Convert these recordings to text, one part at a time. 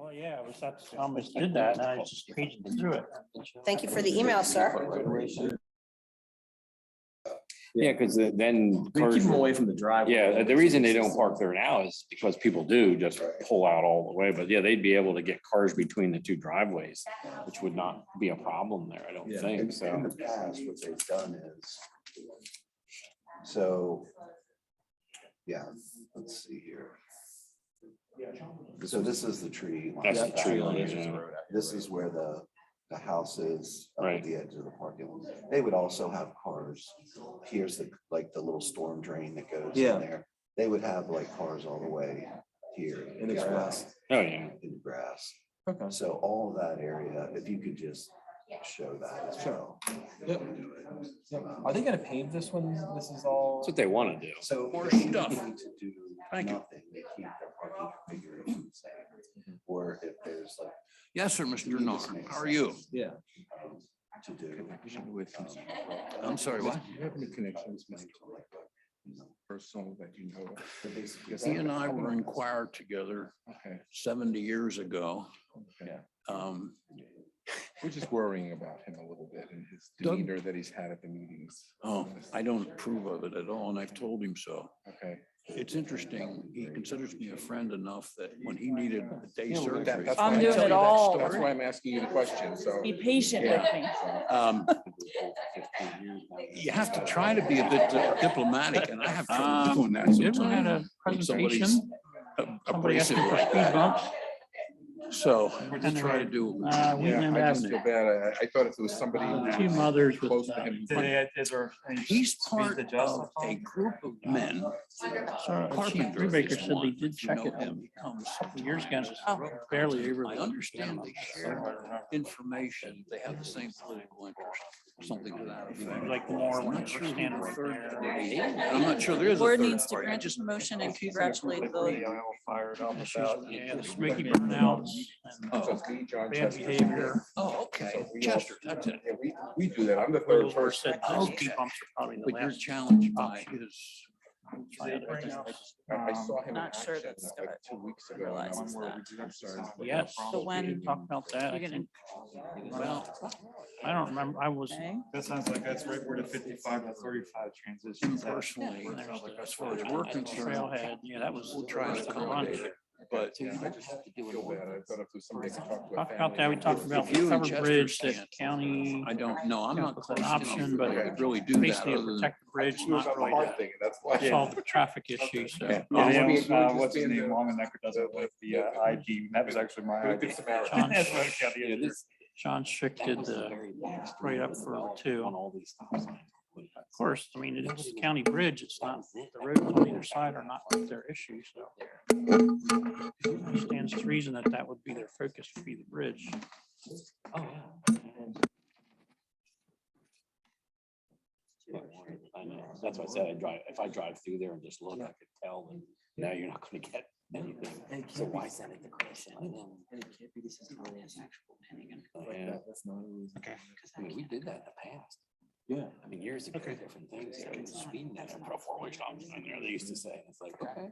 Well, yeah, I was, that's, I almost did that, and I just paged through it. Thank you for the email, sir. Yeah, because then. We keep them away from the driveway. Yeah, the reason they don't park there now is because people do just pull out all the way, but yeah, they'd be able to get cars between the two driveways, which would not be a problem there, I don't Yeah. think, In so. the past, what they've done is, so, yeah, let's see here. So this is the tree line. That's the tree line, This is yeah. the road out here, This is where the house is up Right. at the edge of the parking lot. They would also have cars. Here's the, like, the little storm drain that goes Yeah. in there. They would have like cars all the way here In the grass. Oh, yeah. in the grass. Okay. So all of that area, if you could just show that as well. Yep. Yep. Are they gonna pave this one? This is all. That's what they want to do. So More if you stuff. need to do Thank you. nothing, they keep their parking configuration the same. Or if there's like. Yes, sir, Mr. Narr. How are you? Yeah. To do. I'm sorry, what? Do you have any connections, Mike? Personal that you know of? He and I were in choir together Okay, 70 years ago. okay. Um, We're just worrying about him a little bit and his Doug- demeanor that he's had at the meetings. Oh, I don't approve of it at all, and I've told him so. Okay. It's interesting. He considers me a friend enough that when he needed a day Yeah, well, surgery. that's I'm why I doing tell it you that all. story. That's why I'm asking you the question, so. Be patient with me. Um, You have to try to be a bit diplomatic, and I have trouble doing that You ever had a sometimes. Somebody's presentation? Somebody asked abrasive me for like speed that. bumps. So I just try to do. Yeah, Wheatland I just Avenue. feel bad. I thought if there was somebody Two mothers with. close to him. He's part of a group of men. Chief Brubaker said they did check it a couple years ago. Oh. Barely over. I understand they share information. They have the same political interest, something to that effect. Like more I'm when not you're sure who standing the right third there. party is. I'm not sure there is a Board third needs to party. I grant just- a motion and congratulate the Yeah, the smoky burnouts and Oh, So it's me, John bad Chester. behavior. Oh, okay. So we Chester, all- that's it. Yeah, we do that. I'm the third Those were person. said speed bumps are probably the But you're last. challenged by his. I saw him in Not sure action that like Scott 2 weeks ago. realizes and that. I'm sorry. Yes. So when Talk about that. I you're gonna- think. Well, I don't remember. I was. Okay. That sounds like that's right where the 55 to 35 transition. Personally, as far as we're concerned, Trailhead, yeah, that was. we'll try and accommodate it. But Yeah, I just feel bad. I thought if there's somebody to talk to. a Talked about that. family We talked member. about If you the and covered Chester bridge that can't- county. I don't know. I'm not It's close an enough option, that but I could really do that basically a other than. protected bridge, It was not a really hard to thing, and that's why. solve the traffic issue, so. Yeah. What's his name? Longnecker doesn't like the ID. That was actually my Good idea. Samaritan. John- That's what got the issue. John Schick did the right up for two. On all these stops. Of course, I mean, it's a county bridge. It's not, the roads on either side are not their issue, so. Stands to reason that that would be their focus, would be the bridge. I know. That's why I said if I drive through there and just look, I could tell that now you're not gonna get anything. So why send it to Christian? And then- Yeah. Okay. I mean, we did that in the past. Yeah. I mean, years ago, different things, speeding that from four-way stops in there, they used to say, it's like, okay.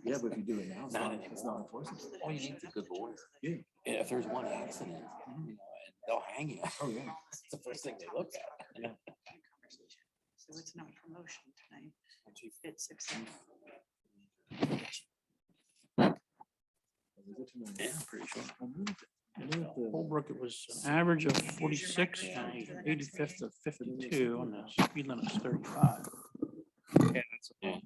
Yeah, but if you do it now, Not it's not enforceable. All you need is a good lawyer. Yeah. And if there's one accident, you know, and they'll hang you. Oh, yeah. It's the first thing they look at. So it's not promotion tonight. It's success. Yeah, pretty sure. Holbrook, it was an average of 46 and 85th of 52, and the speed limit is 35. Yeah.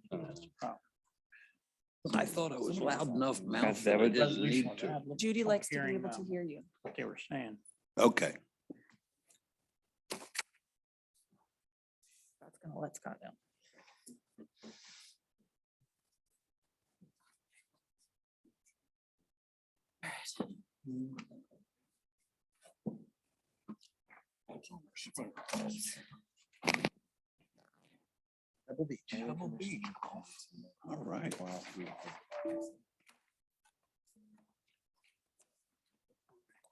I thought I was loud enough mouth That's that I that didn't need to. Judy likes to be Hearing, able to hear you. What they were saying. Okay. That's gonna let Scott know. Pebble Beach. Pebble Beach. All right.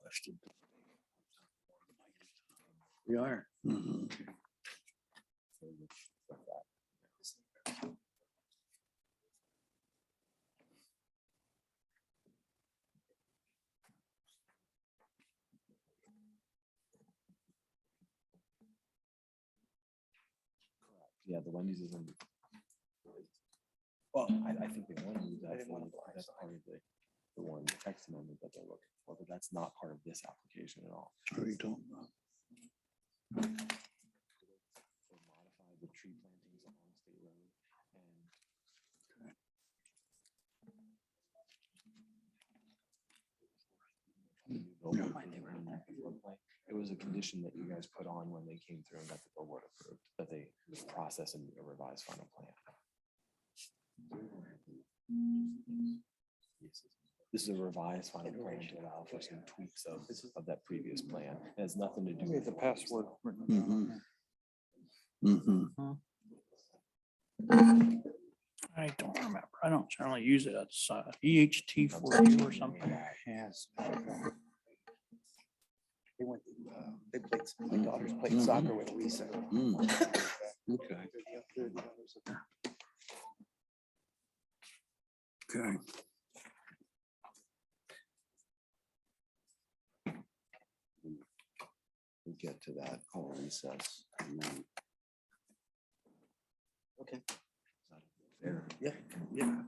Question. We are. Mhm. Yeah, the Wendy's is in. Well, I think they want to use that for, that's part of the one text amendment that they're looking for, but that's not part of this application at all. What are you talking about? They modified the tree plantings along State Road and it was a condition that you guys put on when they came through and got the billboard approved, that they process and a revised final plan. This is a revised final plan to allow for some tweaks of that previous plan. It has nothing to do with the password. Mhm. Mhm. I don't remember. I don't generally use it. It's EHT 42 or something. Yes. They went, they played, my daughters played soccer with Lisa. Okay. Okay. We get to that, call recess. And then- Okay. Fair. Yeah, yeah.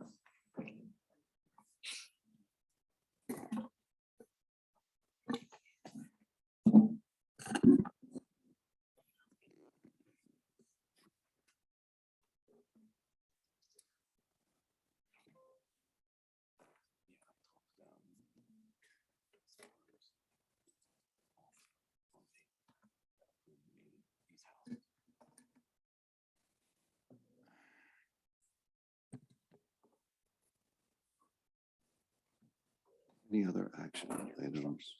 Any other action items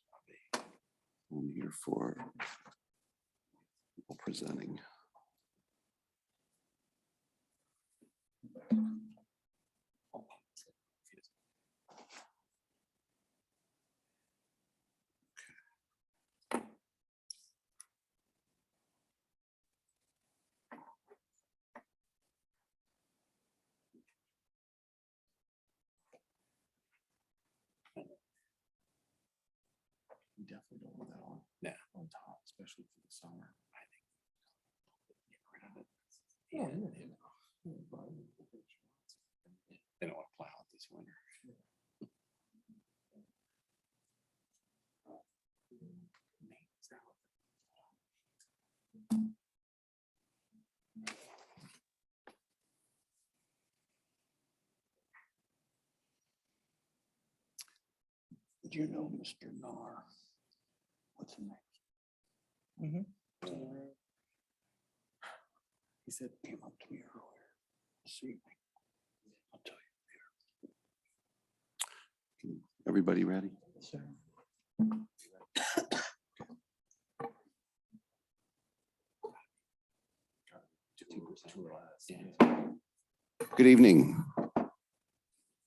on here for people presenting? We definitely don't want that on. Yeah. On top, especially for the summer. I think. Get rid of it. Yeah, They don't want to plow it this winter. Did you know Mr. Nar? What's his name? He said, Came up to me earlier this evening. I'll tell you. Everybody ready? Good evening.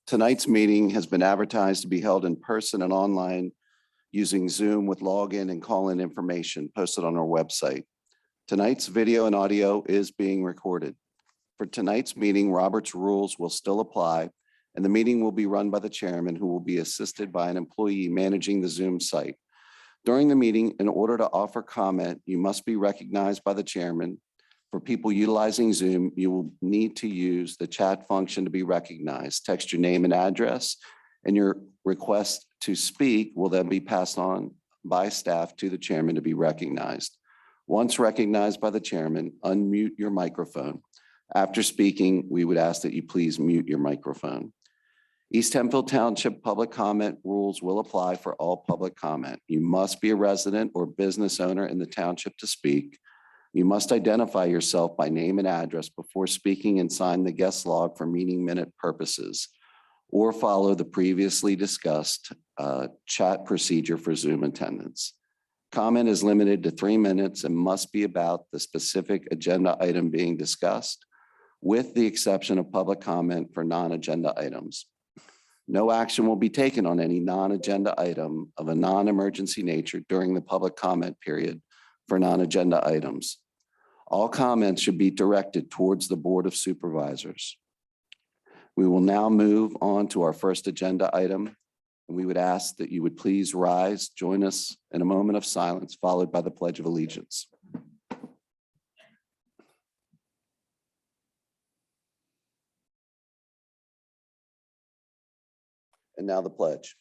Tonight's meeting has been advertised to be held in person and online using Zoom with login and call-in information posted on our website. Tonight's video and audio is being recorded. For tonight's meeting, Robert's rules will still apply, and the meeting will be run by the chairman, who will be assisted by an employee managing the Zoom site. During the meeting, in order to offer comment, you must be recognized by the chairman. For people utilizing Zoom, you will need to use the chat function to be recognized. Text your name and address, and your request to speak will then be passed on by staff to the chairman to be recognized. Once recognized by the chairman, unmute your microphone. After speaking, we would ask that you please mute your microphone. East Hempfield Township public comment rules will apply for all public comment. You must be a resident or business owner in the township to speak. You must identify yourself by name and address before speaking and sign the guest log for meeting minute purposes, or follow the previously discussed chat procedure for Zoom attendance. Comment is limited to 3 minutes and must be about the specific agenda item being discussed, with the exception of public comment for non-agenda items. No action will be taken on any non-agenda item of a non-emergency nature during the public comment period for non-agenda items. All comments should be directed towards the Board of Supervisors. We will now move on to our first agenda item, and we would ask that you would please rise, join us in a moment of silence, followed by the Pledge of Allegiance. And now the pledge.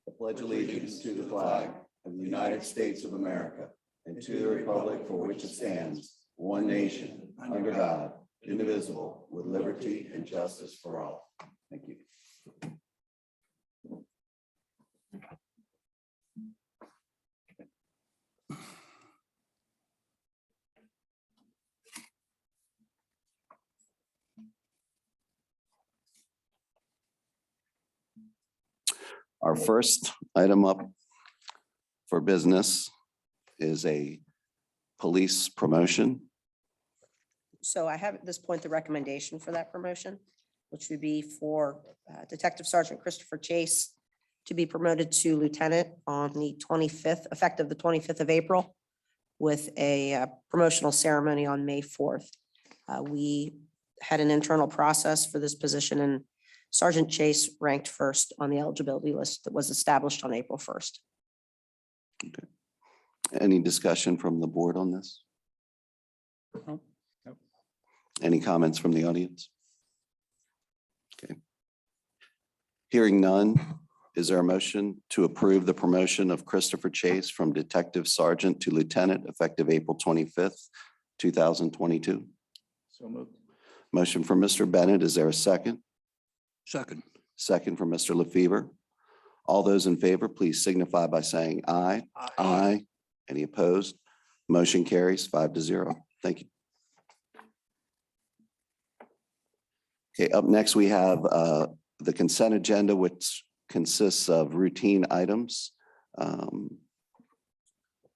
I pledge allegiance to the flag of the United States of America and to the republic for which it stands, one nation, under God, indivisible, with liberty and justice for all. Thank you. Our first item up for business is a police promotion. So I have at this point the recommendation for that promotion, which would be for Detective Sergeant Christopher Chase to be promoted to lieutenant on the 25th, effective the 25th of April, with a promotional ceremony on May 4th. We had an internal process for this position, and Sergeant Chase ranked first on the eligibility list that was established on April 1st. Any discussion from the board on this? No. Any comments from the audience? Okay. Hearing none, is there a motion to approve the promotion of Christopher Chase from Detective Sergeant to Lieutenant effective April 25th, 2022? So moved. Motion from Mr. Bennett. Is there a second? Second. Second from Mr. LaFever. All those in favor, please signify by saying aye. Aye. Any opposed? Motion carries 5-0. Thank you. Okay, up next, we have the consent agenda, which consists of routine items.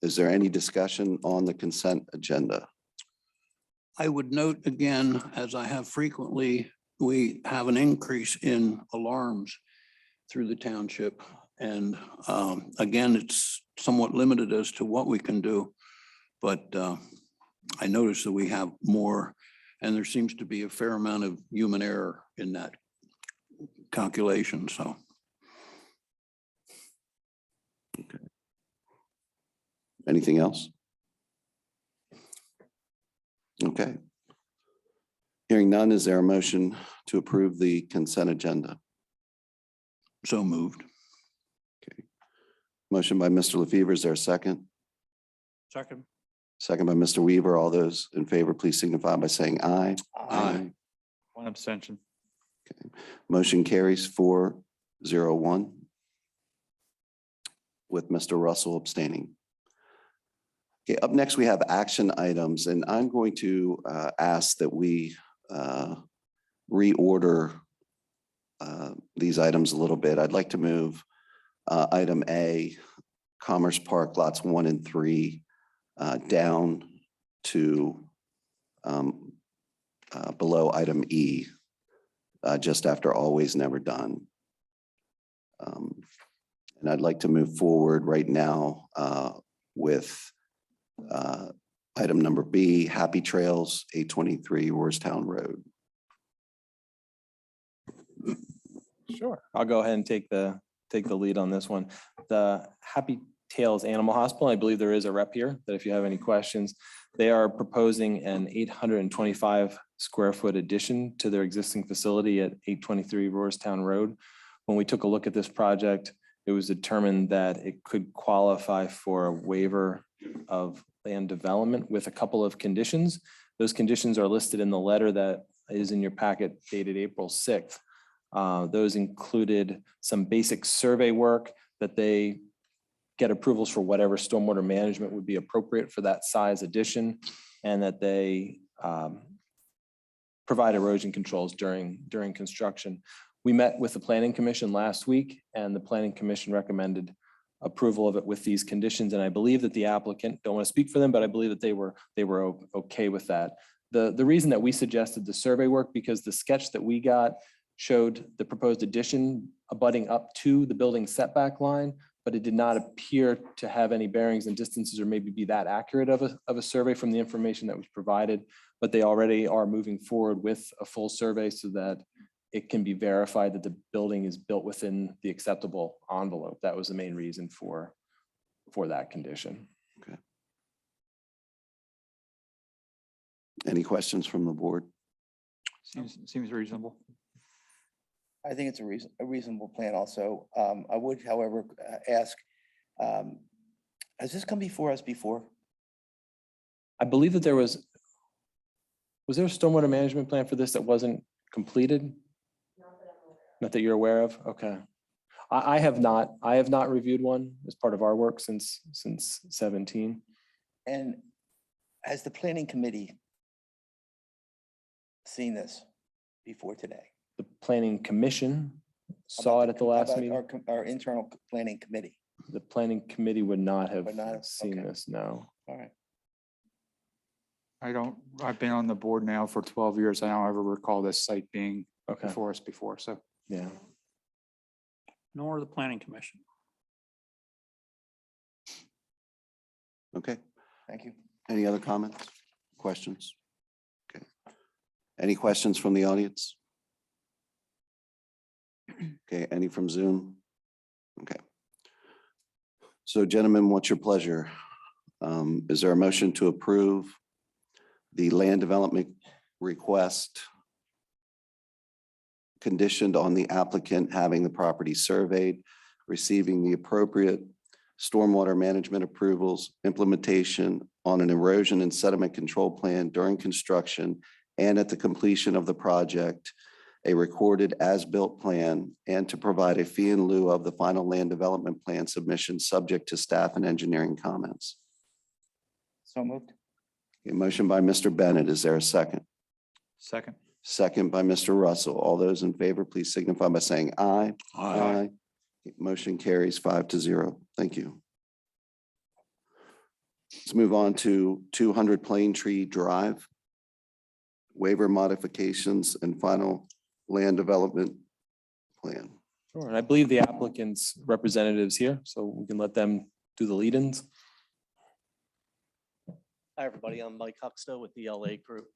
Is there any discussion on the consent agenda? I would note again, as I have frequently, we have an increase in alarms through the township. And again, it's somewhat limited as to what we can do. But I noticed that we have more, and there seems to be a fair amount of human error in that calculation, so. Okay. Anything else? Okay. Hearing none, is there a motion to approve the consent agenda? So moved. Okay. Motion by Mr. LaFever. Is there a second? Second. Second by Mr. Weaver. All those in favor, please signify by saying aye. Aye. One abstention. Motion carries 4-0-1 with Mr. Russell abstaining. Okay, up next, we have action items, and I'm going to ask that we reorder these items a little bit. I'd like to move item A, Commerce Park lots 1 and 3 down to below item E, just after always never done. And I'd like to move forward right now with item number B, Happy Trails, 823 Roarstown Road. Sure. I'll go ahead and take the lead on this one. The Happy Tales Animal Hospital, I believe there is a rep here that if you have any questions, they are proposing an 825 square foot addition to their existing facility at 823 Roarstown Road. When we took a look at this project, it was determined that it could qualify for a waiver of land development with a couple of conditions. Those conditions are listed in the letter that is in your packet dated April 6th. Those included some basic survey work, that they get approvals for whatever stormwater management would be appropriate for that size addition, and that they provide erosion controls during construction. We met with the Planning Commission last week, and the Planning Commission recommended approval of it with these conditions. And I believe that the applicant, don't want to speak for them, but I believe that they were okay with that. The reason that we suggested the survey work, because the sketch that we got showed the proposed addition abutting up to the building setback line, but it did not appear to have any bearings and distances or maybe be that accurate of a survey from the information that was provided. But they already are moving forward with a full survey so that it can be verified that the building is built within the acceptable envelope. That was the main reason for that condition. Okay. Any questions from the board? Seems reasonable. I think it's a reasonable plan also. I would, however, ask, has this come before us before? I believe that was there a stormwater management plan for this that wasn't completed? Not that you're aware of? Okay. I have not reviewed one as part of our work since 17. And has the planning committee seen this before today? The planning commission How saw about it at the how last about meeting. Our internal planning committee. The planning committee would not have Would not have, seen okay. this, no. All right. I've been on the board now for 12 years. I don't ever recall this site being Okay, before us before, so. yeah. Nor the planning commission. Okay. Thank you. Any other comments, questions? Okay. Any questions from the audience? Okay, any from Zoom? Okay. So gentlemen, what's your pleasure? Is there a motion to approve the land development request conditioned on the applicant having the property surveyed, receiving the appropriate stormwater management approvals, implementation on an erosion and sediment control plan during construction and at the completion of the project, a recorded as-built plan, and to provide a fee in lieu of the final land development plan submission subject to staff and engineering comments? So moved. A motion by Mr. Bennett. Is there a second? Second. Second by Mr. Russell. All those in favor, please signify by saying aye. Aye. Motion carries 5-0. Thank you. Let's move on to 200 Plane Tree Drive. Waiver modifications and final land development plan. Sure, and I believe the applicant's representatives here, so we can let them do the lead-ins. Hi, everybody. I'm Mike Huxto with the LA Group.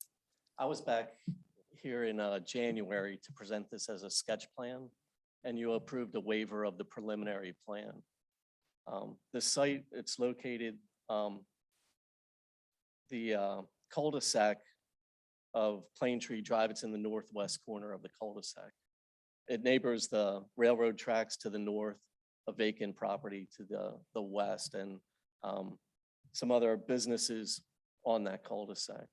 I was back here in January to present this as a sketch plan, and you approved a waiver of the preliminary plan. This site, it's located, the cul-de-sac of Plane Tree Drive. It's in the northwest corner of the cul-de-sac. It neighbors the railroad tracks to the north, a vacant property to the west, and some other businesses on that cul-de-sac.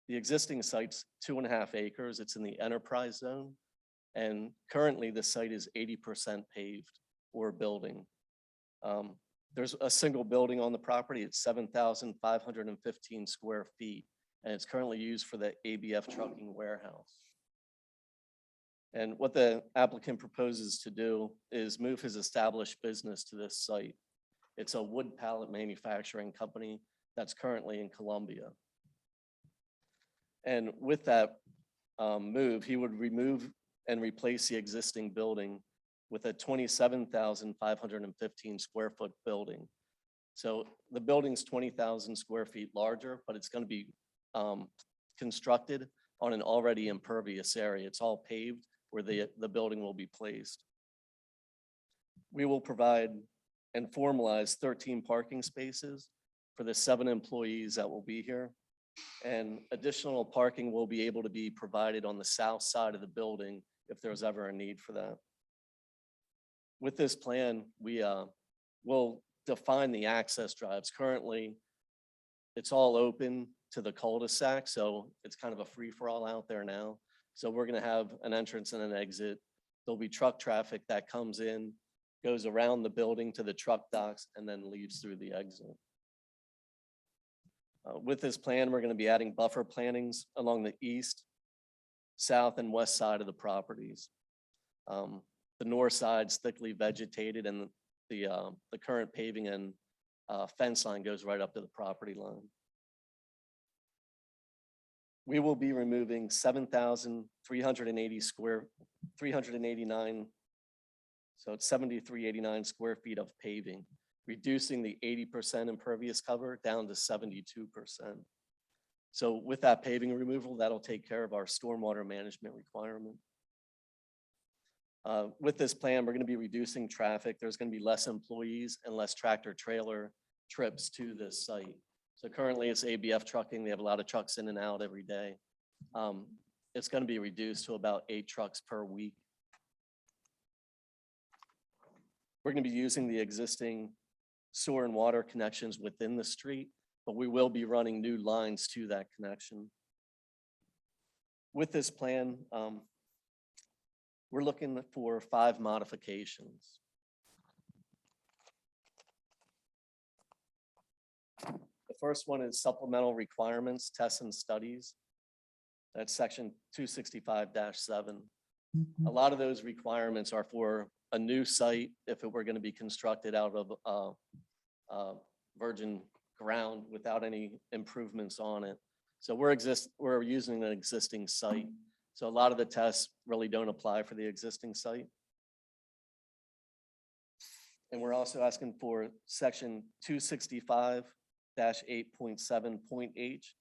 The existing site's 2.5 acres. It's in the enterprise zone. And currently the site is 80% paved or building. There's a single building on the property. It's 7,515 square feet. And it's currently used for the ABF trucking warehouse. And what the applicant proposes to do is move his established business to this site. It's a wood pallet manufacturing company that's currently in Columbia. And with that move, he would remove and replace the existing building with a 27,515 square foot building. So the building's 20,000 square feet larger, but it's going to be constructed on an already impervious area. It's all paved where the building will be placed. We will provide and formalize 13 parking spaces for the 7 employees that will be here. And additional parking will be able to be provided on the south side of the building if there's ever a need for that. With this plan, we will define the access drives. Currently, it's all open to the cul-de-sac, so it's kind of a free-for-all out there now. So we're going to have an entrance and an exit. There'll be truck traffic that comes in, goes around the building to the truck docks, and then leaves through the exit. With this plan, we're going to be adding buffer plantings along the east, south, and west side of the properties. The north side's thickly vegetated, and the current paving and fence line goes right up to the property line. We will be removing 389, so it's 7,389 square feet of paving, reducing the 80% impervious cover down to 72%. So with that paving removal, that'll take care of our stormwater management requirement. With this plan, we're going to be reducing traffic. There's going to be less employees and less tractor trailer trips to this site. So currently it's ABF trucking. They have a lot of trucks in and out every day. It's going to be reduced to about 8 trucks per week We're going to be using the existing sewer and water connections within the street, but we will be running new lines to that connection. With this plan, we're looking for 5 modifications. The first one is supplemental requirements, tests and studies. That's section 265-7. A lot of those requirements are for a new site, if it were going to be constructed out of virgin ground without any improvements on it. So we're using an existing site. So a lot of the tests really don't apply for the existing site. And we're also asking for section 265-8.7.h,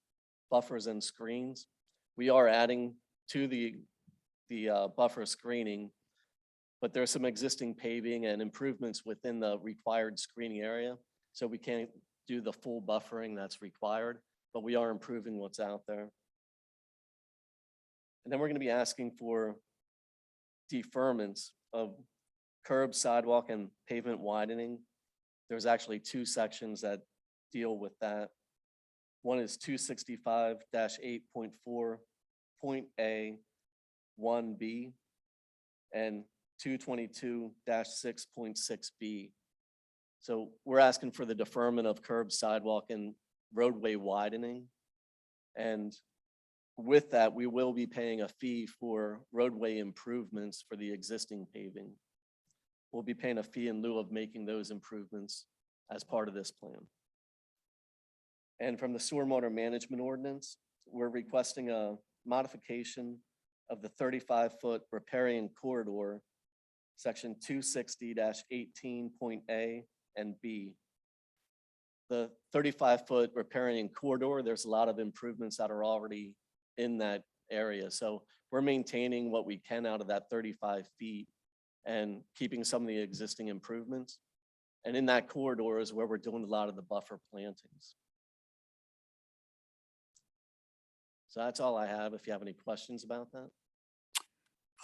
buffers and screens. We are adding to the buffer screening, but there's some existing paving and improvements within the required screening area. So we can't do the full buffering that's required, but we are improving what's out there. And then we're going to be asking for deferments of curb, sidewalk, and pavement widening. There's actually 2 sections that deal with that. One is 265-8.4.A 1B and 222-6.6B. So we're asking for the deferment of curb, sidewalk, and roadway widening. And with that, we will be paying a fee for roadway improvements for the existing paving. We'll be paying a fee in lieu of making those improvements as part of this plan. And from the sewer and water management ordinance, we're requesting a modification of the 35-foot riparian corridor, section 260-18.A and B. The 35-foot riparian corridor, there's a lot of improvements that are already in that area. So we're maintaining what we can out of that 35 feet and keeping some of the existing improvements. And in that corridor is where we're doing a lot of the buffer plantings. So that's all I have. If you have any questions about that.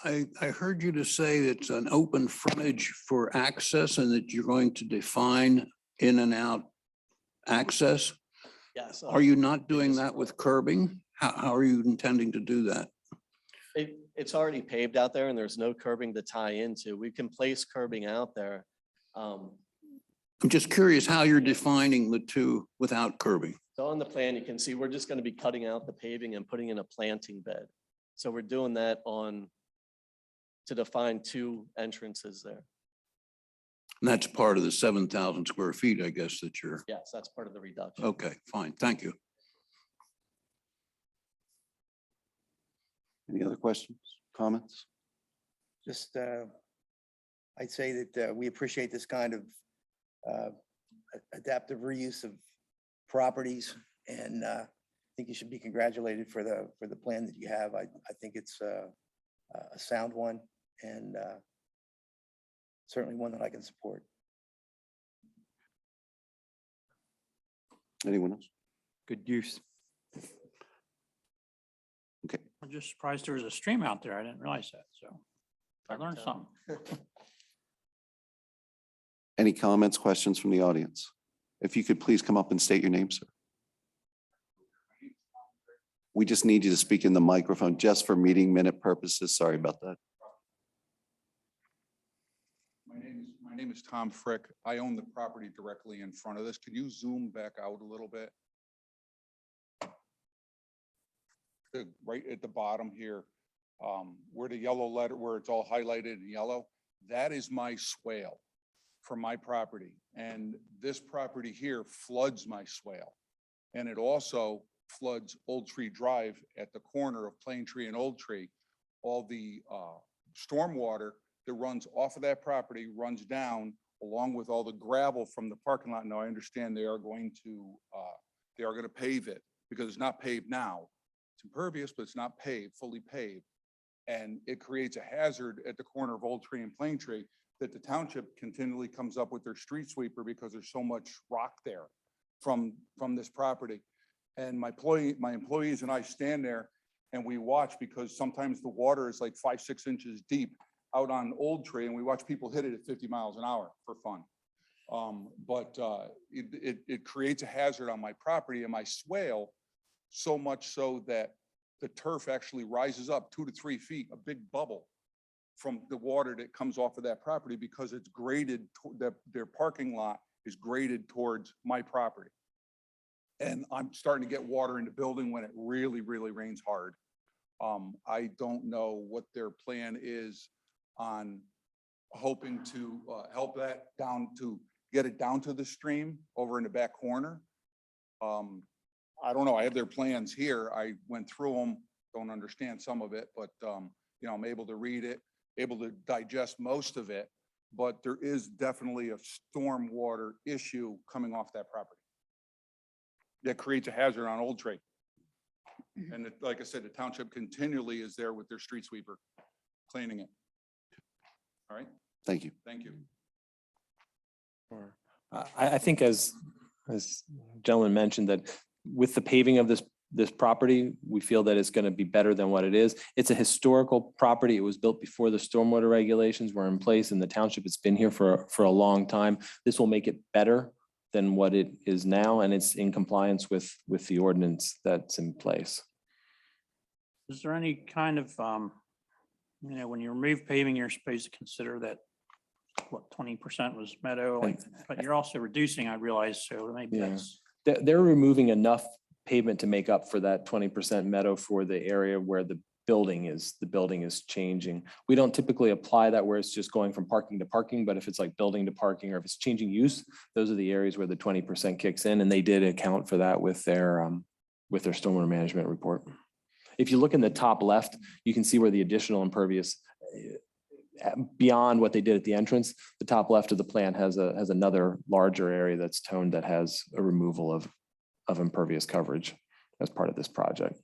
I heard you to say it's an open frontage for access and that you're going to define in and out access. Yes. Are you not doing that with curbing? How are you intending to do that? It's already paved out there and there's no curbing to tie into. We can place curbing out there. I'm just curious how you're defining the two without curbing. So on the plan, you can see we're just going to be cutting out the paving and putting in a planting bed. So we're doing that to define 2 entrances there. And that's part of the 7,000 square feet, I guess, that you're, Yes, that's part of the reduction. okay, fine, thank you. Any other questions, comments? Just, I'd say that we appreciate this kind of adaptive reuse of properties, and I think you should be congratulated for the plan that you have. I think it's a sound one, and certainly one that I can support. Anyone else? Good use. Okay, I'm just surprised there was a stream out there. I didn't realize that, so I learned something. any comments, questions from the audience? If you could please come up and state your name, sir. We just need you to speak in the microphone just for meeting minute purposes. Sorry about that. My name is Tom Frick. I own the property directly in front of this. Could you zoom back out a little bit? Right at the bottom here, where the yellow letter, where it's all highlighted in yellow, that is my swale from my property. And this property here floods my swale. And it also floods Old Tree Drive at the corner of Plain Tree and Old Tree. All the stormwater that runs off of that property runs down along with all the gravel from the parking lot. Now I understand they are going to pave it because it's not paved now. It's impervious, but it's not paved, fully paved. And it creates a hazard at the corner of Old Tree and Plain Tree that the township continually comes up with their street sweeper because there's so much rock there from this property. And my employees and I stand there and we watch because sometimes the water is like 5-6 inches deep out on Old Tree and we watch people hit it at 50 miles an hour for fun. It creates a hazard on my property and my swale, so much so that the turf actually rises up 2 to 3 feet, a big bubble from the water that comes off of that property because it's graded, their parking lot is graded towards my property. And I'm starting to get water in the building when it really, really rains hard. I don't know what their plan is on hoping to help that down to get it down to the stream over in the back corner. I don't know. I have their plans here. I went through them, don't understand some of it, but I'm able to read it, able to digest most of it. But there is definitely a storm water issue coming off that property that creates a hazard on Old Tree. And like I said, the township continually is there with their street sweeper cleaning it. All right, Thank you. thank you. I think as gentleman mentioned, that with the paving of this property, we feel that it's going to be better than what it is. It's a historical property. It was built before the stormwater regulations were in place in the township. It's been here for a long time. This will make it better than what it is now, and it's in compliance with the ordinance that's in place. Is there any kind of, when you remove paving, you're supposed to consider that, what, 20% was meadow, but you're also reducing, I realize, so maybe Yeah. that's. They're removing enough pavement to make up for that 20% meadow for the area where the building is changing. We don't typically apply that where it's just going from parking to parking, but if it's like building to parking, or if it's changing use, those are the areas where the 20% kicks in, and they did account for that with their stormwater management report. If you look in the top left, you can see where the additional impervious, beyond what they did at the entrance, the top left of the plan has another larger area that's toned that has a removal of impervious coverage as part of this project.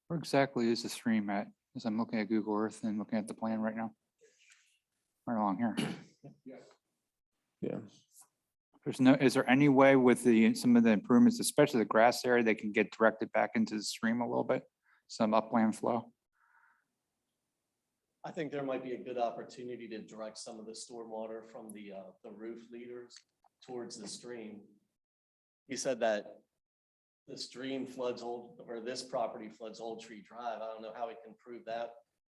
Where exactly is the stream at? As I'm looking at Google Earth and looking at the plan right now. Right along here. Yeah. Is there any way with some of the improvements, especially the grass area, they can get directed back into the stream a little bit? Some upland flow? I think there might be a good opportunity to direct some of the stormwater from the roof leaders towards the stream. He said that the stream floods this property floods Old Tree Drive. I don't know how we can prove that.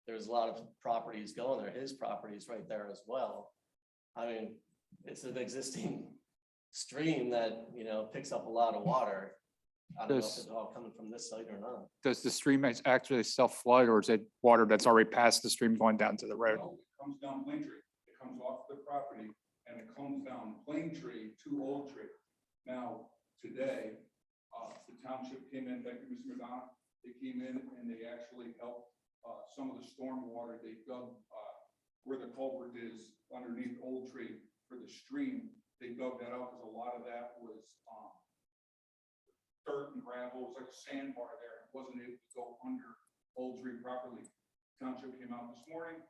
There's a lot of properties going there. His property is right there as well. I mean, it's an existing stream that, picks up a lot of water. I don't know if it's all coming from this site or not. Does the stream actually self flood, or is it water that's already passed the stream going down to the road? No, it comes down Plain Tree. It comes off the property and it comes down Plain Tree to Old Tree. Now, today, the township came in, thank you, Mr. McDonough. They came in and they actually helped some of the storm water. They dug where the culvert is underneath Old Tree for the stream. They dug that out because a lot of that was dirt and gravel. It was like a sandbar there. It wasn't able to go under Old Tree properly. Township came out this morning,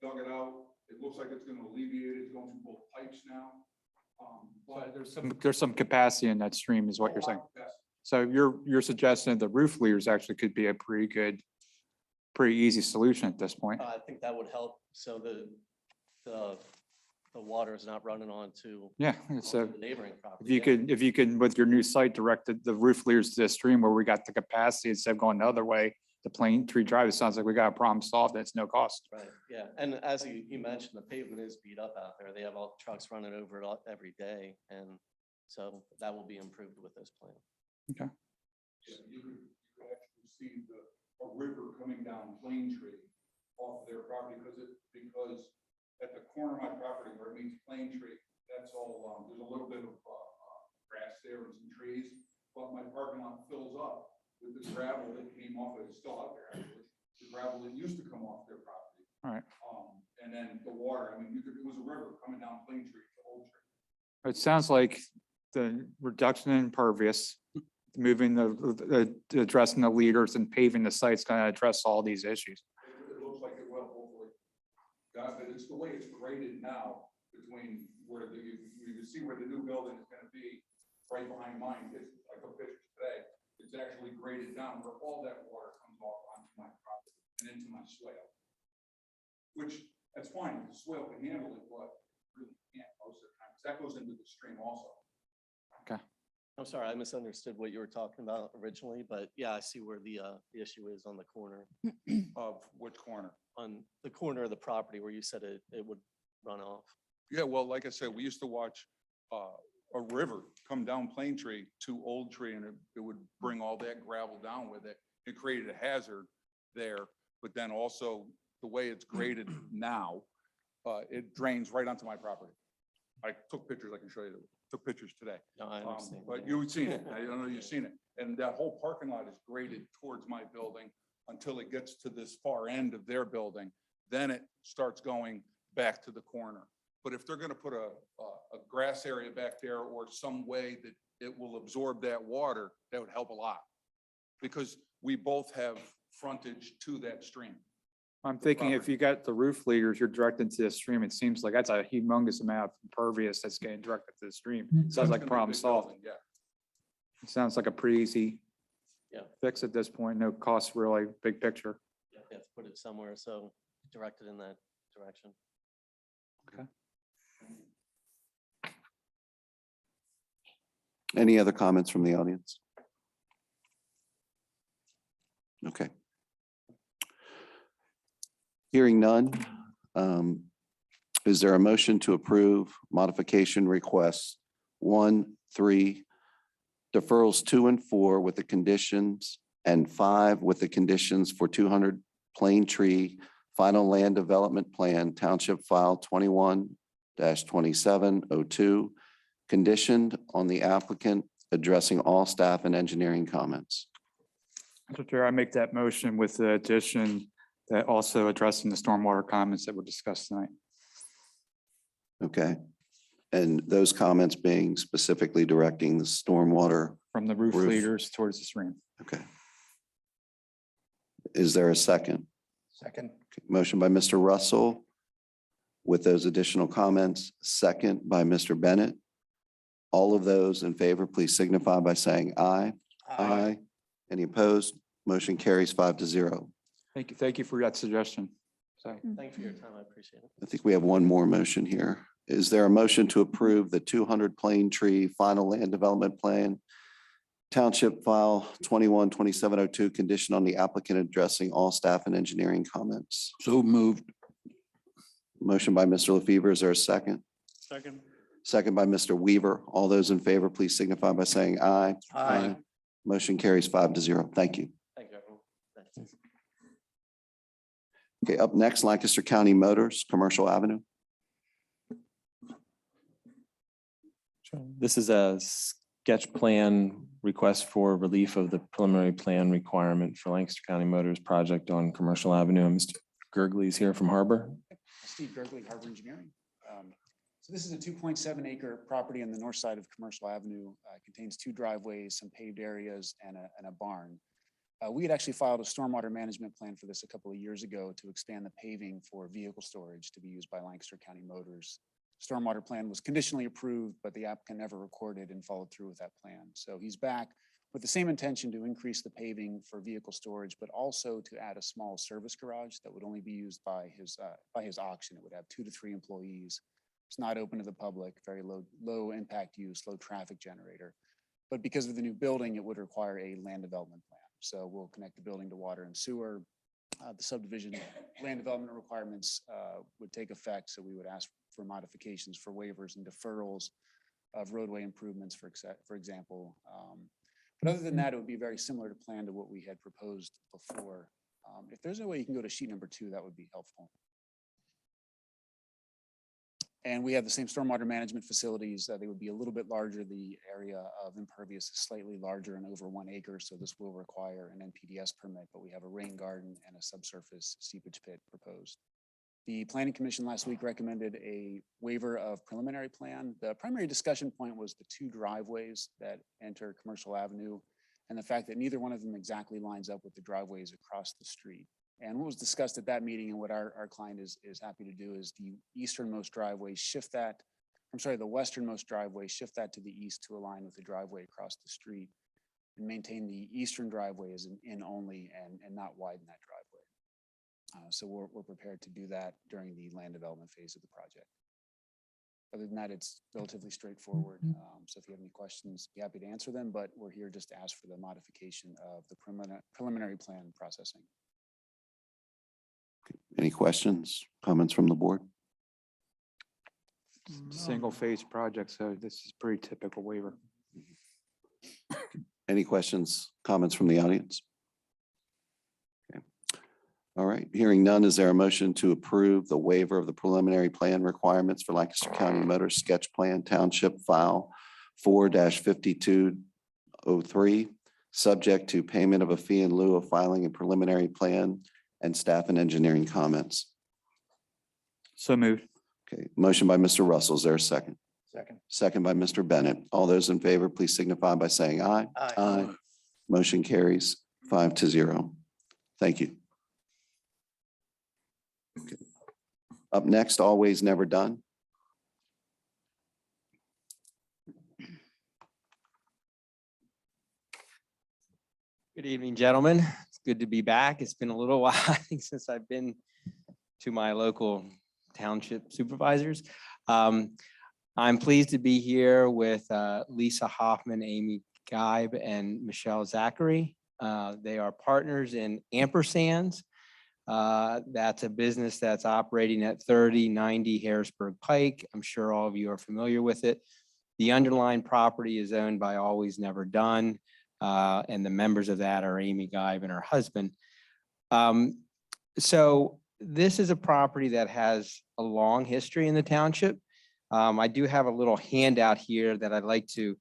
dug it out. It looks like it's going to alleviate it. It's going through both pipes now. But There's some capacity in that stream, is what you're saying. So you're suggesting the roof leaders actually could be a pretty easy solution at this point. I think that would help. So the water is not running onto Yeah, so the neighboring property. if you could, with your new site, direct the roof leaders to the stream where we got the capacity instead of going the other way, the Plain Tree Drive, it sounds like we got a problem solved. That's no cost. Right, yeah. And as he mentioned, the pavement is beat up out there. They have all trucks running over it every day. And so that will be improved with this plan. yeah, you could actually see a river coming down Plain Tree off their property because at the corner of my property where it meets Plain Tree, that's all, there's a little bit of grass there and some trees, but my parking lot fills up with the gravel that came off of it. It's still out there, actually. The gravel that used to come off their property. All right. And then the water, I mean, it was a river coming down Plain Tree to Old Tree. It sounds like the reduction in impervious, moving addressing the leaders and paving the site's going to address all these issues. It looks like it will, hopefully. But it's the way it's graded now between where you can see where the new building is going to be right behind mine. It's like a picture today. It's actually graded down where all that water comes off onto my property and into my swale. which, that's fine, the swale can handle it, but really can't most of the time, 'cause that goes into the stream also. I'm sorry, I misunderstood what you were talking about originally, but yeah, I see where the issue is on the corner, Of which corner? on the corner of the property where you said it would run off. Yeah, well, like I said, we used to watch a river come down Plain Tree to Old Tree, and it would bring all that gravel down with it. It created a hazard there, but then also the way it's graded now, it drains right onto my property. I took pictures, I can show you, took pictures today. No, I understand. But you would seen it, I don't know you've seen it, and that whole parking lot is graded towards my building until it gets to this far end of their building, then it starts going back to the corner. But if they're gonna put a grass area back there or some way that it will absorb that water, that would help a lot. Because we both have frontage to that stream. I'm thinking if you got the roof leaders, you're directed to the stream, it seems like that's a humongous amount of impervious that's getting directed to the stream. Sounds That's like gonna be a problem big solved. building, yeah. It sounds like a pretty easy Yeah. fix at this point. No cost really, big picture. You have to put it somewhere, so direct it in that direction. Any other comments from the audience? Okay. Hearing none, is there a motion to approve modification requests 1, 3, deferrals 2 and 4 with the conditions, and 5 with the conditions for 200 Plain Tree Final Land Development Plan, Township File 21-2702, conditioned on the applicant addressing all staff and engineering comments? Mr. Chair, I make that motion with the addition that also addressing the stormwater comments that were discussed tonight. Okay. And those comments being specifically directing the stormwater. From the roof Roof. leaders towards the stream. Okay. Is there a second? Second. Motion by Mr. Russell with those additional comments, second by Mr. Bennett. All of those in favor, please signify by saying aye. Any opposed? Motion carries 5-0. Thank you for that suggestion. So Thank you for your time. I appreciate it. I think we have one more motion here. Is there a motion to approve the 200 Plain Tree Final Land Development Plan, Township File 21-2702, condition on the applicant addressing all staff and engineering comments? So moved. Motion by Mr. LaFever. Is there a second? Second. Second by Mr. Weaver. All those in favor, please signify by saying aye. Aye. Motion carries 5-0. Thank you. Thank you, everyone. Thanks. Okay, up next, Lancaster County Motors, Commercial Avenue. This is a sketch plan request for relief of the preliminary plan requirement for Lancaster County Motors project on Commercial Avenue. And Mr. Gergley is here from Harbor. Steve Gergley, Harbor Engineering. So this is a 2.7 acre property on the north side of Commercial Avenue. Contains 2 driveways, some paved areas, and a barn. We had actually filed a stormwater management plan for this a couple of years ago to expand the paving for vehicle storage to be used by Lancaster County Motors. Stormwater plan was conditionally approved, but the applicant never recorded and followed through with that plan. So he's back with the same intention to increase the paving for vehicle storage, but also to add a small service garage that would only be used by his auction. It would have 2 to 3 employees. It's not open to the public, very low impact use, low traffic generator. But because of the new building, it would require a land development plan. So we'll connect the building to water and sewer. The subdivision land development requirements would take effect. So we would ask for modifications for waivers and deferrals of roadway improvements, for example. But other than that, it would be very similar to plan to what we had proposed before. If there's a way you can go to sheet number 2, that would be helpful. And we have the same stormwater management facilities. They would be a little bit larger. The area of impervious is slightly larger and over 1 acre. So this will require an NPDS permit, but we have a rain garden and a subsurface seepage pit proposed. The Planning Commission last week recommended a waiver of preliminary plan. The primary discussion point was the 2 driveways that enter Commercial Avenue and the fact that neither one of them exactly lines up with the driveways across the street. And what was discussed at that meeting and what our client is happy to do is the easternmost driveway, the westernmost driveway, shift that to the east to align with the driveway across the street and maintain the eastern driveway as an in only and not widen that driveway. So we're prepared to do that during the land development phase of the project. Other than that, it's relatively straightforward. So if you have any questions, be happy to answer them, but we're here just to ask for the modification of the preliminary plan processing. Any questions, comments from the board? Single phase project, so this is pretty typical waiver. Any questions, comments from the audience? Okay. All right, hearing none, is there a motion to approve the waiver of the preliminary plan requirements for Lancaster County Motor Sketch Plan Township File 4-5203, subject to payment of a fee in lieu of filing a preliminary plan and staff and engineering comments? So moved. Okay, motion by Mr. Russell. Is there a second? Second. Second by Mr. Bennett. All those in favor, please signify by saying aye. Aye. Motion carries 5-0. Thank you. Okay. Up next, Always Never Done. Good evening, gentlemen. It's good to be back. It's been a little while, I think, since I've been to my local township supervisors. I'm pleased to be here with Lisa Hoffman, Amy Geib, and Michelle Zachary. They are partners in Ampersands. That's a business that's operating at 3090 Harrisburg Pike. I'm sure all of you are familiar with it. The underlying property is owned by Always Never Done. And the members of that are Amy Geib and her husband. So this is a property that has a long history in the township. I do have a little handout here that I'd like to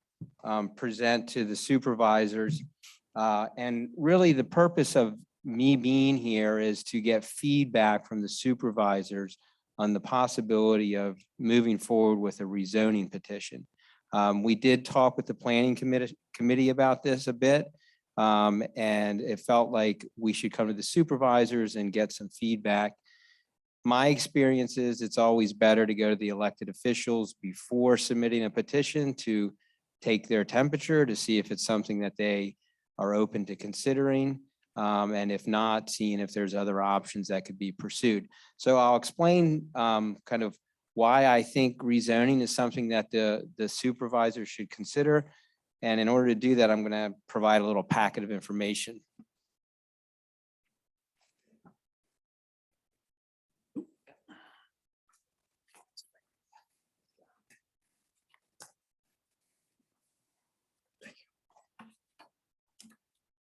present to the supervisors. And really the purpose of me being here is to get feedback from the supervisors on the possibility of moving forward with a rezoning petition. We did talk with the planning committee about this a bit, and it felt like we should come to the supervisors and get some feedback. My experience is it's always better to go to the elected officials before submitting a petition to take their temperature to see if it's something that they are open to considering. And if not, seeing if there's other options that could be pursued. So I'll explain kind of why I think rezoning is something that the supervisor should consider. And in order to do that, I'm going to provide a little packet of information.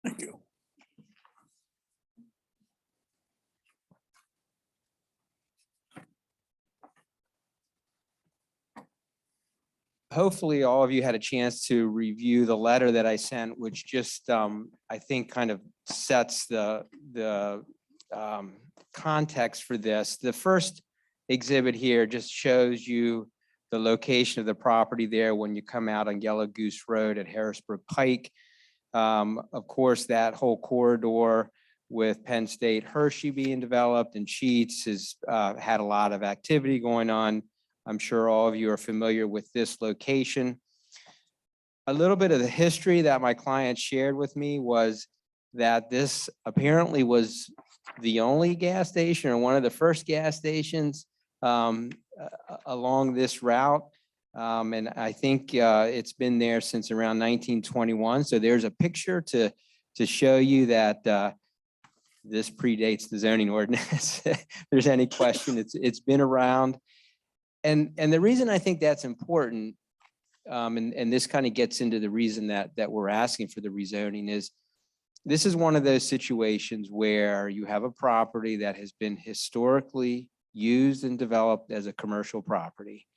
Thank you. Hopefully all of you had a chance to review the letter that I sent, which just, I think kind of sets the context for this. The first exhibit here just shows you the location of the property there when you come out on Yellow Goose Road at Harrisburg Pike. Of course, that whole corridor with Penn State Hershey being developed and Sheets has had a lot of activity going on. I'm sure all of you are familiar with this location. A little bit of the history that my client shared with me was that this apparently was the only gas station or one of the first gas stations along this route. And I think it's been there since around 1921. So there's a picture to show you that this predates the zoning ordinance. If there's any question, it's been around. And the reason I think that's important, and this kind of gets into the reason that we're asking for the rezoning is, this is one of those situations where you have a property that has been historically used and developed as a commercial property.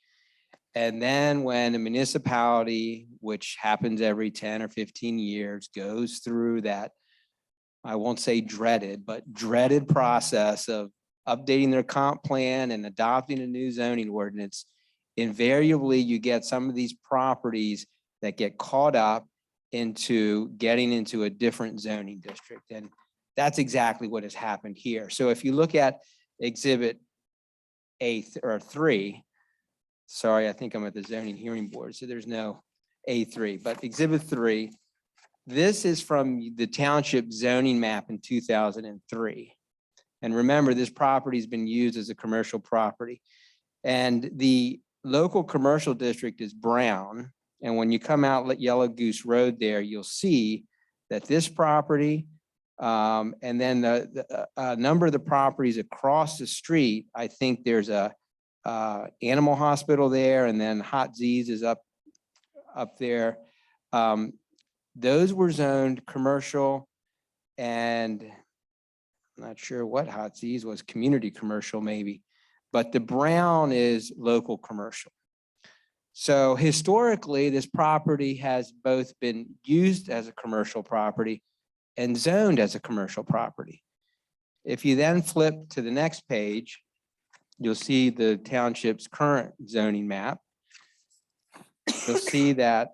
And then when a municipality, which happens every 10 or 15 years, goes through that, I won't say dreaded, but dreaded process of updating their comp plan and adopting a new zoning ordinance, invariably you get some of these properties that get caught up into getting into a different zoning district. And that's exactly what has happened here. So if you look at exhibit A3, sorry, I think I'm at the zoning hearing board, so there's no A3, but exhibit 3, this is from the township zoning map in 2003. And remember, this property's been used as a commercial property. And the local commercial district is brown. And when you come out Yellow Goose Road there, you'll see that this property, and then a number of the properties across the street, I think there's a animal hospital there, and then Hot Z's is up there. Those were zoned commercial, and I'm not sure what Hot Z's was, community commercial maybe, but the brown is local commercial. So historically, this property has both been used as a commercial property and zoned as a commercial property. If you then flip to the next page, you'll see the township's current zoning map. You'll see that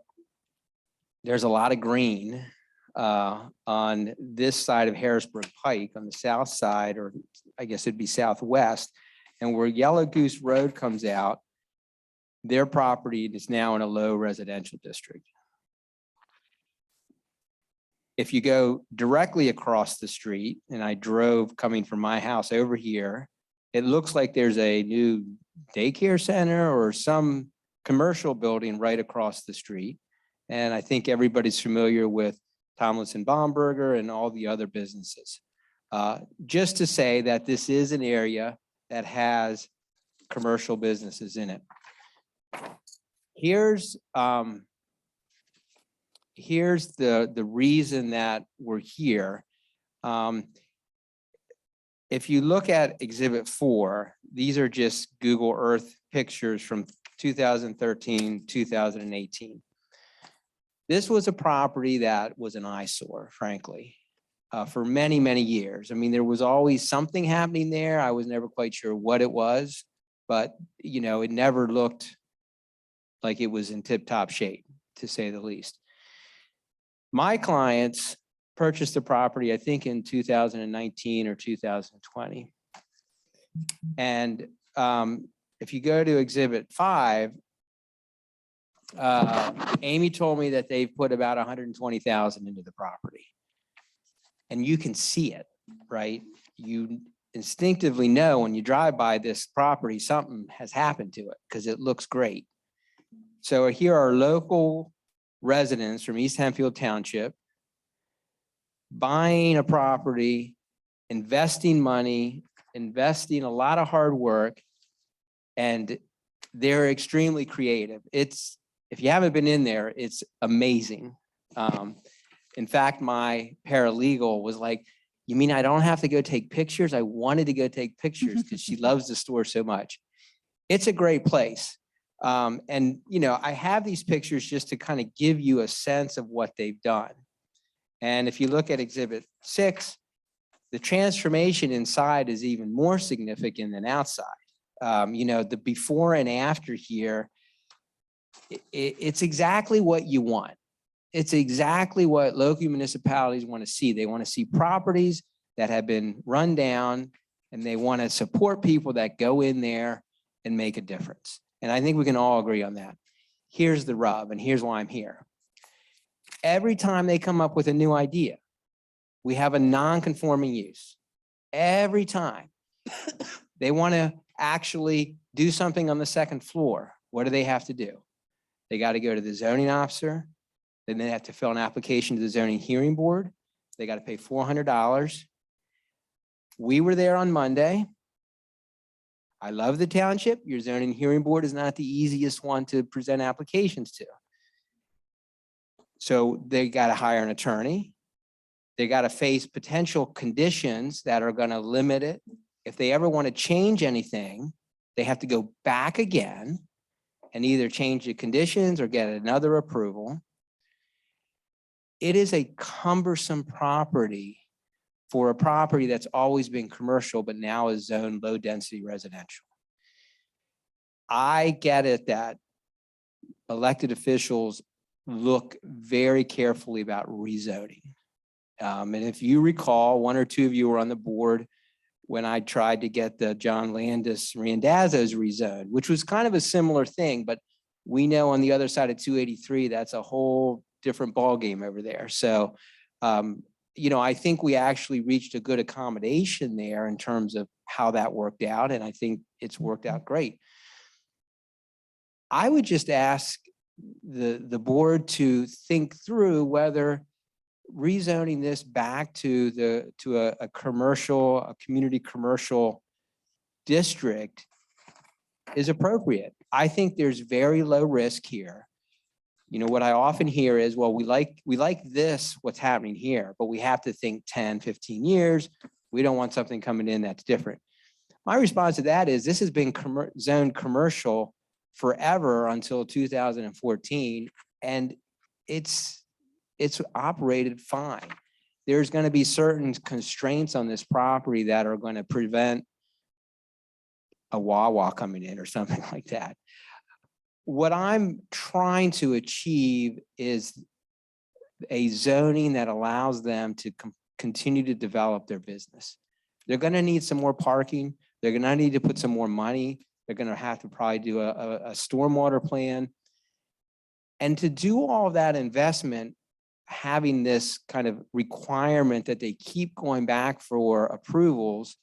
there's a lot of green on this side of Harrisburg Pike, on the south side, or I guess it'd be southwest. And where Yellow Goose Road comes out, their property is now in a low residential district. If you go directly across the street, and I drove coming from my house over here, it looks like there's a new daycare center or some commercial building right across the street. And I think everybody's familiar with Tomlinson Baumberger and all the other businesses. Just to say that this is an area that has commercial businesses in it. Here's the reason that we're here. If you look at Exhibit 4, these are just Google Earth pictures from 2013, 2018. This was a property that was an eyesore, frankly, for many, many years. I mean, there was always something happening there. I was never quite sure what it was, but you know, it never looked like it was in tip-top shape, to say the least. My clients purchased the property, I think in 2019 or 2020. And if you go to Exhibit 5, Amy told me that they've put about 120,000 into the property. And you can see it, right? You instinctively know when you drive by this property, something has happened to it because it looks great. So here are local residents from East Hempfield Township buying a property, investing money, investing a lot of hard work, and they're extremely creative. If you haven't been in there, it's amazing. In fact, my paralegal was like, "You mean I don't have to go take pictures?" I wanted to go take pictures because she loves the store so much. It's a great place. And, you know, I have these pictures just to kind of give you a sense of what they've done. And if you look at Exhibit 6, the transformation inside is even more significant than outside. You know, the before and after here, it's exactly what you want. It's exactly what local municipalities want to see. They want to see properties that have been run down, and they want to support people that go in there and make a difference. And I think we can all agree on that. Here's the rub, and here's why I'm here. Every time they come up with a new idea, we have a non-conforming use. Every time they want to actually do something on the second floor, what do they have to do? They got to go to the zoning officer. Then they have to fill an application to the zoning hearing board. They got to pay $400. We were there on Monday. I love the township. Your zoning hearing board is not the easiest one to present applications to. So they got to hire an attorney. They got to face potential conditions that are going to limit it. If they ever want to change anything, they have to go back again and either change the conditions or get another approval. It is a cumbersome property for a property that's always been commercial, but now is zoned low density residential. I get it that elected officials look very carefully about rezoning. And if you recall, one or two of you were on the board when I tried to get the John Landis Randazzo's rezoned, which was kind of a similar thing, but we know on the other side of 283, that's a whole different ballgame over there. So I think we actually reached a good accommodation there in terms of how that worked out, and I think it's worked out great. I would just ask the board to think through whether rezoning this back to a commercial, a community commercial district is appropriate. I think there's very low risk here. What I often hear is, well, we like this, what's happening here, but we have to think 10, 15 years. We don't want something coming in that's different. My response to that is this has been zoned commercial forever until 2014, and it's operated fine. There's going to be certain constraints on this property that are going to prevent a Wawa coming in or something like that. What I'm trying to achieve is a zoning that allows them to continue to develop their business. They're going to need some more parking. They're going to need to put some more money. They're going to have to probably do a stormwater plan. And to do all of that investment, having this kind of requirement that they keep going back for approvals,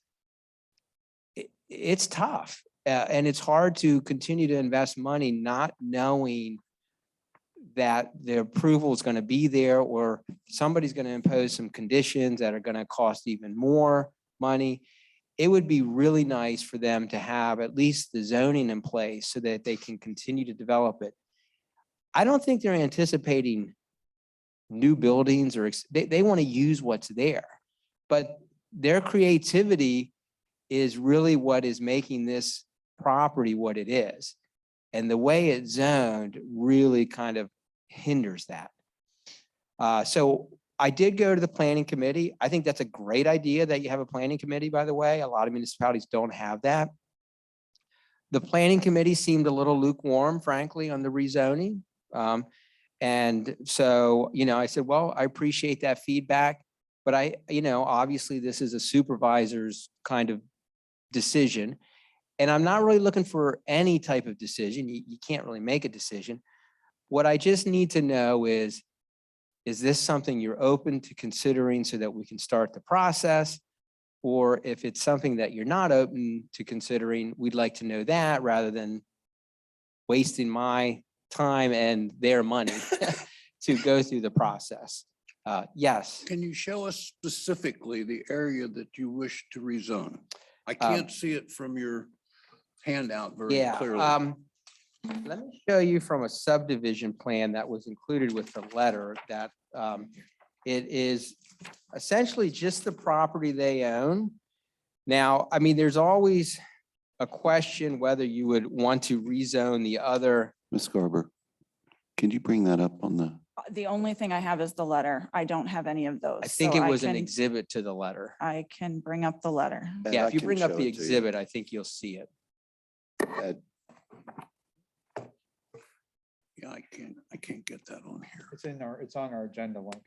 it's tough. And it's hard to continue to invest money not knowing that the approval is going to be there, or somebody's going to impose some conditions that are going to cost even more money. It would be really nice for them to have at least the zoning in place so that they can continue to develop it. I don't think they're anticipating new buildings, or they want to use what's there, but their creativity is really what is making this property what it is. And the way it's zoned really kind of hinders that. So I did go to the planning committee. I think that's a great idea that you have a planning committee, by the way. A lot of municipalities don't have that. The planning committee seemed a little lukewarm, frankly, on the rezoning. And so, I said, well, I appreciate that feedback, but obviously this is a supervisor's kind of decision. And I'm not really looking for any type of decision. You can't really make a decision. What I just need to know is this something you're open to considering so that we can start the process? Or if it's something that you're not open to considering, we'd like to know that rather than wasting my time and their money to go through the process. Yes. Can you show us specifically the area that you wish to rezone? I can't see it from your handout very Yeah. clearly. Let me show you from a subdivision plan that was included with the letter that it is essentially just the property they own. Now, there's always a question whether you would want to rezone the other. Ms. Garber, can you bring that up on the? The only thing I have is the letter. I don't have any of those. I think so it was an can- exhibit to the letter. I can bring up the letter. Ed, Yeah, I if you can bring up show the it to you. exhibit, I think you'll see it. Ed, Yeah, I can't get that on here. It's on our agenda link.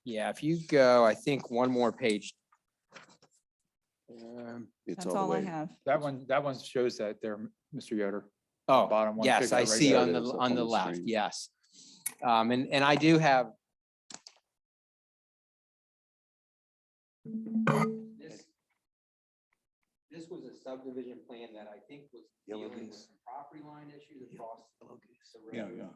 Yeah, if you go, I think one more page. It's That's all the all I way. have. That one shows that there, Mr. Yoder. Oh, Bottom one, yes, pick I that right see there. on It the is up on on the the left, screen. yes. And I do have. This was a subdivision plan that I think was Yellow dealing with geese. some property line issues across the Yeah, road. yeah.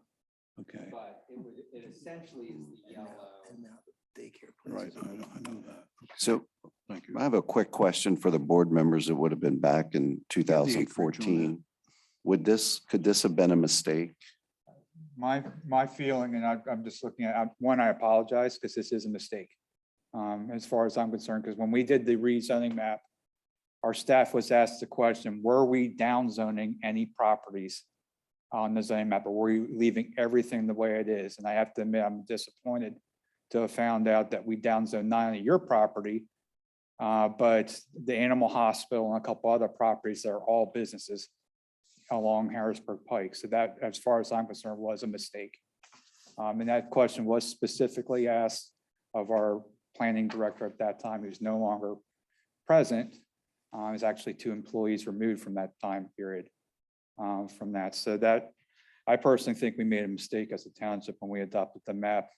Okay, But it essentially is the yellow. And now the daycare right. places. I know that. So Thank you. I have a quick question for the board members that would have been back in acreage on that. 2014. Could this have been a mistake? My feeling, and I'm just looking at, one, I apologize because this is a mistake. As far as I'm concerned, because when we did the rezoning map, our staff was asked the question, were we downzoning any properties on the zoning map, or were we leaving everything the way it is? And I have to admit, I'm disappointed to have found out that we downzoned not only your property, but the animal hospital and a couple other properties that are all businesses along Harrisburg Pike. So that, as far as I'm concerned, was a mistake. And that question was specifically asked of our planning director at that time, who's no longer present. There's actually 2 employees removed from that time period. from that. So that, I personally think we made a mistake as a township when we adopted the map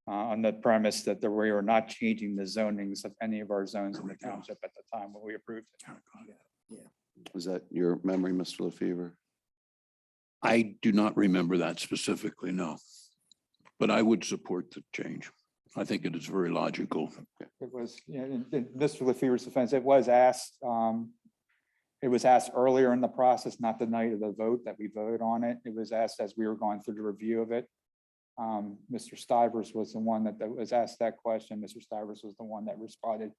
on the premise that we were not changing the zonings of any of our zones in the township at the time when we approved it. Was that your memory, Mr. LaFever? I do not remember that specifically, no. But I would support the change. I think it is very logical. It was, in Mr. LaFever's defense, it was asked earlier in the process, not the night of the vote that we voted on it. It was asked as we were going through the review of it. Mr. Stivers was the one that was asked that question. Mr. Stivers was the one that responded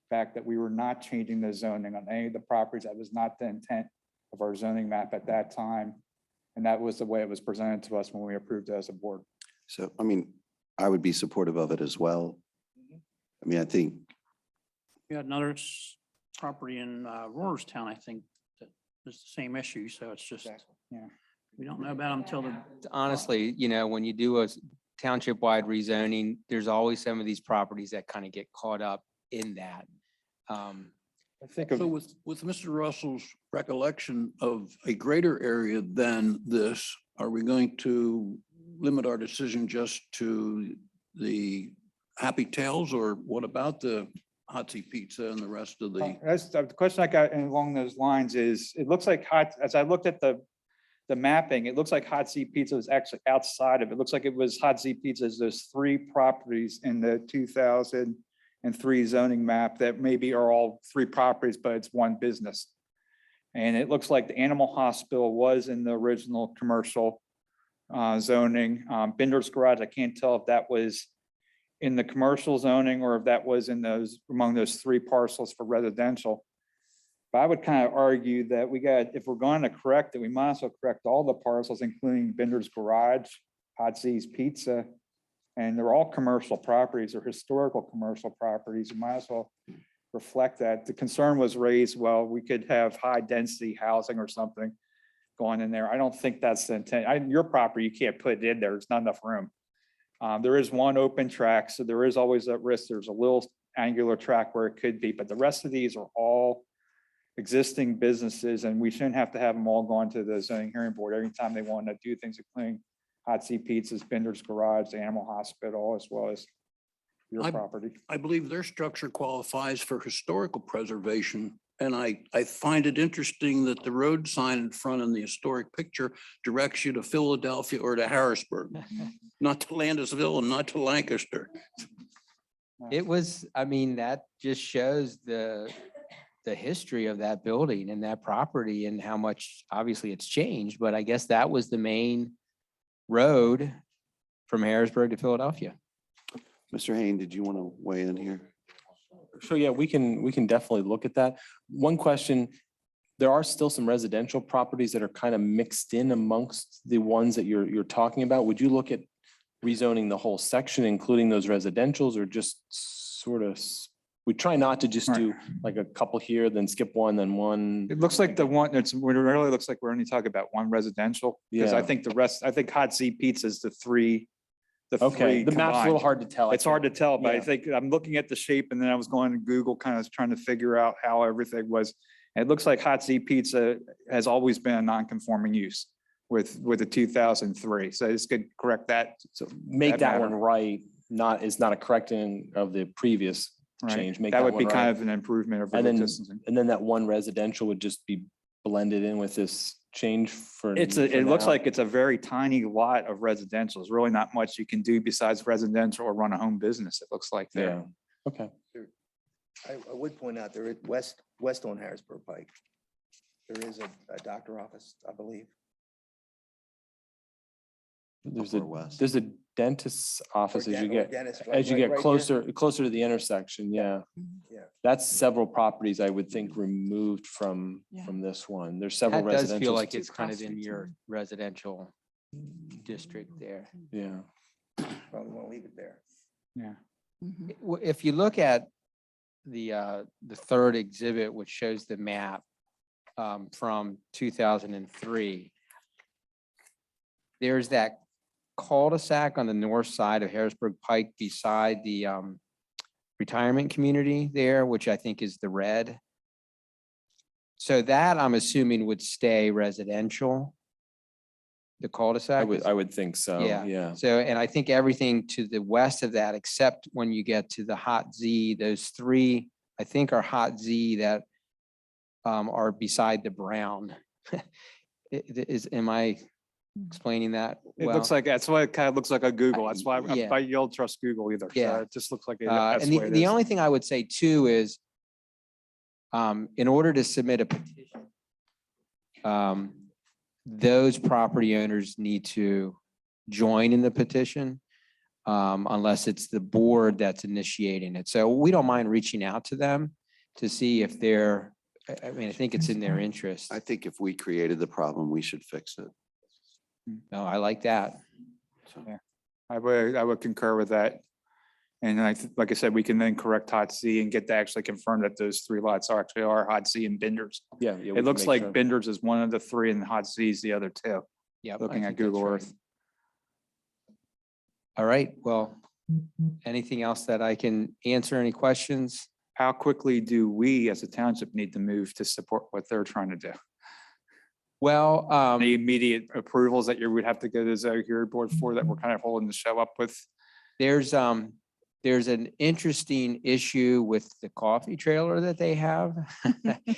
back that we were not changing the zoning on any of the properties. That was not the intent of our zoning map at that time. And that was the way it was presented to us when we approved it as a board. So, I mean, I would be supportive of it as well. I mean, I think, We had another property in Roarstown, I think, that is the same issue. So it's just, Yeah. we don't know about them until the Honestly, when you do a township-wide rezoning, there's always some of these properties that kind of get caught up in that. I think of, So with Mr. Russell's recollection of a greater area than this, are we going to limit our decision just to the Happy Tails, or what about the Hot Seat Pizza and the rest of the? that's the question I got along those lines is, it looks like as I looked at the mapping, it looks like Hot Seat Pizza was actually outside of it. It looks like it was Hot Seat Pizza's, there's 3 properties in the 2003 zoning map that maybe are all 3 properties, but it's one business. And it looks like the animal hospital was in the original commercial zoning. Binder's Garage, I can't tell if that was in the commercial zoning or if that was in among those 3 parcels for residential. But I would kind of argue that if we're going to correct it, we might as well correct all the parcels, including Binder's Garage, Hot Z's Pizza, and they're all commercial properties or historical commercial properties. You might as well reflect that. The concern was raised, well, we could have high density housing or something going in there. I don't think that's the intent. Your property, you can't put it in there. There's not enough room. There is one open track, so there is always a risk. There's a little angular track where it could be, but the rest of these are all existing businesses, and we shouldn't have to have them all going to the zoning hearing board every time they want to do things, including Hot Seat Pizzas, Binder's Garage, the Animal Hospital, as well as your property. I believe their structure qualifies for historical preservation. And I find it interesting that the road sign in front in the historic picture directs you to Philadelphia or to Harrisburg, not to Landisville and not to Lancaster. It was, that just shows the history of that building and that property and how much, obviously it's changed, but I guess that was the main road from Harrisburg to Philadelphia. Mr. Hain, did you want to weigh in here? So yeah, we can definitely look at that. One question, there are still some residential properties that are kind of mixed in amongst the ones that you're talking about. Would you look at rezoning the whole section, including those residentials, or just sort of, we try not to just do like a couple here, then skip one, then one. It looks like it really looks like we're only talking about one residential, because I Yeah. think the rest, I think Hot Seat Pizza is the three Okay, the map's a little combined. hard to tell. I It's hard to think. tell, but I Yeah. think I'm looking at the shape, and then I was going to Google, kind of trying to figure out how everything was. And it looks like Hot Seat Pizza has always been a non-conforming use with the 2003. So this could correct that. So make that one matter. right, it's not a correcting of the previous Right. change. Make That would be one kind right. of an improvement over And the then, distancing. and then that one residential would just be blended in with this change for. It looks like it's a very tiny lot of residential. There's really not much you can do besides residential or run a home business, it looks like there. Yeah, okay. I would point out there at west on Harrisburg Pike, there is a doctor office, I believe. There's Upper west. there's a dentist's office as you Or get, dentist, as you right get there. closer to the intersection, yeah. Yeah. That's several properties I would think removed from Yeah. this one. There's several That does feel residential. like it's kind across of in the your town. residential district there. Yeah, Probably want to leave it there. Yeah. If you look at the third exhibit, which shows the map from 2003, there's that cul-de-sac on the north side of Harrisburg Pike beside the retirement community there, which I think is the red. So that I'm assuming would stay residential. The cul-de-sac. I would think so, Yeah. yeah. So, and I think everything to the west of that, except when you get to the hot Z, those three, I think are hot Z that are beside the brown. Am I explaining that? It looks well? like, that's why it kind of looks like a Google. That's why Yeah. you don't trust Google either. So Yeah. It just looks like And that's what it the is. only thing I would say too is, in order to submit a petition, those property owners need to join in the petition, unless it's the board that's initiating it. So we don't mind reaching out to them to see if they're, I mean, I think it's in their interest. I think if we created the problem, we should fix it. No, I like that. So, I would concur with that. And like I said, we can then correct hot C and get to actually confirm that those three lots actually are hot C and Binders. Yeah. It looks like Binders is one of the three and hot C is the other two, Yeah. looking at Google Earth. All right, well, anything else that I can answer? Any questions? How quickly do we as a township need to move to support what they're trying to do? Well, Any immediate approvals that you would have to go to the zoning hearing board for that we're kind of holding the show up with? there's an interesting issue with the coffee trailer that they have.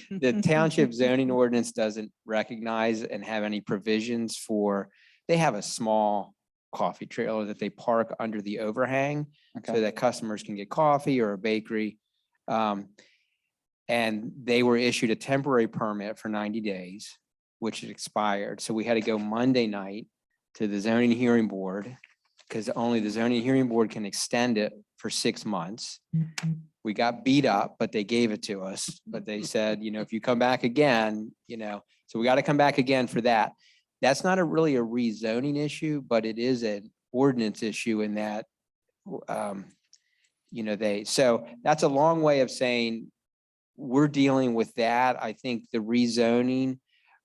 The township zoning ordinance doesn't recognize and have any provisions for, they have a small coffee trailer that they park under the overhang so Okay. that customers can get coffee or a bakery. And they were issued a temporary permit for 90 days, which had expired. So we had to go Monday night to the zoning hearing board because only the zoning hearing board can extend it for 6 months. We got beat up, but they gave it to us. But they said, if you come back again, so we got to come back again for that. That's not really a rezoning issue, but it is an ordinance issue in that, so that's a long way of saying we're dealing with that. I think the rezoning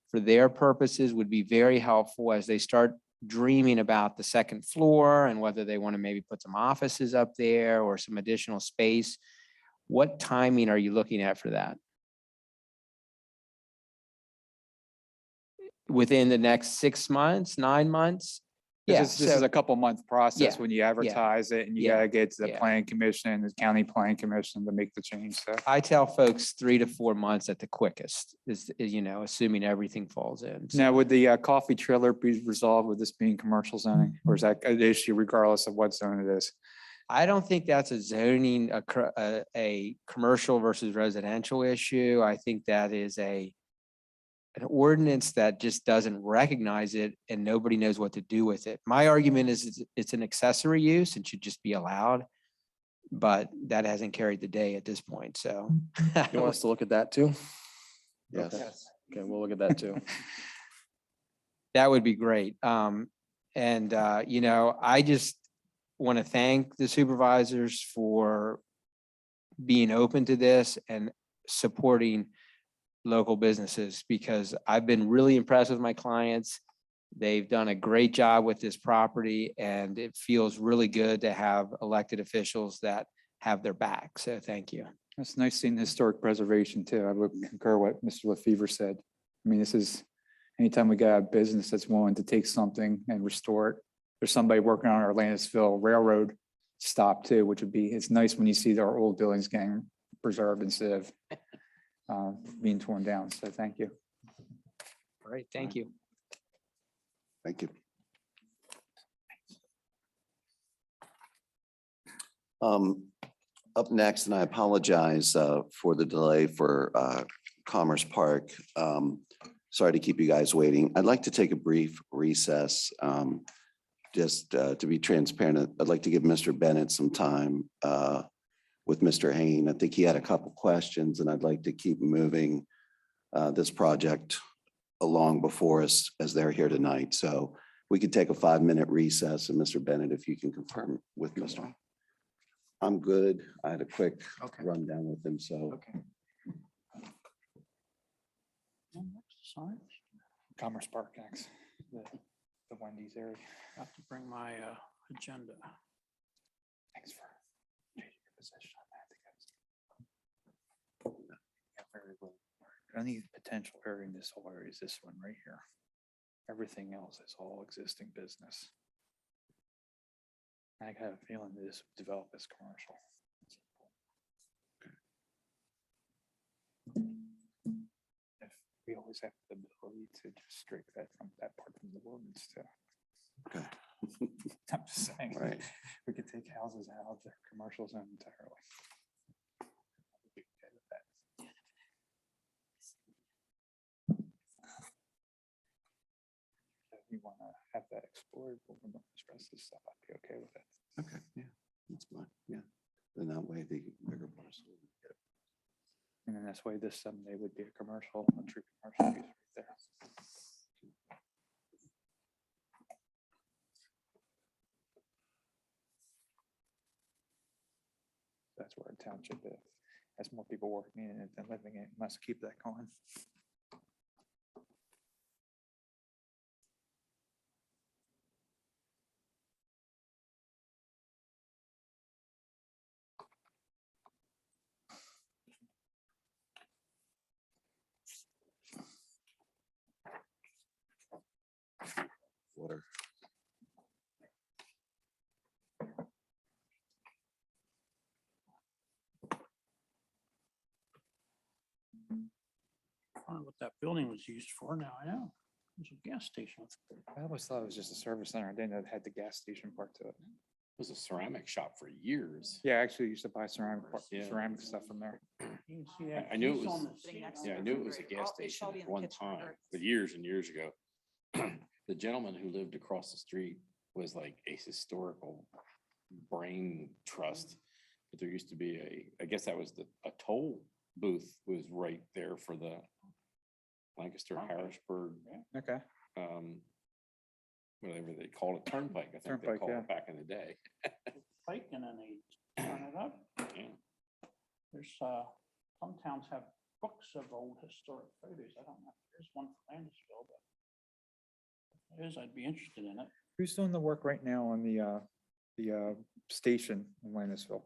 for their purposes would be very helpful as they start dreaming about the second floor and whether they want to maybe put some offices up there or some additional space. What timing are you looking at for that? Within the next 6 months, 9 months? Yeah, This is a couple month process Yeah, when you advertise it and you yeah, gotta get to the yeah. planning commission, the county planning commission to make the change. So I tell folks 3 to 4 months at the quickest is, assuming everything falls in. So now would the coffee trailer be resolved with this being commercial zoning or is that an issue regardless of what zone it is? I don't think that's a zoning, a commercial versus residential issue. I think that is an ordinance that just doesn't recognize it and nobody knows what to do with it. My argument is it's an accessory use and should just be allowed, but that hasn't carried the day at this point, so. You want us to look at that too? yes. Okay, we'll look at that too. That would be great. I just want to thank the supervisors for being open to this and supporting local businesses because I've been really impressed with my clients. They've done a great job with this property and it feels really good to have elected officials that have their back. So thank you. It's nice seeing historic preservation too. I would concur what Mr. LaFever said. I mean, this is, anytime we got a business that's willing to take something and restore it, there's somebody working on our Landisville Railroad stop too, which would be, it's nice when you see our old buildings getting preserved instead of being torn down. So thank you. All right, thank you. Thank you. Up next, and I apologize for the delay for Commerce Park. Sorry to keep you guys waiting. I'd like to take a brief recess. Just to be transparent, I'd like to give Mr. Bennett some time with Mr. Hain. I think he had a couple questions and I'd like to keep moving this project along before us as they're here tonight. So we could take a 5-minute recess and Mr. Bennett, if you can confirm with Mr. I'm good. I had a quick rundown with him, so. Commerce Park next, the Wendy's area. I have to bring my agenda. Thanks for changing your position on that. only potential area in this whole area is this one right here. Everything else is all existing business. I have a feeling this would develop as commercial. If we always have the ability to just strike that from that part from the ordinance too. Okay. I'm just saying, Right. we could take houses out of their commercial zone entirely. Be okay with that. If you want to have that explored, we're going to stress this stuff, I'd be okay with it. Okay, yeah, that's fine, yeah. Then that way the bigger parcel. would get it. And then that's why this someday would be a commercial, a true commercial use right there. That's where a township is. Has more people working in it than living in it. Must keep that going. Water. I don't know what that building was used for now, I know. It was a gas station. I always thought it was just a service center. I didn't know it had the gas station part to it. It was a ceramic shop for years. Yeah, I actually used to buy ceramic, Yeah. ceramic stuff from there. You can see that I knew it piece was- on the Sitting seal. next to Yeah, I knew it was a gas I'll- station I'll be at in the one kitchen time, or- but years and years ago. The gentleman who lived across the street was like a historical brain trust. But there used to be I guess that was a toll booth was right there for the Lancaster Harrisburg, Okay. whatever they called it, turnpike, I think they Turnpike, called yeah. it back in the day. Pike and then they turn it up. Yeah. There's, some towns have books of old historic photos. I don't know if there's one for Landisville, but if there is, I'd be interested in it. Who's doing the work right now on the station in Landisville?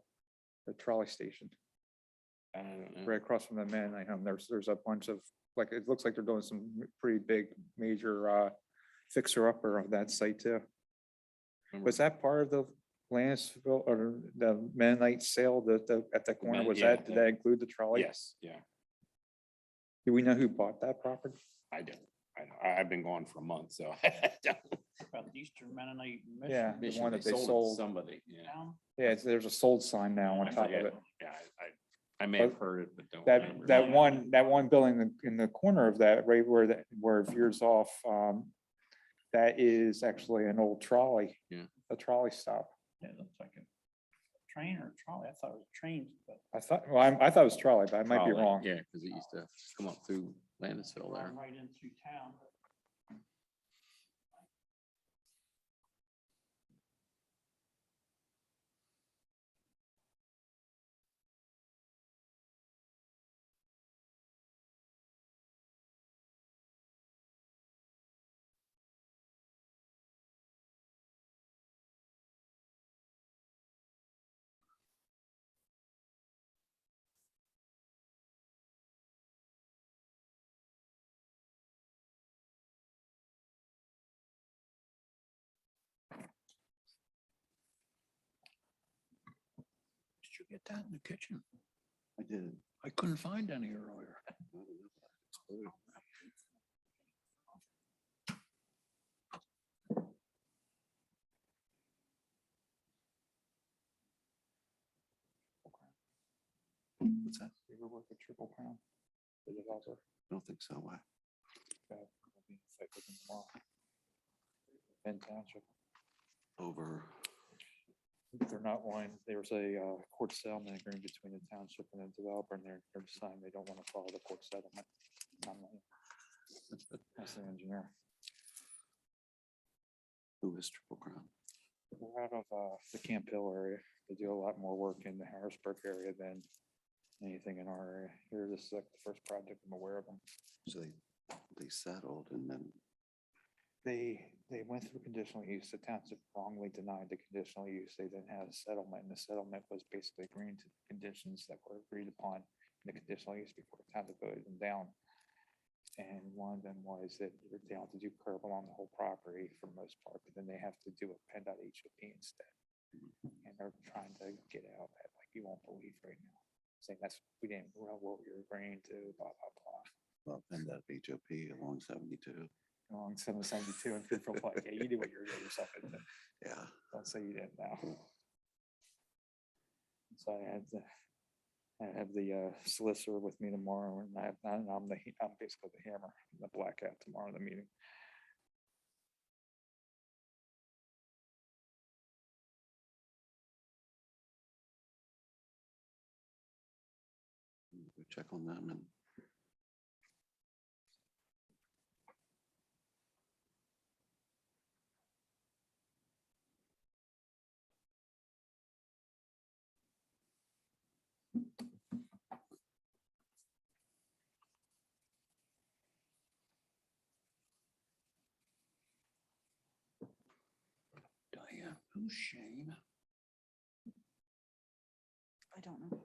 The trolley station, I don't know. right across from the men. I know there's a bunch of, like, it looks like they're doing some pretty big, major fixer upper of that site too. Was that part of the Landisville or the Mennonite sale at that corner? Was yeah, that, did that include the trolley? Yes, yeah, Do we know who bought that property? I do. I've been gone for a month, so. I don't- About the Eastern Mennonite Yeah, Mission. the Mission, one that they it to sold. Somebody, yeah. Town. Yeah, there's a sold sign now on I top of forget. it. Yeah, I may have But heard it, but don't That, remember. that one building in the corner of that, right where it veers off, that is actually an old trolley. Yeah. A trolley stop. Yeah, it looks like a train or a trolley. I thought it was trains, but I thought it was trolley, but I might be Probably, wrong. Yeah, because it used to come up through Landisville there. run right in through town. Did you get that in the kitchen? I did. I couldn't find any earlier. What's that? You ever work with Triple Crown? The developer? I don't think so. Why? We'll be in fight with them tomorrow. Ben Township. Over. They're not wanting, there was a court settlement agreement between the township and the developer, and they're deciding they don't want to follow the court settlement. That's the engineer. Who is Triple Crown? We're out of the Camp Hill area. They do a lot more work in the Harrisburg area than anything in our area. Here, this is like the first project I'm aware of them. So they settled and then, They went through conditional use. The township wrongly denied the conditional use. They then had a settlement, and the settlement was basically agreeing to the conditions that were agreed upon in the conditional use before the township voted them down. And one of them was that they don't have to do curb along the whole property for the most part, but then they have to do a PennDOT HOP instead. And they're trying to get out that, like, you won't believe right now, saying that's, we didn't know what we were agreeing to, blah, blah, blah. Well, and that HOP along 72. Along 772 and people like, yeah, you do what you're getting yourself into. Yeah. Don't say you didn't know. So I have the solicitor with me tomorrow, and I'm basically the hammer, the black hat tomorrow in the meeting. Go check on them and. Diane, who's Shane? I don't know.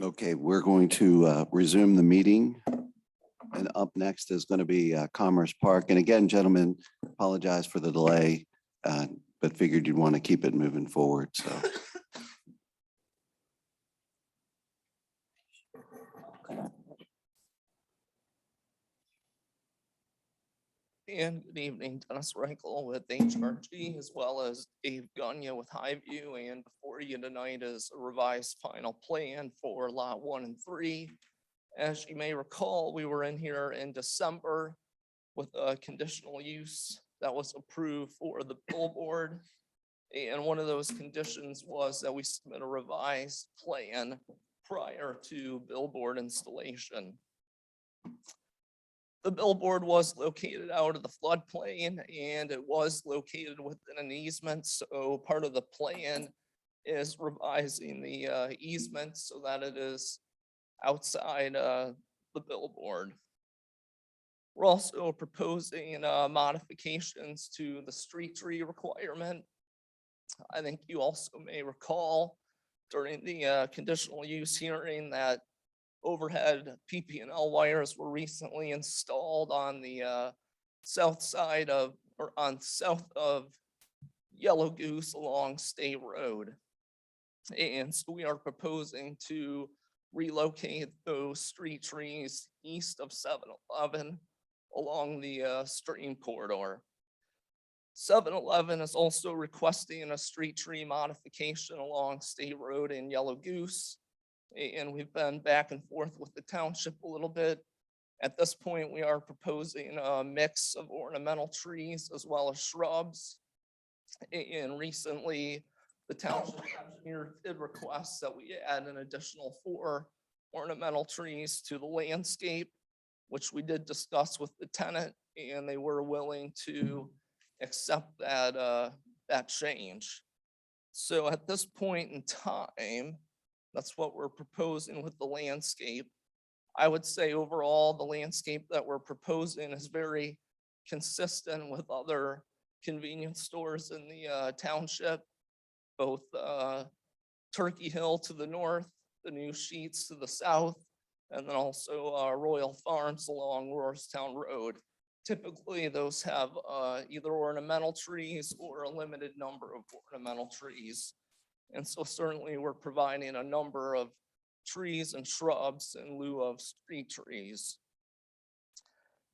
Okay, we're going to resume the meeting. And up next is going to be Commerce Park. And again, gentlemen, apologize for the delay, but figured you'd want to keep it moving forward, so. And good evening, Dennis Reichel with HRG, as well as Dave Gunya with Highview. And before you tonight is a revised final plan for Lot 1 and 3. As you may recall, we were in here in December with a conditional use that was approved for the billboard. And one of those conditions was that we submit a revised plan prior to billboard installation. The billboard was located out of the floodplain and it was located within an easement. So part of the plan is revising the easement so that it is outside the billboard. We're also proposing modifications to the street tree requirement. I think you also may recall during the conditional use hearing that overhead PP&L wires were recently installed on the south side of, or on south of Yellow Goose along State Road. And so we are proposing to relocate those street trees east of 7-Eleven along the stream corridor. 7-Eleven is also requesting a street tree modification along State Road in Yellow Goose. And we've been back and forth with the township a little bit. At this point, we are proposing a mix of ornamental trees as well as shrubs. And recently, the township engineer did request that we add an additional 4 ornamental trees to the landscape, which we did discuss with the tenant, and they were willing to accept that, that change. So at this point in time, that's what we're proposing with the landscape. I would say overall, the landscape that we're proposing is very consistent with other convenience stores in the township, both Turkey Hill to the north, the New Sheets to the south, and then also Royal Farms along Roarstown Road. Typically, those have either ornamental trees or a limited number of ornamental trees. And so certainly we're providing a number of trees and shrubs in lieu of street trees.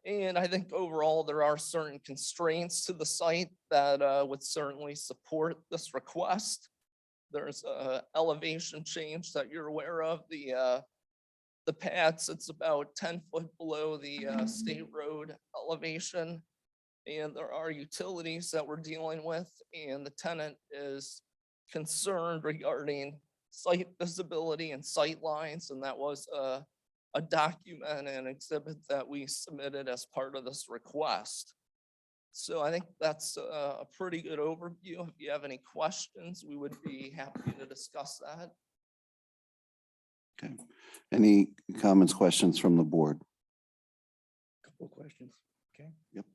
And I think overall, there are certain constraints to the site that would certainly support this request. There's a elevation change that you're aware of. The pad sits about 10 foot below the state road elevation. And there are utilities that we're dealing with, and the tenant is concerned regarding site visibility and sight lines, and that was a document and exhibit that we submitted as part of this request. So I think that's a pretty good overview. If you have any questions, we would be happy to discuss that. Okay. Any comments, questions from the board? Couple of questions. Okay. Yep.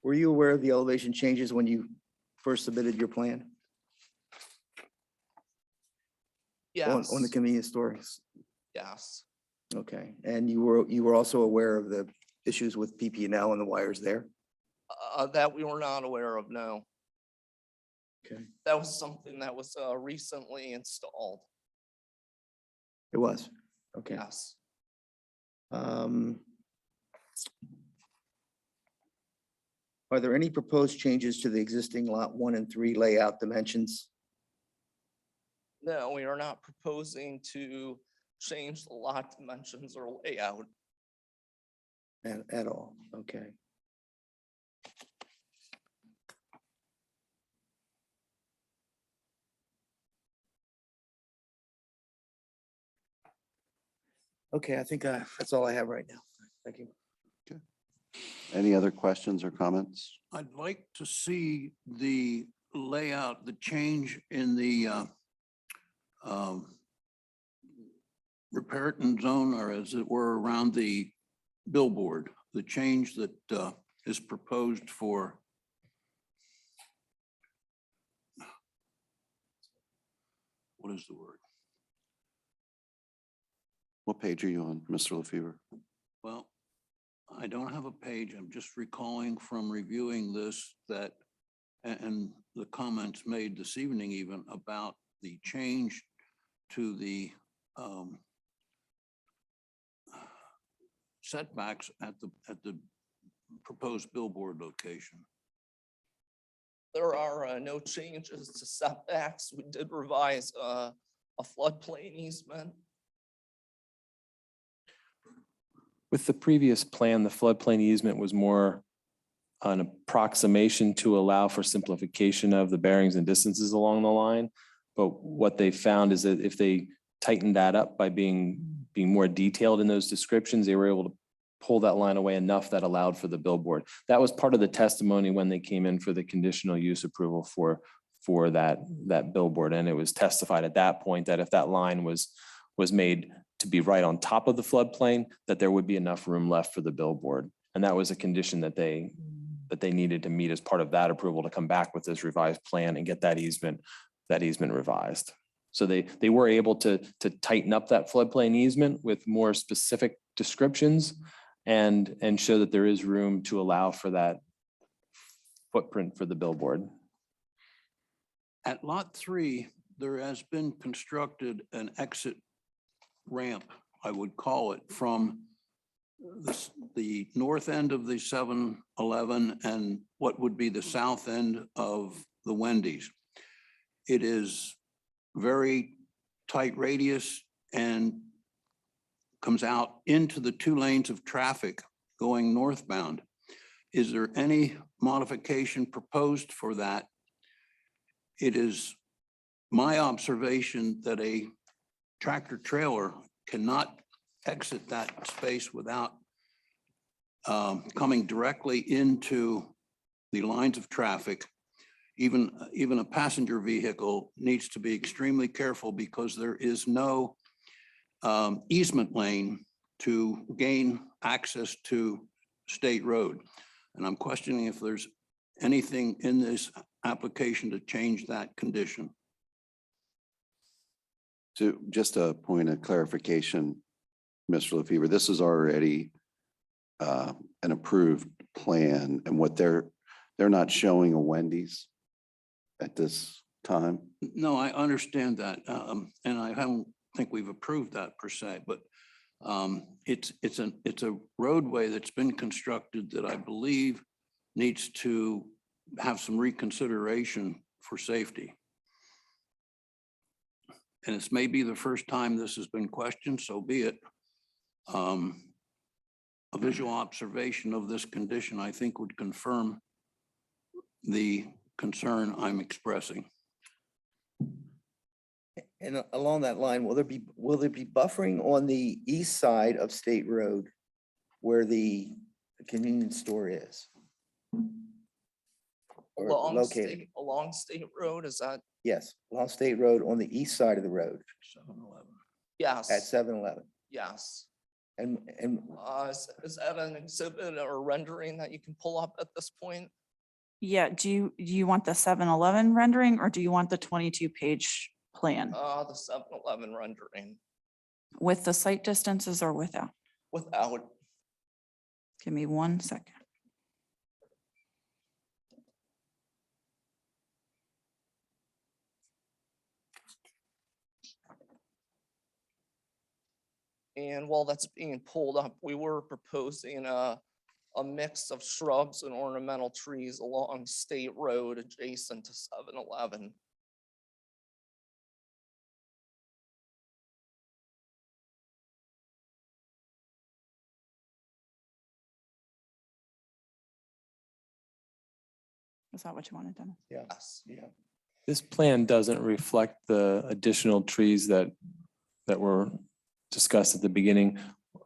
Were you aware of the elevation changes when you first submitted your plan Yes, on the convenience store? yes, Okay, and you were also aware of the issues with PP&L and the wires there? that we were not aware of, no. Okay, That was something that was recently installed, it was, okay. yes. Are there any proposed changes to the existing lot 1 and 3 layout dimensions? No, we are not proposing to change the lot dimensions or layout. At all, okay. Okay, I think that's all I have right now. Thank you. Any other questions or comments? I'd like to see the layout, the change in the Riparian zone, or as it were, around the billboard, the change that is proposed for what is the word? What page are you on, Mr. LaFever? Well, I don't have a page. I'm just recalling from reviewing this that, and the comments made this evening even about the change to the setbacks at the proposed billboard location. There are no changes to setbacks. We did revise a floodplain easement. With the previous plan, the floodplain easement was more an approximation to allow for simplification of the bearings and distances along the line. But what they found is that if they tightened that up by being more detailed in those descriptions, they were able to pull that line away enough that allowed for the billboard. That was part of the testimony when they came in for the conditional use approval for that billboard. And it was testified at that point that if that line was made to be right on top of the floodplain, that there would be enough room left for the billboard. And that was a condition that they needed to meet as part of that approval to come back with this revised plan and get that easement revised. So they were able to tighten up that floodplain easement with more specific descriptions and show that there is room to allow for that footprint for the billboard. At lot 3, there has been constructed an exit ramp, I would call it, from the north end of the 7-Eleven and what would be the south end of the Wendy's. It is very tight radius and comes out into the 2 lanes of traffic going northbound. Is there any modification proposed for that? It is my observation that a tractor trailer cannot exit that space without coming directly into the lines of traffic. Even a passenger vehicle needs to be extremely careful because there is no easement lane to gain access to State Road. And I'm questioning if there's anything in this application to change that condition. So just a point of clarification, Mr. LaFever, this is already an approved plan, and what they're not showing a Wendy's at this time. No, I understand that. And I don't think we've approved that per se, but It's a roadway that's been constructed that I believe needs to have some reconsideration for safety. And this may be the first time this has been questioned, so be it. A visual observation of this condition, I think, would confirm the concern I'm expressing. And along that line, will there be buffering on the east side of State Road where the convenience store is? Or located? Along State Road, is that? Yes, along State Road on the east side of the road 7-Eleven. Yes. at 7-Eleven. Yes. And Is that an exhibit or rendering that you can pull up at this point? Yeah, do you want the 7-Eleven rendering or do you want the 22-page plan The 7-Eleven rendering with the site distances or without? without. Give me 1 second. And while that's being pulled up, we were proposing a mix of shrubs and ornamental trees along State Road adjacent to 7-Eleven. Is that what you wanted, Dennis? Yes. yeah, This plan doesn't reflect the additional trees that were discussed at the beginning.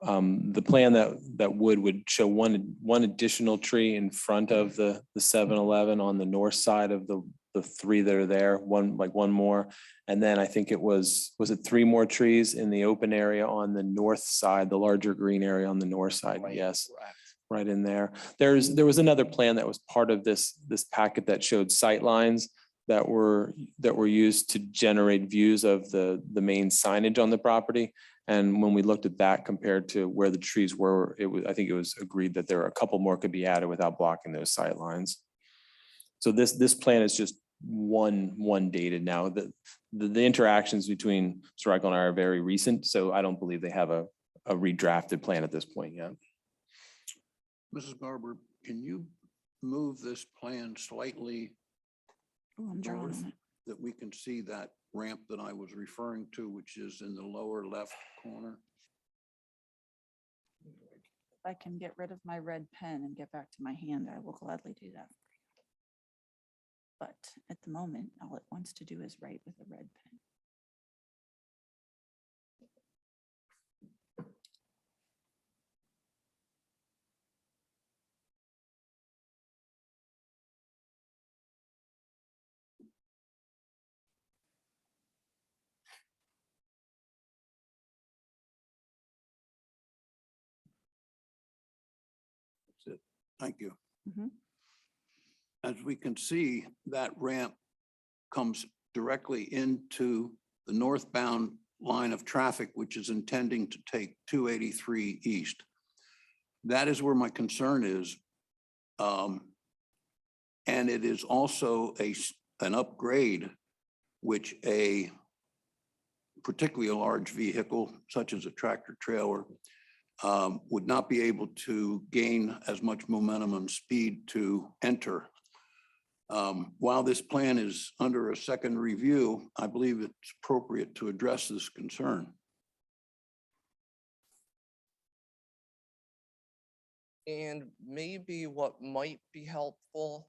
The plan that would show one additional tree in front of the 7-Eleven on the north side of the three that are there, one more. And then I think was it 3 more trees in the open area on the north side, the larger green area on the north side? Yes. Correct. Right in there. There was another plan that was part of this packet that showed sight lines that were used to generate views of the main signage on the property. And when we looked at that compared to where the trees were, I think it was agreed that there were a couple more could be added without blocking those sight lines. So this plan is just one dated now. The interactions between Sir and I are very recent, so I don't believe they have a redrafted plan at this point yet. Mrs. Garber, can you move this plan slightly Oh, I'm drawing north on it. that we can see that ramp that I was referring to, which is in the lower left corner? If I can get rid of my red pen and get back to my hand, I will gladly do that. But at the moment, all it wants to do is write with a red pen. That's it. Thank you. Mhm. As we can see, that ramp comes directly into the northbound line of traffic, which is intending to take 283 east. That is where my concern is. And it is also an upgrade, which particularly a large vehicle such as a tractor trailer would not be able to gain as much momentum and speed to enter. While this plan is under a second review, I believe it's appropriate to address this concern. And maybe what might be helpful,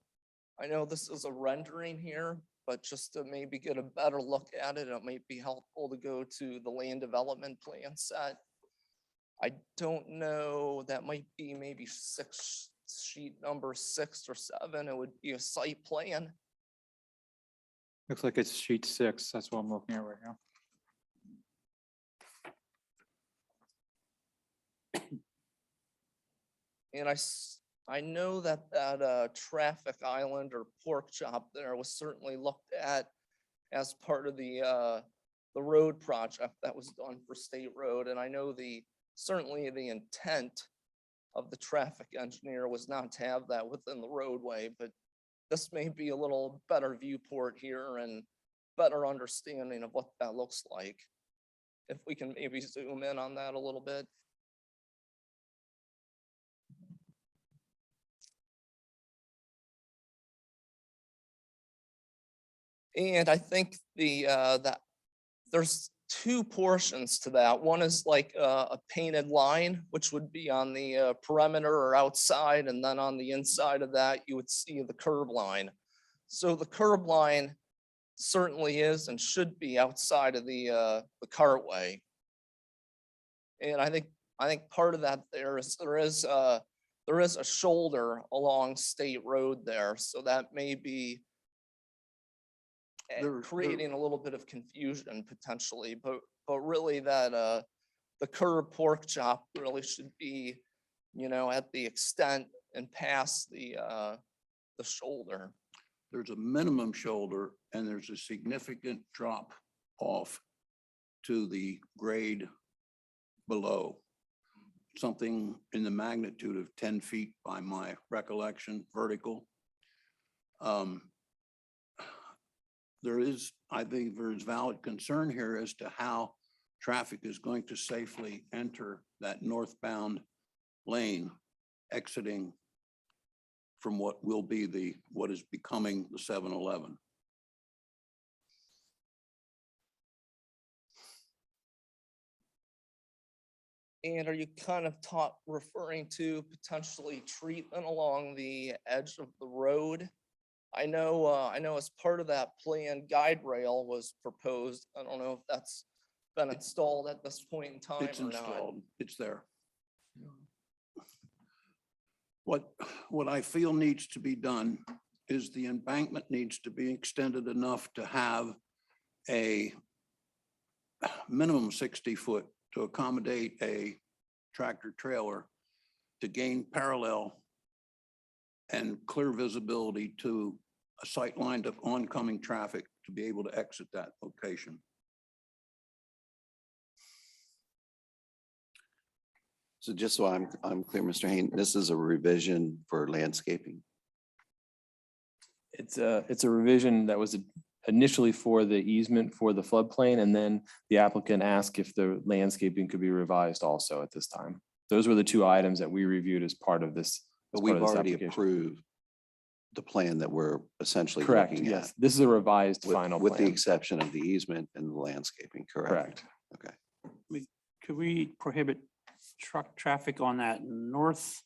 I know this is a rendering here, but just to maybe get a better look at it, it might be helpful to go to the land development plan set. I don't know, that might be maybe sheet number 6 or 7. It would be a site plan. Looks like it's sheet 6. That's what I'm looking at right now. And I know that traffic island or pork chop there was certainly looked at as part of the road project that was done for State Road. And I know certainly the intent of the traffic engineer was not to have that within the roadway, but this may be a little better viewport here and better understanding of what that looks like. If we can maybe zoom in on that a little bit. And I think that there's two portions to that. One is like a painted line, which would be on the perimeter or outside, and then on the inside of that, you would see the curb line. So the curb line certainly is and should be outside of the cartway. And I think part of that there is a shoulder along State Road there, so that may be creating a little bit of confusion potentially, but really that the curb pork chop really should be, at the extent and past the shoulder. There's a minimum shoulder and there's a significant drop off to the grade below. Something in the magnitude of 10 feet by my recollection, vertical. I think there's valid concern here as to how traffic is going to safely enter that northbound lane exiting from what will be what is becoming the 7-Eleven. And are you kind of referring to potentially treatment along the edge of the road? I know as part of that plan, guide rail was proposed. I don't know if that's been installed at this point in time It's or not. installed, it's there. What I feel needs to be done is the embankment needs to be extended enough to have a minimum 60 foot to accommodate a tractor trailer to gain parallel and clear visibility to a sight line of oncoming traffic to be able to exit that location. So just so I'm clear, Mr. Hayne, this is a revision for landscaping. It's a revision that was initially for the easement for the floodplain, and then the applicant asked if the landscaping could be revised also at this time. Those were the two items that we reviewed as part of this. But as part we've of this already application. approved the plan that we're essentially Correct, looking yes. at. This is a revised final With the plan. exception of the easement and the landscaping, correct? Correct. Okay. Could we prohibit truck traffic on that north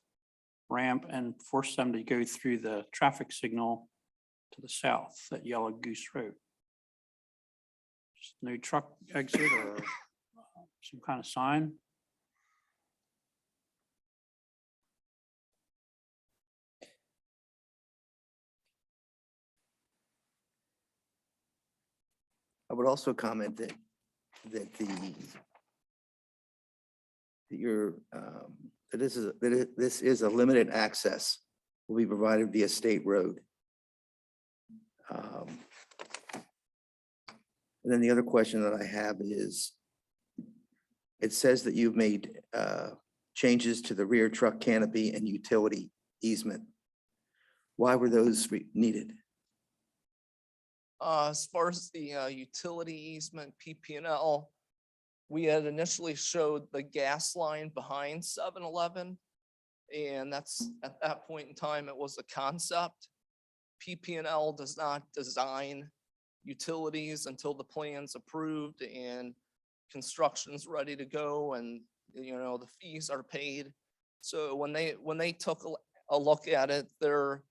ramp and force them to go through the traffic signal to the south at Yellow Goose Road? Just no truck exit or some kind of sign? I would also comment that this is a limited access will be provided via State Road. And then the other question that I have is, it says that you've made changes to the rear truck canopy and utility easement. Why were those needed? As far as the utility easement, PP&L, we had initially showed the gas line behind 7-Eleven. And that's, at that point in time, it was a concept. PP&L does not design utilities until the plan's approved and construction's ready to go and, the fees are paid. So when they took a look at it, their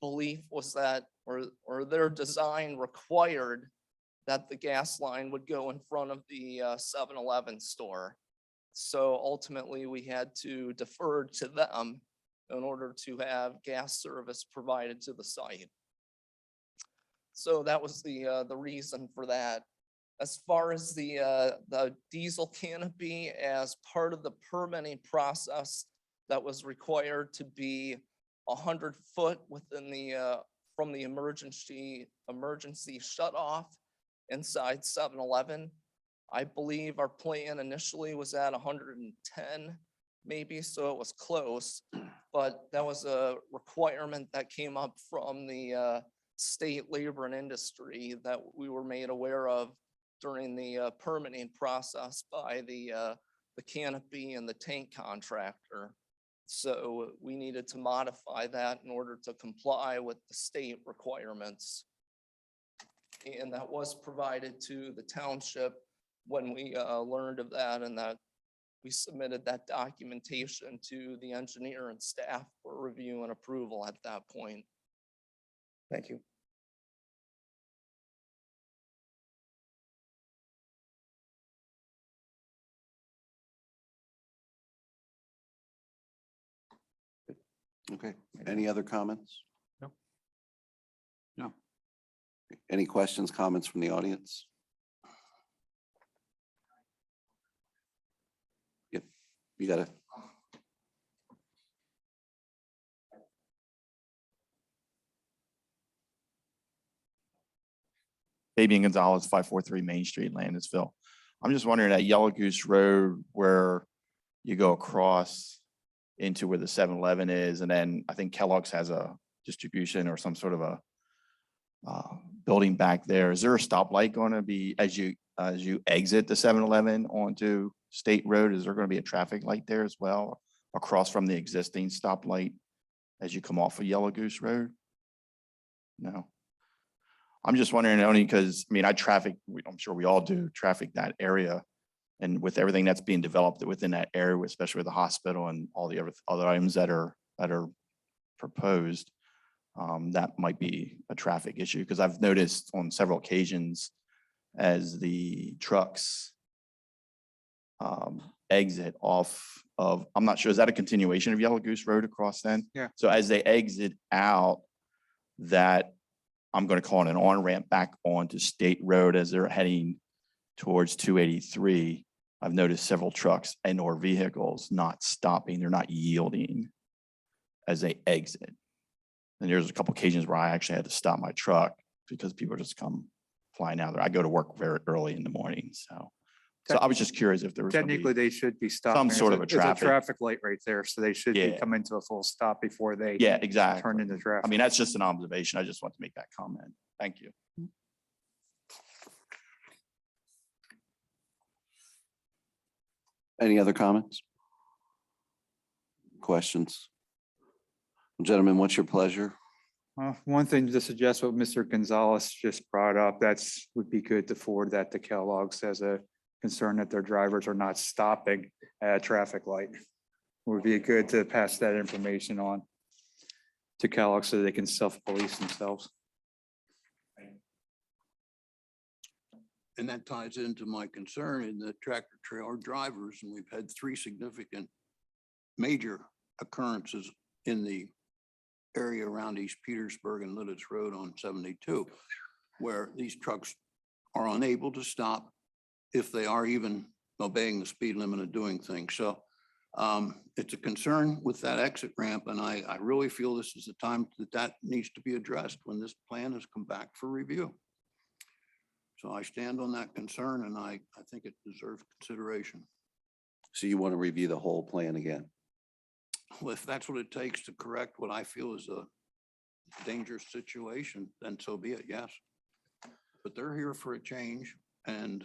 belief was that, or their design required that the gas line would go in front of the 7-Eleven store. So ultimately, we had to defer to them in order to have gas service provided to the site. So that was the reason for that. As far as the diesel canopy, as part of the permitting process that was required to be 100 foot within the from the emergency shut off inside 7-Eleven. I believe our plan initially was at 110 maybe, so it was close, but that was a requirement that came up from the state labor and industry that we were made aware of during the permitting process by the canopy and the tank contractor. So we needed to modify that in order to comply with the state requirements. And that was provided to the township when we learned of that, and that we submitted that documentation to the engineer and staff for review and approval at that point. Thank you. Okay, any other comments? No. No. Any questions, comments from the audience? Yep, you got it. Fabian Gonzalez, 543 Main Street, Landisville. I'm just wondering at Yellow Goose Road where you go across into where the 7-Eleven is, and then I think Kellogg's has a distribution or some sort of a building back there. Is there a stoplight going to be as you exit the 7-Eleven onto State Road? Is there going to be a traffic light there as well across from the existing stoplight as you come off of Yellow Goose Road? No. I'm just wondering only because, I mean, I'm sure we all do traffic that area. And with everything that's being developed within that area, especially with the hospital and all the other items that are proposed, that might be a traffic issue. Because I've noticed on several occasions as the trucks exit off of, I'm not sure, is that a continuation of Yellow Goose Road across then? Yeah. So as they exit out, that I'm going to call it an on-ramp back onto State Road as they're heading towards 283. I've noticed several trucks and or vehicles not stopping. They're not yielding as they exit. And there's a couple occasions where I actually had to stop my truck because people just come flying out there. I go to work very early in the morning. So I was just curious if there was gonna be Technically, they should be stopping. sort of a There's traffic. traffic light right there, so they should be Yeah. coming to a full stop before they Yeah, exactly. turn into traffic. I mean, that's just an observation. I just want to make that comment. Thank you. Any other comments? Questions? Gentlemen, what's your pleasure? One thing to suggest what Mr. Gonzalez just brought up, would be good to forward that to Kellogg's as a concern that their drivers are not stopping at a traffic light. Would be good to pass that information on to Kellogg's so they can self-police themselves. And that ties into my concern in the tractor trailer drivers, and we've had 3 significant major occurrences in the area around East Petersburg and Lidditz Road on 72, where these trucks are unable to stop if they are even obeying the speed limit and doing things. So it's a concern with that exit ramp, and I really feel this is the time that needs to be addressed when this plan has come back for review. So I stand on that concern, and I think it deserves consideration. So you want to review the whole plan again? Well, if that's what it takes to correct what I feel is a dangerous situation, then so be it, yes. But they're here for a change, and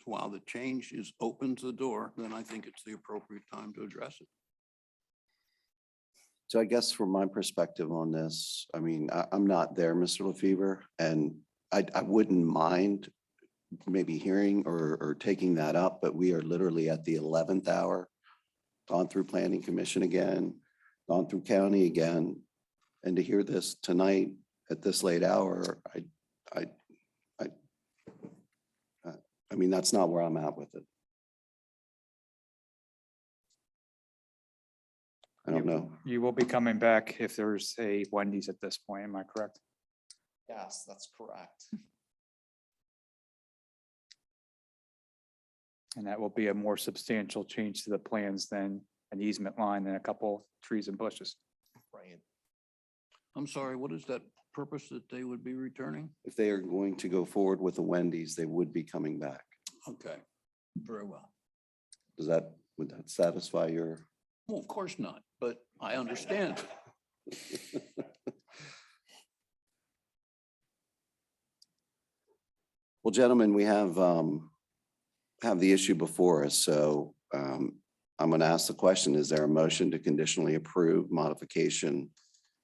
while the change opens the door, then I think it's the appropriate time to address it. So I guess from my perspective on this, I mean, I'm not there, Mr. LaFever, and I wouldn't mind maybe hearing or taking that up, but we are literally at the 11th hour, gone through planning commission again, gone through county again. And to hear this tonight at this late hour, I mean, that's not where I'm at with it. I don't know. You will be coming back if there's a Wendy's at this point, am I correct? Yes, that's correct. And that will be a more substantial change to the plans than an easement line and a couple trees and bushes. Right. I'm sorry, what is that purpose that they would be returning? If they are going to go forward with the Wendy's, they would be coming back. Okay, very well. Would that satisfy your? Well, of course not, but I understand. Well, gentlemen, we have the issue before us, so I'm going to ask the question, is there a motion to conditionally approve modification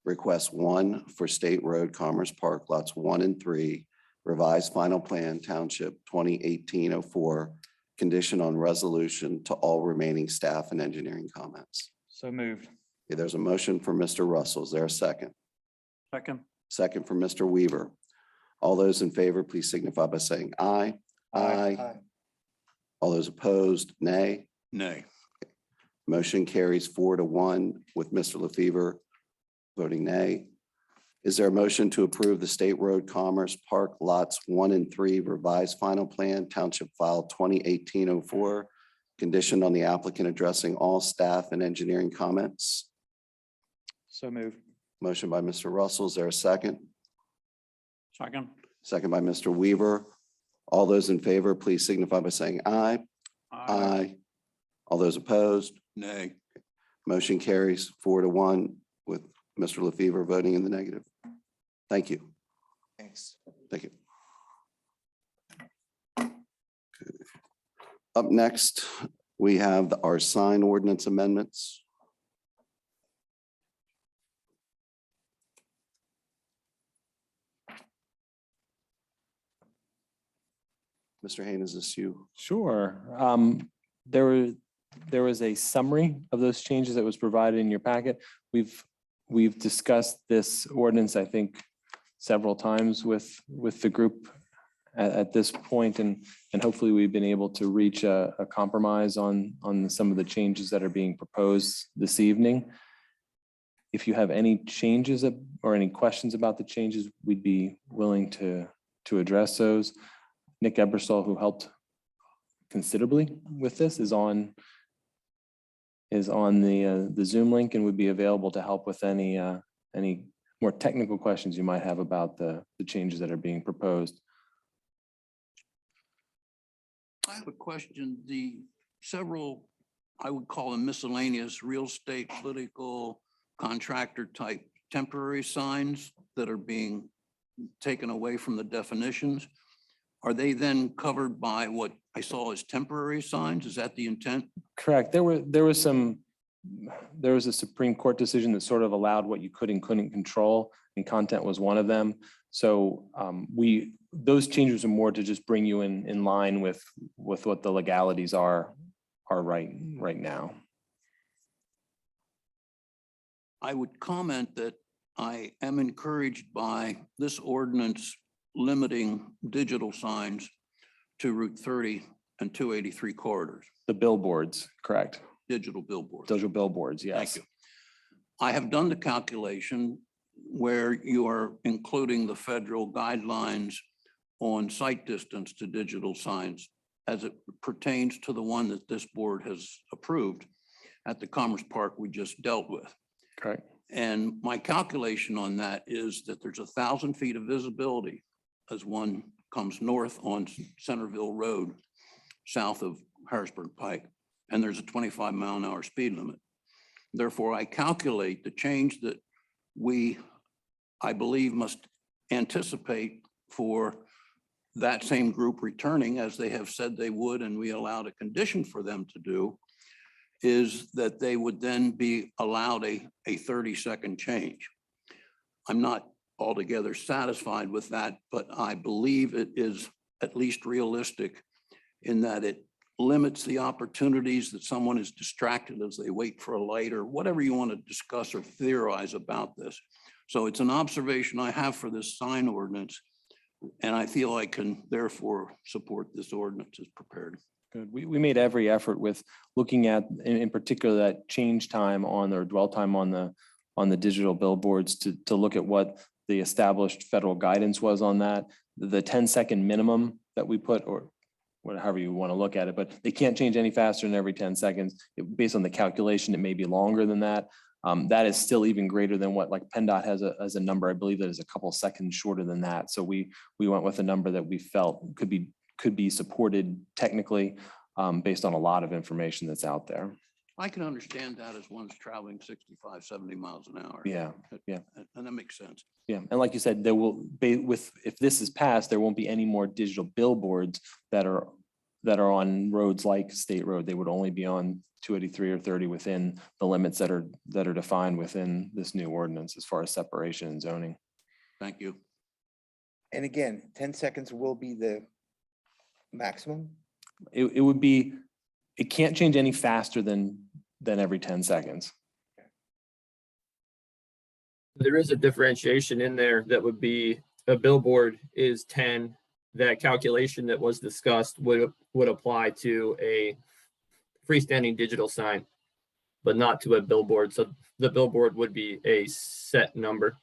request 1 for State Road Commerce Park lots 1 and 3, revised final plan township 2018-04, condition on resolution to all remaining staff and engineering comments? So moved. Okay, there's a motion for Mr. Russell. Is there a second? Second. Second for Mr. Weaver. All those in favor, please signify by saying aye. Aye. All those opposed, nay. Nay. Motion carries 4-1 with Mr. LaFever voting nay. Is there a motion to approve the State Road Commerce Park lots 1 and 3 revised final plan township file 2018-04, conditioned on the applicant addressing all staff and engineering comments? So moved. Motion by Mr. Russell. Is there a second? Second. Second by Mr. Weaver. All those in favor, please signify by saying aye. Aye. All those opposed? Nay. Motion carries 4-1 with Mr. LaFever voting in the negative. Thank you. Thanks. Thank you. Up next, we have our sign ordinance amendments. Mr. Haynes, is this you? Sure. There was a summary of those changes that was provided in your packet. We've discussed this ordinance, I think, several times with the group at this point, and hopefully we've been able to reach a compromise on some of the changes that are being proposed this evening. If you have any changes or any questions about the changes, we'd be willing to address those. Nick Ebersol, who helped considerably with this, is on the Zoom link and would be available to help with any more technical questions you might have about the changes that are being proposed. I have a question. The several, I would call them miscellaneous real estate, political, contractor type temporary signs that are being taken away from the definitions. Are they then covered by what I saw as temporary signs? Is that the intent? Correct. There was a Supreme Court decision that sort of allowed what you could and couldn't control, and content was one of them. So those changes are more to just bring you in line with what the legalities are right now. I would comment that I am encouraged by this ordinance limiting digital signs to Route 30 and 283 corridors. The billboards, correct. Digital billboards. Digital billboards, yes. Thank you. I have done the calculation where you are including the federal guidelines on sight distance to digital signs as it pertains to the one that this board has approved at the Commerce Park we just dealt with. Correct. And my calculation on that is that there's 1,000 feet of visibility as one comes north on Centerville Road, south of Harrisburg Pike, and there's a 25-mile-an-hour speed limit. Therefore, I calculate the change that I believe, must anticipate for that same group returning, as they have said they would, and we allowed a condition for them to do, is that they would then be allowed a 30-second change. I'm not altogether satisfied with that, but I believe it is at least realistic in that it limits the opportunities that someone is distracted as they wait for a light or whatever you want to discuss or theorize about this. So it's an observation I have for this sign ordinance, and I feel I can therefore support this ordinance as prepared. Good. We made every effort with looking at, in particular, that change time on or dwell time on the digital billboards to look at what the established federal guidance was on that. The 10-second minimum that we put, or whatever you want to look at it, but they can't change any faster than every 10 seconds. Based on the calculation, it may be longer than that. That is still even greater than what like PennDOT has a number. I believe that is a couple seconds shorter than that. So we went with a number that we felt could be supported technically based on a lot of information that's out there. I can understand that as one's traveling 65, 70 miles an hour. Yeah, yeah. And that makes sense. Yeah, and like you said, there will be if this is passed, there won't be any more digital billboards that are on roads like State Road. They would only be on 283 or 30 within the limits that are defined within this new ordinance as far as separation and zoning. Thank you. And again, 10 seconds will be the maximum. It would be, it can't change any faster than every 10 seconds. There is a differentiation in there that would be a billboard is 10. That calculation that was discussed would apply to a freestanding digital sign, but not to a billboard. So the billboard would be a set number.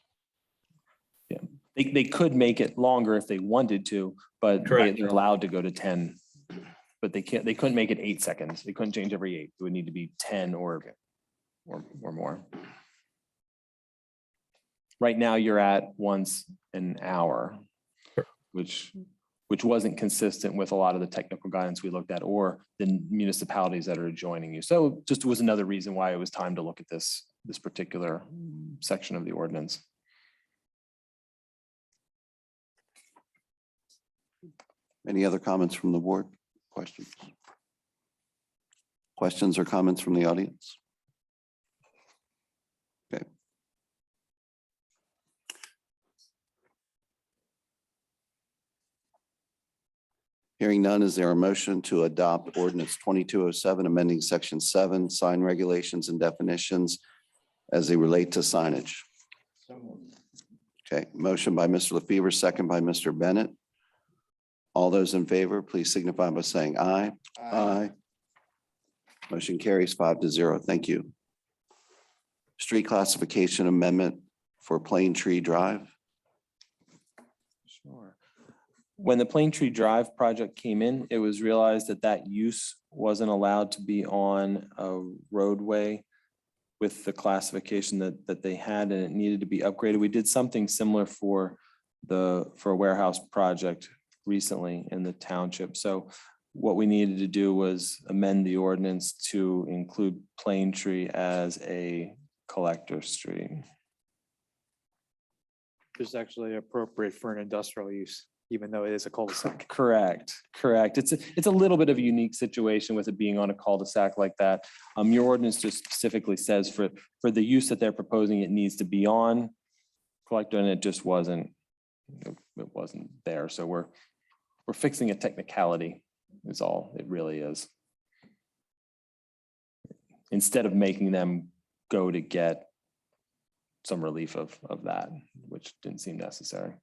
Yeah, they could make it longer if they wanted to, but Correct. they're allowed to go to 10. But they couldn't make it 8 seconds. They couldn't change every 8. It would need to be 10 or more. Right now, you're at once an hour, which wasn't consistent with a lot of the technical guidance we looked at or the municipalities that are adjoining you. So just was another reason why it was time to look at this particular section of the ordinance. Any other comments from the board? Questions? Questions or comments from the audience? Okay. Hearing none, is there a motion to adopt ordinance 2207, amending section 7, sign regulations and definitions as they relate to signage? Okay, motion by Mr. LaFever, second by Mr. Bennett. All those in favor, please signify by saying aye. Aye. Motion carries 5-0. Thank you. Street classification amendment for Plain Tree Drive. Sure. When the Plain Tree Drive project came in, it was realized that use wasn't allowed to be on a roadway with the classification that they had, and it needed to be upgraded. We did something similar for a warehouse project recently in the township. So what we needed to do was amend the ordinance to include Plain Tree as a collector street. It's actually appropriate for an industrial use, even though it is a cul-de-sac. Correct. It's a little bit of a unique situation with it being on a cul-de-sac like that. Your ordinance just specifically says for the use that they're proposing, it needs to be on collector, and it just wasn't. It wasn't there. So we're fixing a technicality is all it really is. Instead of making them go to get some relief of that, which didn't seem necessary.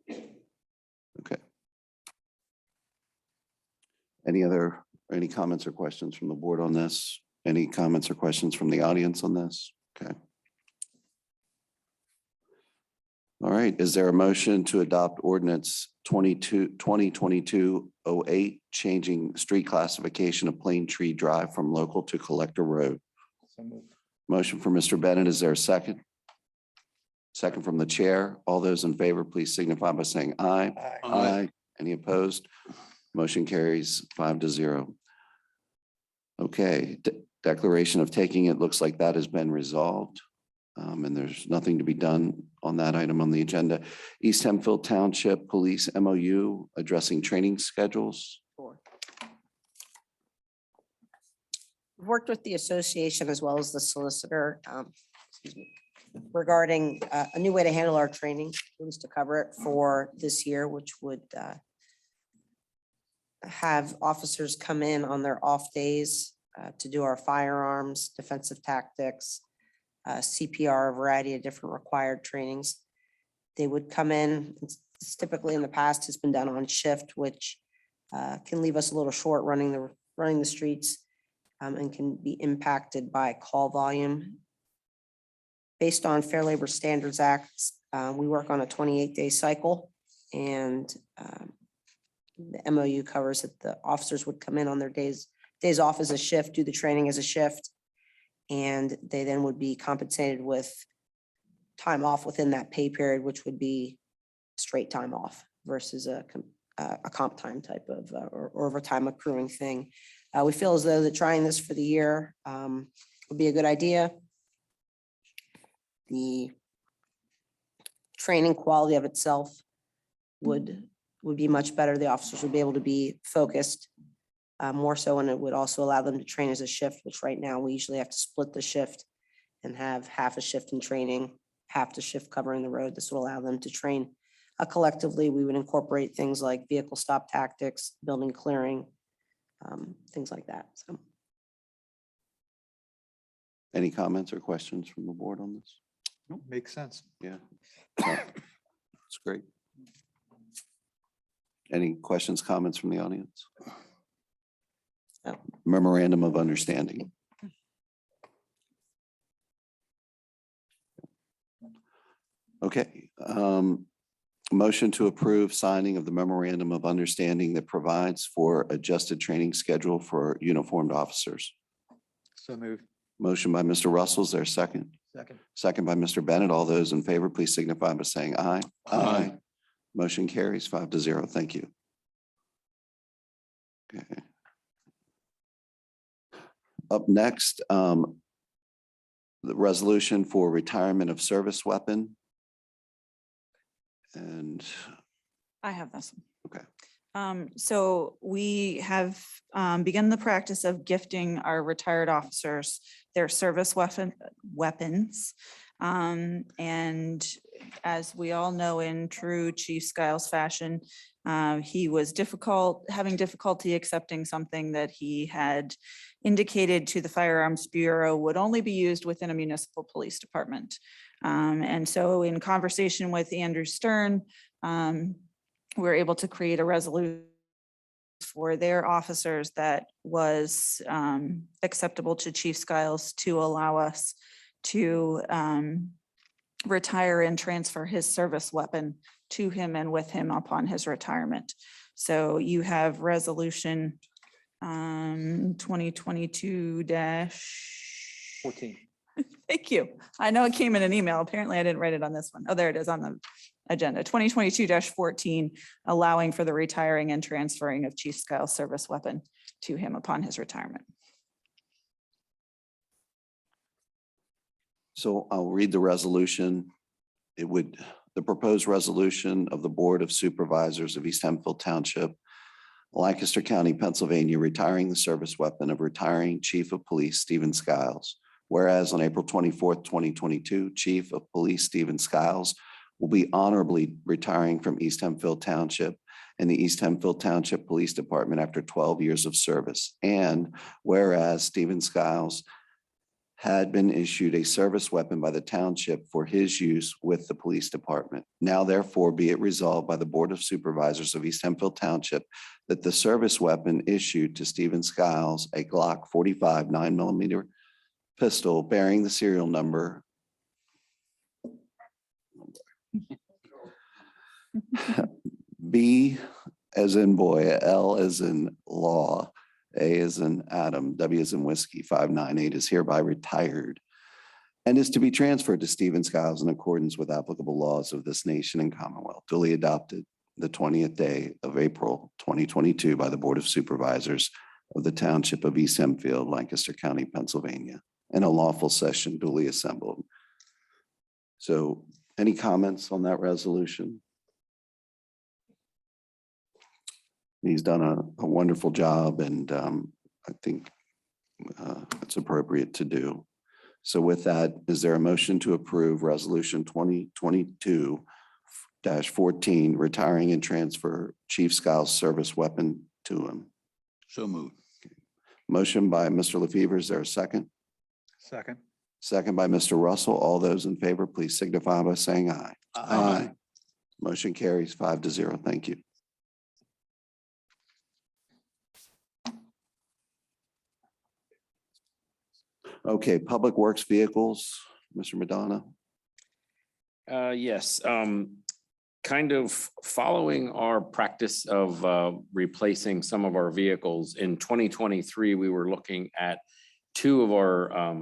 Okay. Any comments or questions from the board on this? Any comments or questions from the audience on this? Okay. All right, is there a motion to adopt ordinance 2022-08, changing street classification of Plain Tree Drive from local to collector road? Motion for Mr. Bennett, is there a second? Second from the chair. All those in favor, please signify by saying aye. Aye. Any opposed? Motion carries 5-0. Okay, declaration of taking, it looks like that has been resolved. And there's nothing to be done on that item on the agenda. East Hempfield Township Police MOU addressing training schedules. We've worked with the association as well as the solicitor regarding a new way to handle our training, at least to cover it for this year, which would have officers come in on their off days to do our firearms, defensive tactics, CPR, a variety of different required trainings. They would come in, it's typically in the past has been done on shift, which can leave us a little short running the streets and can be impacted by call volume. Based on Fair Labor Standards Act, we work on a 28-day cycle, and the MOU covers that the officers would come in on their days off as a shift, do the training as a shift, and they then would be compensated with time off within that pay period, which would be straight time off versus a comp time type of or overtime accruing thing. We feel as though that trying this for the year would be a good idea. The training quality of itself would be much better. The officers would be able to be focused more so, and it would also allow them to train as a shift, which right now we usually have to split the shift and have half a shift in training, half the shift covering the road. This will allow them to train collectively. We would incorporate things like vehicle stop tactics, building clearing, things like that. So Any comments or questions from the board on this? Makes sense. Yeah. That's great. Any questions, comments from the audience? No. Memorandum of understanding. Okay. Motion to approve signing of the memorandum of understanding that provides for adjusted training schedule for uniformed officers. So moved. Motion by Mr. Russell, is there a second? Second. Second by Mr. Bennett. All those in favor, please signify by saying aye. Aye. Motion carries 5-0. Thank you. Okay. Up next, the resolution for retirement of service weapon. And I have this. Okay. So we have begun the practice of gifting our retired officers their service weapons. And as we all know, in true Chief Skiles fashion, he was having difficulty accepting something that he had indicated to the Firearms Bureau would only be used within a municipal police department. And so in conversation with Andrew Stern, we're able to create a resolution for their officers that was acceptable to Chief Skiles to allow us to retire and transfer his service weapon to him and with him upon his retirement. So you have resolution 2022-14. Thank you. I know it came in an email. Apparently I didn't write it on this one. Oh, there it is on the agenda. 2022-14, allowing for the retiring and transferring of Chief Skiles' service weapon to him upon his retirement. so I'll read the resolution. The proposed resolution of the Board of Supervisors of East Hempfield Township, Lancaster County, Pennsylvania, retiring the service weapon of retiring Chief of Police Stephen Skiles. Whereas on April 24th, 2022, Chief of Police Stephen Skiles will be honorably retiring from East Hempfield Township and the East Hempfield Township Police Department after 12 years of service. And whereas Stephen Skiles had been issued a service weapon by the township for his use with the police department. Now therefore be it resolved by the Board of Supervisors of East Hempfield Township that the service weapon issued to Stephen Skiles, a Glock 45 9mm pistol bearing the serial number B as in boy, L as in law, A as in Adam, W as in whiskey, 598 is hereby retired and is to be transferred to Stephen Skiles in accordance with applicable laws of this nation and Commonwealth, duly adopted the 20th day of April, 2022 by the Board of Supervisors of the Township of East Hempfield, Lancaster County, Pennsylvania, in a lawful session duly assembled. So any comments on that resolution? He's done a wonderful job, and I think it's appropriate to do. So with that, is there a motion to approve Resolution 2022-14, retiring and transfer Chief Skiles' service weapon to him? So moved. Motion by Mr. LaFever. Is there a second? Second. Second by Mr. Russell. All those in favor, please signify by saying aye. Aye. Motion carries 5-0. Thank you. Okay, Public Works Vehicles, Mr. Madonna. Yes, kind of following our practice of replacing some of our vehicles. In 2023, we were looking at two of our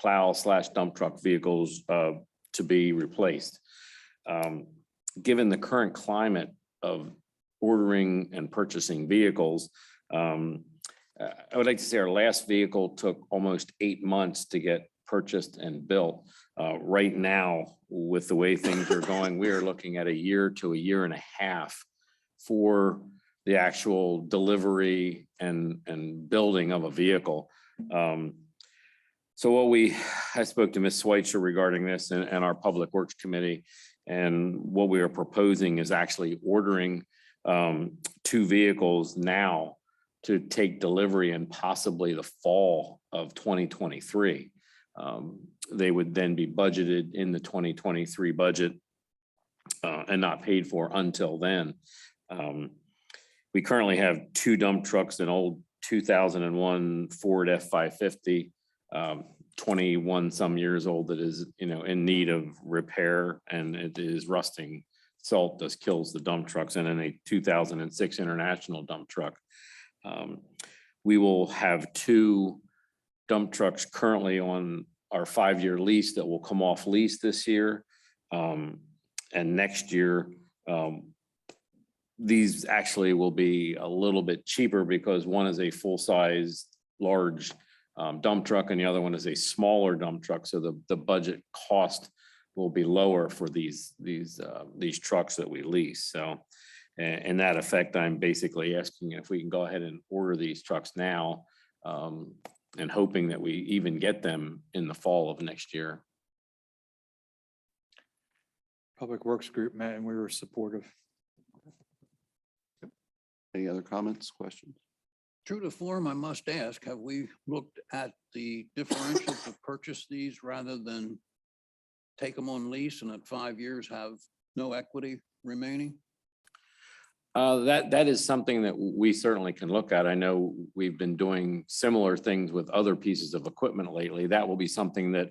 plow/dump truck vehicles to be replaced. Given the current climate of ordering and purchasing vehicles, I would like to say our last vehicle took almost 8 months to get purchased and built. Right now, with the way things are going, we are looking at a year to a year and a half for the actual delivery and building of a vehicle. So I spoke to Ms. Schweitzer regarding this and our Public Works Committee, and what we are proposing is actually ordering 2 vehicles now to take delivery in possibly the fall of 2023. They would then be budgeted in the 2023 budget and not paid for until then. We currently have 2 dump trucks, an old 2001 Ford F-550, 21 some years old, that is, in need of repair, and it is rusting. Salt just kills the dump trucks, and then a 2006 International dump truck. We will have 2 dump trucks currently on our 5-year lease that will come off lease this year. And next year, these actually will be a little bit cheaper because one is a full-size large dump truck and the other one is a smaller dump truck. So the budget cost will be lower for these trucks that we lease. So in that effect, I'm basically asking if we can go ahead and order these trucks now, and hoping that we even get them in the fall of next year. Public Works Group met and we were supportive. Any other comments, questions? True to form, I must ask, have we looked at the differential to purchase these rather than take them on lease and at 5 years have no equity remaining? That is something that we certainly can look at. I know we've been doing similar things with other pieces of equipment lately. That will be something that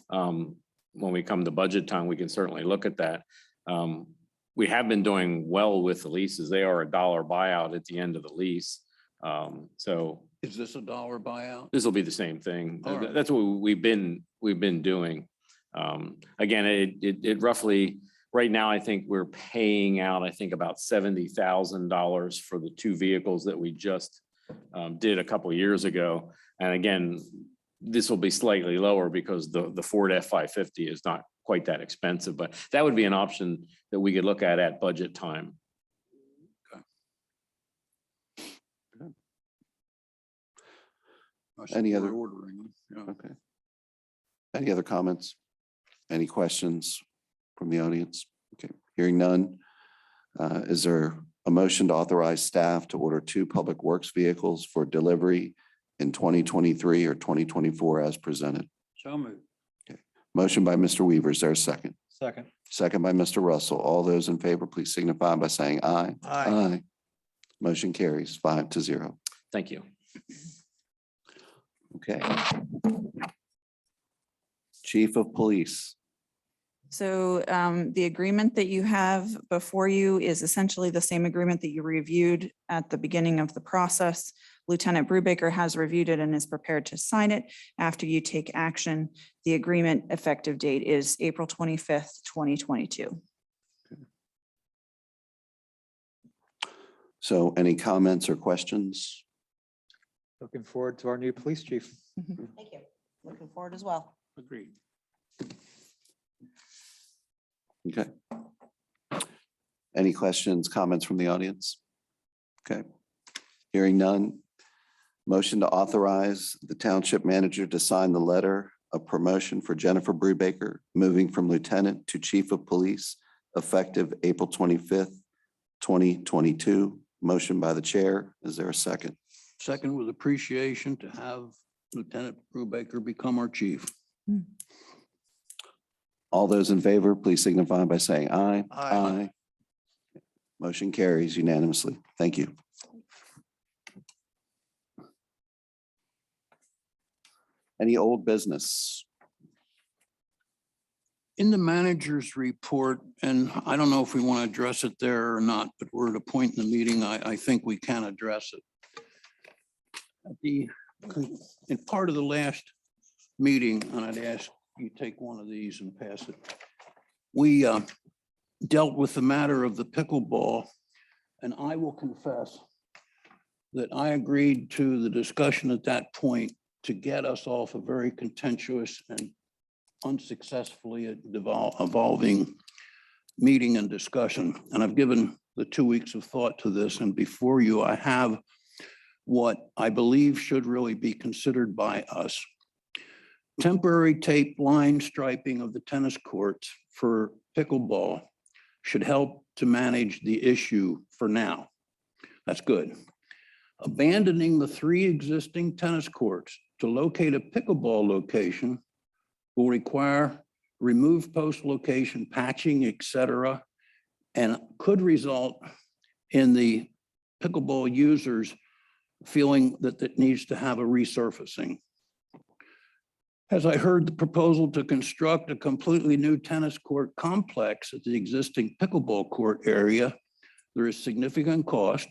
when we come to budget time, we can certainly look at that. We have been doing well with the leases. They are $1 buyout at the end of the lease. So Is this a dollar buyout? this will be the same thing. All right. That's what we've been doing. Again, it roughly, right now, I think we're paying out, I think about $70,000 for the 2 vehicles that we just did a couple of years ago. And again, this will be slightly lower because the Ford F-550 is not quite that expensive, but that would be an option that we could look at budget time. Any other- Ordering them, yeah. Okay. Any other comments? Any questions from the audience? Okay, hearing none. Is there a motion to authorize staff to order 2 public works vehicles for delivery in 2023 or 2024 as presented? So moved. Motion by Mr. Weaver. Is there a second? Second. Second by Mr. Russell. All those in favor, please signify by saying aye. Aye. Motion carries 5-0. Thank you. Okay. Chief of Police. So the agreement that you have before you is essentially the same agreement that you reviewed at the beginning of the process. Lieutenant Brubaker has reviewed it and is prepared to sign it after you take action. The agreement effective date is April 25th, 2022. So any comments or questions? Looking forward to our new police chief. Thank you. Looking forward as well. Agreed. Okay. Any questions, comments from the audience? Okay. Hearing none. Motion to authorize the township manager to sign the letter of promotion for Jennifer Brubaker, moving from lieutenant to chief of police, effective April 25th, 2022. Motion by the chair. Is there a second? Second, with appreciation to have Lieutenant Brubaker become our chief. All those in favor, please signify by saying aye. Aye. Motion carries unanimously. Thank you. Any old business? In the manager's report, and I don't know if we want to address it there or not, but we're at a point in the meeting, I think we can address it. In part of the last meeting, and I'd ask you take one of these and pass it. We dealt with the matter of the pickleball, and I will confess that I agreed to the discussion at that point to get us off a very contentious and unsuccessfully evolving meeting and discussion. And I've given the 2 weeks of thought to this, and before you, I have what I believe should really be considered by us. Temporary tape line striping of the tennis courts for pickleball should help to manage the issue for now. That's good. Abandoning the 3 existing tennis courts to locate a pickleball location will require remove post location patching, et cetera, and could result in the pickleball users feeling that it needs to have a resurfacing. As I heard the proposal to construct a completely new tennis court complex at the existing pickleball court area, there is significant cost.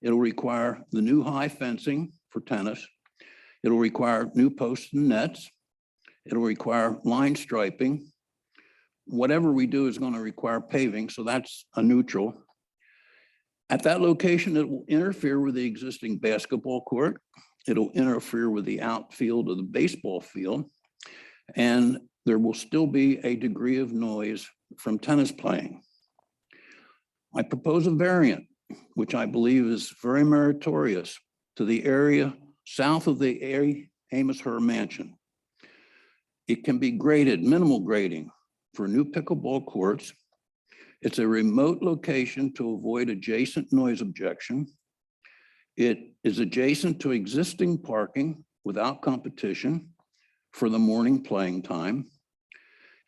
It'll require the new high fencing for tennis. It'll require new posts and nets. It'll require line striping. Whatever we do is going to require paving, so that's a neutral. At that location, it will interfere with the existing basketball court. It'll interfere with the outfield of the baseball field, and there will still be a degree of noise from tennis playing. I propose a variant, which I believe is very meritorious, to the area south of the Amos Herr Mansion. It can be graded, minimal grading, for new pickleball courts. It's a remote location to avoid adjacent noise objection. It is adjacent to existing parking without competition for the morning playing time.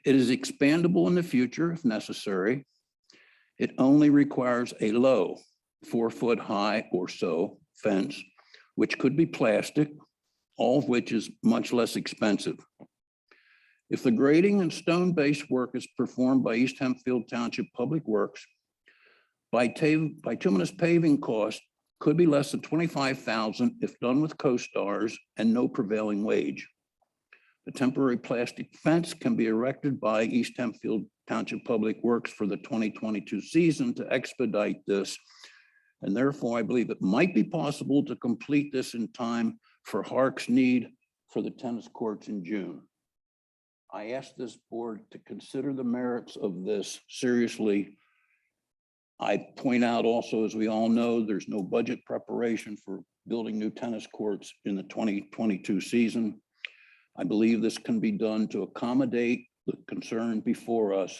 It is expandable in the future if necessary. It only requires a low 4 foot high or so fence, which could be plastic, all of which is much less expensive. If the grading and stone-based work is performed by East Hempfield Township Public Works, bituminous paving cost could be less than $25,000 if done with co-stars and no prevailing wage. The temporary plastic fence can be erected by East Hempfield Township Public Works for the 2022 season to expedite this. And therefore, I believe it might be possible to complete this in time for Hark's need for the tennis courts in June. I ask this board to consider the merits of this seriously. I point out also, as we all know, there's no budget preparation for building new tennis courts in the 2022 season. I believe this can be done to accommodate the concern before us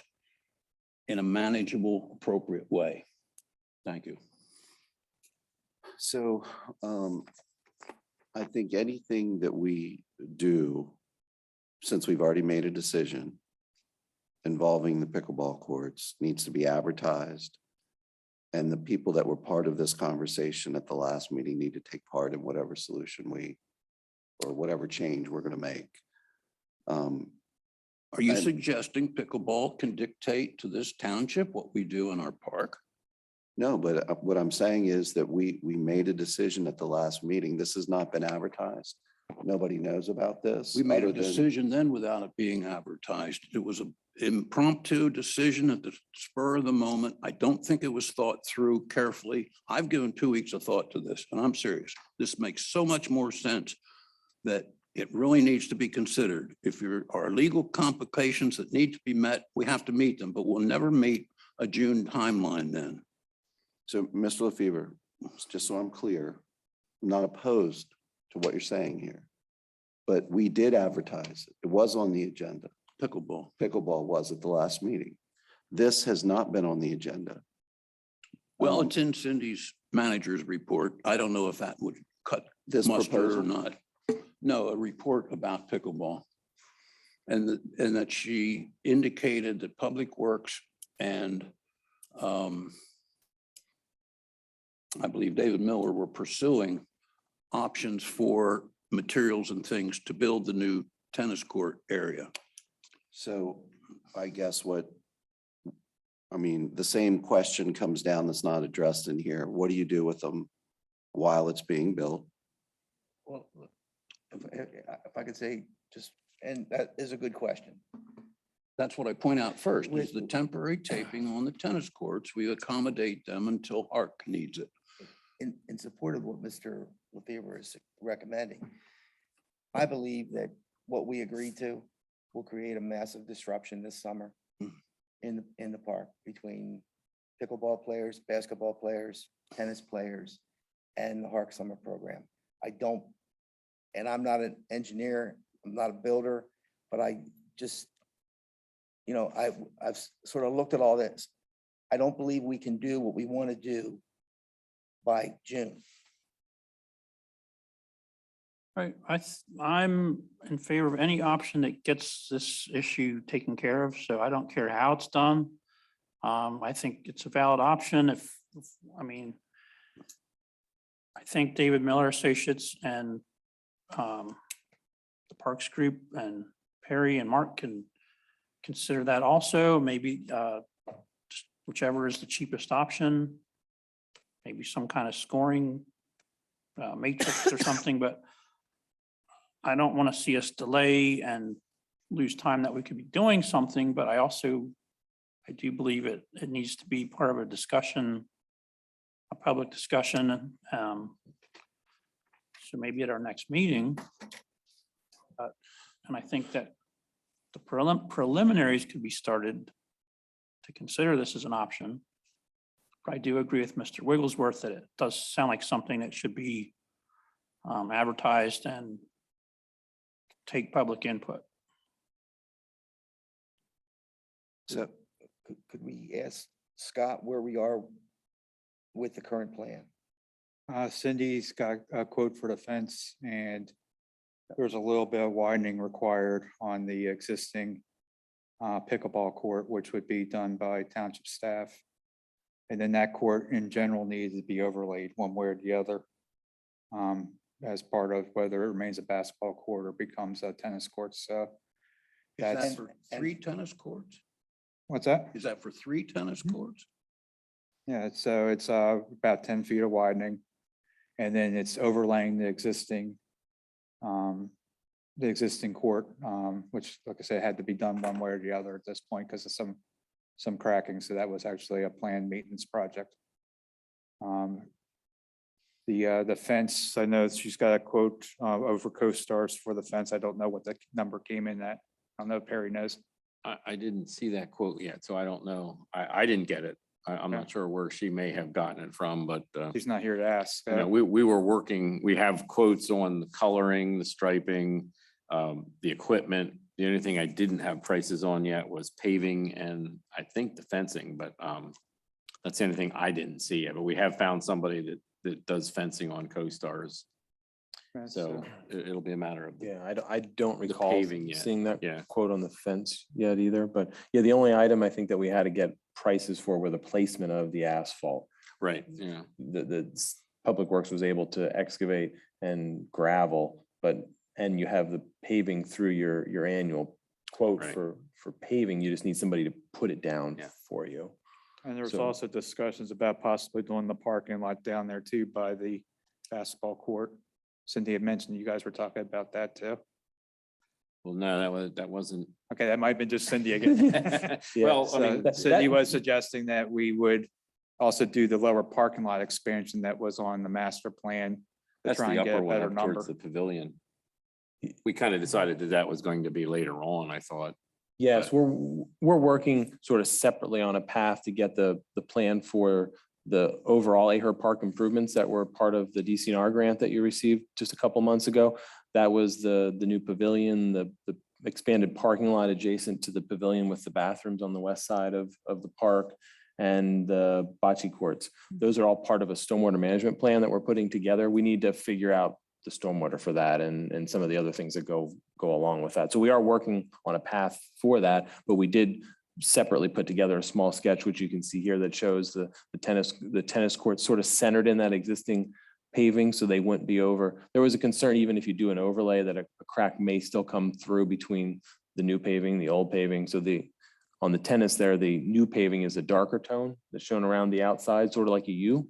in a manageable, appropriate way. Thank you. So I think anything that we do, since we've already made a decision involving the pickleball courts, needs to be advertised. And the people that were part of this conversation at the last meeting need to take part in whatever solution or whatever change we're going to make. Are you suggesting pickleball can dictate to this township what we do in our park? No, but what I'm saying is that we made a decision at the last meeting. This has not been advertised. Nobody knows about this. We made a other than- decision then without it being advertised. It was an impromptu decision at the spur of the moment. I don't think it was thought through carefully. I've given 2 weeks of thought to this, and I'm serious. This makes so much more sense that it really needs to be considered. If there are legal complications that need to be met, we have to meet them, but we'll never meet a June timeline then. So, Mr. LaFever, just so I'm clear, I'm not opposed to what you're saying here, but we did advertise it. It was on the agenda. Pickleball. Pickleball was at the last meeting. This has not been on the agenda. Well, it's in Cindy's manager's report. I don't know if that would cut This mustard or proposal. not. No, a report about pickleball. And that she indicated that Public Works and I believe David Miller were pursuing options for materials and things to build the new tennis court area. So I guess the same question comes down that's not addressed in here. What do you do with them while it's being built? Well, if I could say just, and that is a good question. That's what I point out first, is the temporary taping on the tennis courts. We accommodate them until Hark needs it. in support of what Mr. LaFever is recommending, I believe that what we agreed to will create a massive disruption this summer in the park between pickleball players, basketball players, tennis players, and the Hark Summer Program. I don't, and I'm not an engineer, I'm not a builder, but I just, you know, I've sort of looked at all this. I don't believe we can do what we want to do by June. I'm in favor of any option that gets this issue taken care of, so I don't care how it's done. I think it's a valid option I mean, I think David Miller Associates and the Parks Group and Perry and Mark can consider that also, maybe just whichever is the cheapest option. Maybe some kind of scoring matrix or something, but I don't want to see us delay and lose time that we could be doing something, but I do believe it needs to be part of a discussion, a public discussion. So maybe at our next meeting. And I think that the preliminaries could be started to consider this as an option. But I do agree with Mr. Wigglesworth that it does sound like something that should be advertised and take public input. So could we ask Scott where we are with the current plan? Cindy's got a quote for the fence, and there's a little bit of widening required on the existing pickleball court, which would be done by township staff. And then that court in general needs to be overlaid one way or the other as part of whether it remains a basketball court or becomes a tennis court. So Is that that's, for 3 tennis courts? what's that? Is that for 3 tennis courts? Yeah, so it's about 10 feet of widening. And then it's overlaying the existing court, which, like I said, had to be done one way or the other at this point because of some cracking. So that was actually a planned maintenance project. The fence, I know she's got a quote over co-stars for the fence. I don't know what the number came in at. I don't know if Perry knows. I didn't see that quote yet, so I don't know. I didn't get it. I'm not sure where she may have gotten it from, but She's not here to ask. you know, we were working, we have quotes on the coloring, the striping, the equipment. The only thing I didn't have prices on yet was paving and I think the fencing, but that's the only thing I didn't see yet. But we have found somebody that does fencing on co-stars. So it'll be a matter of. Yeah, I don't recall paving yet. seeing that Yeah. quote on the fence yet either, but yeah, the only item I think that we had to get prices for were the placement of the asphalt. Right, yeah. The Public Works was able to excavate and gravel, and you have the paving through your annual quote Right. for paving, you just need somebody to put it down Yeah. for you. And there's So- also discussions about possibly doing the parking lot down there too by the basketball court. Cindy had mentioned you guys were talking about that too. Well, no, that wasn't. Okay, that might have been just Cindy again. Well, I mean, Cindy was suggesting that we would also do the lower parking lot expansion that was on the master plan to that's try the and get upper a one better up number. towards the pavilion. We kind of decided that was going to be later on, I thought. Yes, we're working sort of separately on a path to get the plan for the overall Aher Park improvements that were part of the DCNR grant that you received just a couple months ago. That was the new pavilion, the expanded parking lot adjacent to the pavilion with the bathrooms on the west side of the park and the bocce courts. Those are all part of a stormwater management plan that we're putting together. We need to figure out the stormwater for that and some of the other things that go along with that. So we are working on a path for that, but we did separately put together a small sketch, which you can see here, that shows the tennis court sort of centered in that existing paving, so they wouldn't be over. There was a concern, even if you do an overlay, that a crack may still come through between the new paving, the old paving. So on the tennis there, the new paving is a darker tone that's shown around the outside, sort of like a U.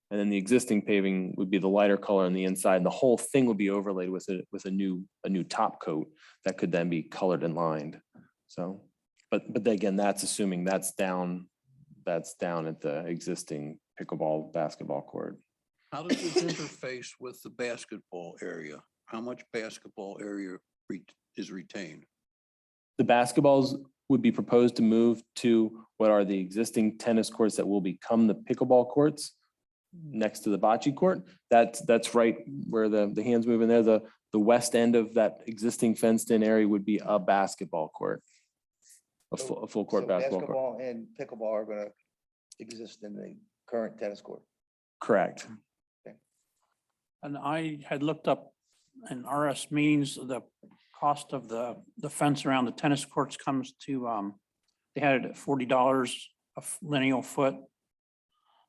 And then the existing paving would be the lighter color on the inside, and the whole thing would be overlaid with a new top coat that could then be colored and lined. So, but again, that's assuming that's down that's down at the existing pickleball basketball court. How does this interface with the basketball area? How much basketball area is retained? The basketballs would be proposed to move to what are the existing tennis courts that will become the pickleball courts next to the bocce court. That's right where the hands move in there. The west end of that existing fenced in area would be a basketball court. A full court So basketball court. Basketball and pickleball are gonna exist in the current tennis court. Correct. And I had looked up in RS means the cost of the fence around the tennis courts comes to, they had it at $40 a lineal foot.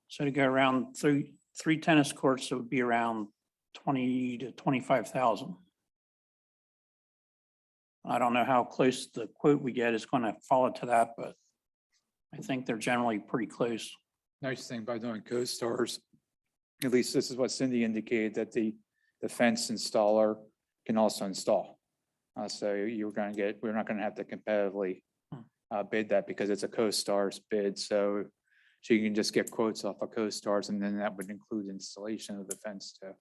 So to go around three tennis courts, it would be around 20 to 25,000. I don't know how close the quote we get is going to follow to that, but I think they're generally pretty close. Nice thing by doing co-stars, at least this is what Cindy indicated, that the fence installer can also install. So we're not gonna have to competitively bid that because it's a co-stars bid. So you can just get quotes off of co-stars, and then that would include installation of the fence too.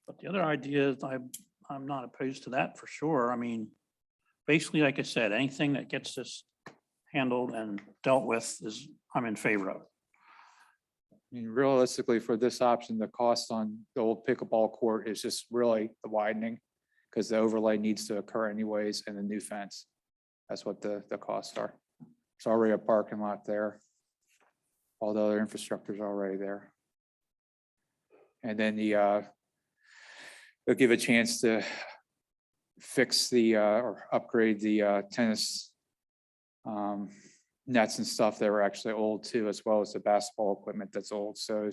But the other idea is I'm not opposed to that for sure. I mean, basically, like I said, anything that gets this handled and dealt with is, I'm in favor of. I mean, realistically, for this option, the cost on the old pickleball court is just really the widening, because the overlay needs to occur anyways, and the new fence. That's what the costs are. It's already a parking lot there. All the other infrastructure is already there. And then they'll give a chance to fix or upgrade the tennis nets and stuff that were actually old too, as well as the basketball equipment that's old. So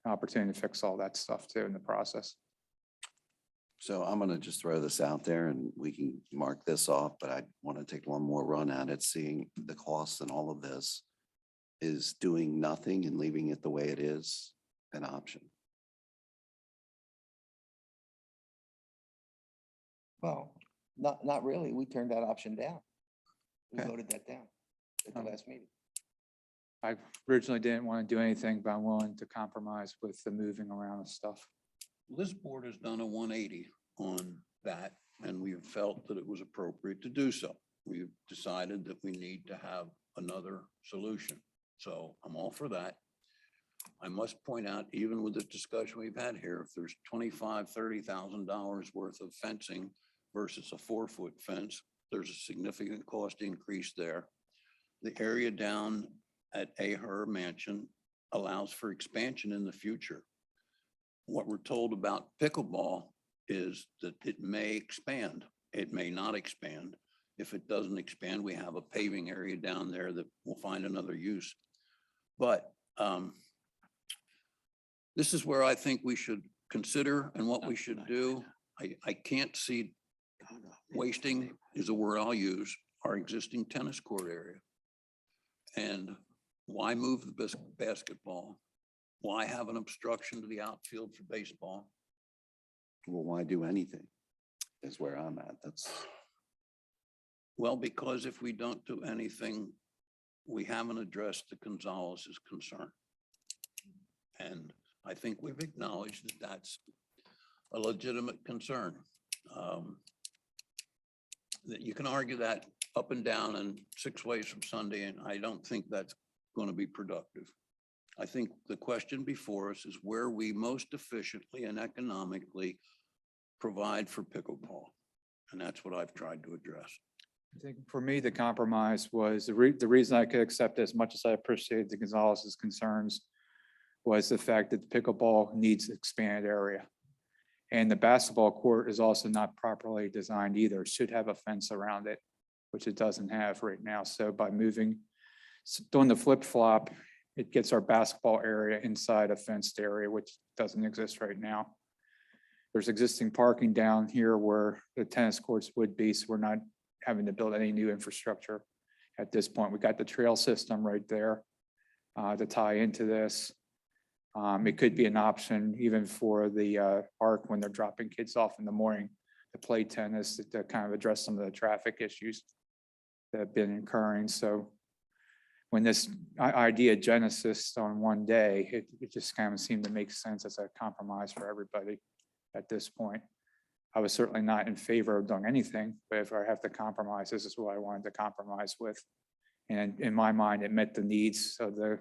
an opportunity to fix all that stuff too in the process. So I'm gonna just throw this out there and we can mark this off, but I want to take one more run at it, seeing the costs and all of this. Is doing nothing and leaving it the way it is an option? Well, not really. We turned that option down. We Okay. voted that down at the last meeting. I originally didn't want to do anything, but I'm willing to compromise with the moving around of stuff. This board has done a 180 on that, and we have felt that it was appropriate to do so. We've decided that we need to have another solution. So I'm all for that. I must point out, even with this discussion we've had here, if there's $25,000, $30,000 worth of fencing versus a 4-foot fence, there's a significant cost increase there. The area down at Aher Mansion allows for expansion in the future. What we're told about pickleball is that it may expand. It may not expand. If it doesn't expand, we have a paving area down there that will find another use. But this is where I think we should consider and what we should do. I can't see wasting is a word I'll use, our existing tennis court area. And why move the basketball? Why have an obstruction to the outfield for baseball? Well, why do anything? Is where I'm at. That's, Well, because if we don't do anything, we haven't addressed the Gonzalez's concern. And I think we've acknowledged that that's a legitimate concern. That you can argue that up and down and 6 ways from Sunday, and I don't think that's going to be productive. I think the question before us is where we most efficiently and economically provide for pickleball. And that's what I've tried to address. I think for me, the compromise was the reason I could accept as much as I appreciate the Gonzalez's concerns was the fact that the pickleball needs expanded area. And the basketball court is also not properly designed either. It should have a fence around it, which it doesn't have right now. So by doing the flip flop, it gets our basketball area inside a fenced area, which doesn't exist right now. There's existing parking down here where the tennis courts would be, so we're not having to build any new infrastructure at this point. We got the trail system right there to tie into this. It could be an option even for the park when they're dropping kids off in the morning to play tennis, to kind of address some of the traffic issues that have been occurring. So when this idea genesis on one day, it just kind of seemed to make sense as a compromise for everybody at this point. I was certainly not in favor of doing anything, but if I have to compromise, this is what I wanted to compromise with. And in my mind, it met the needs of the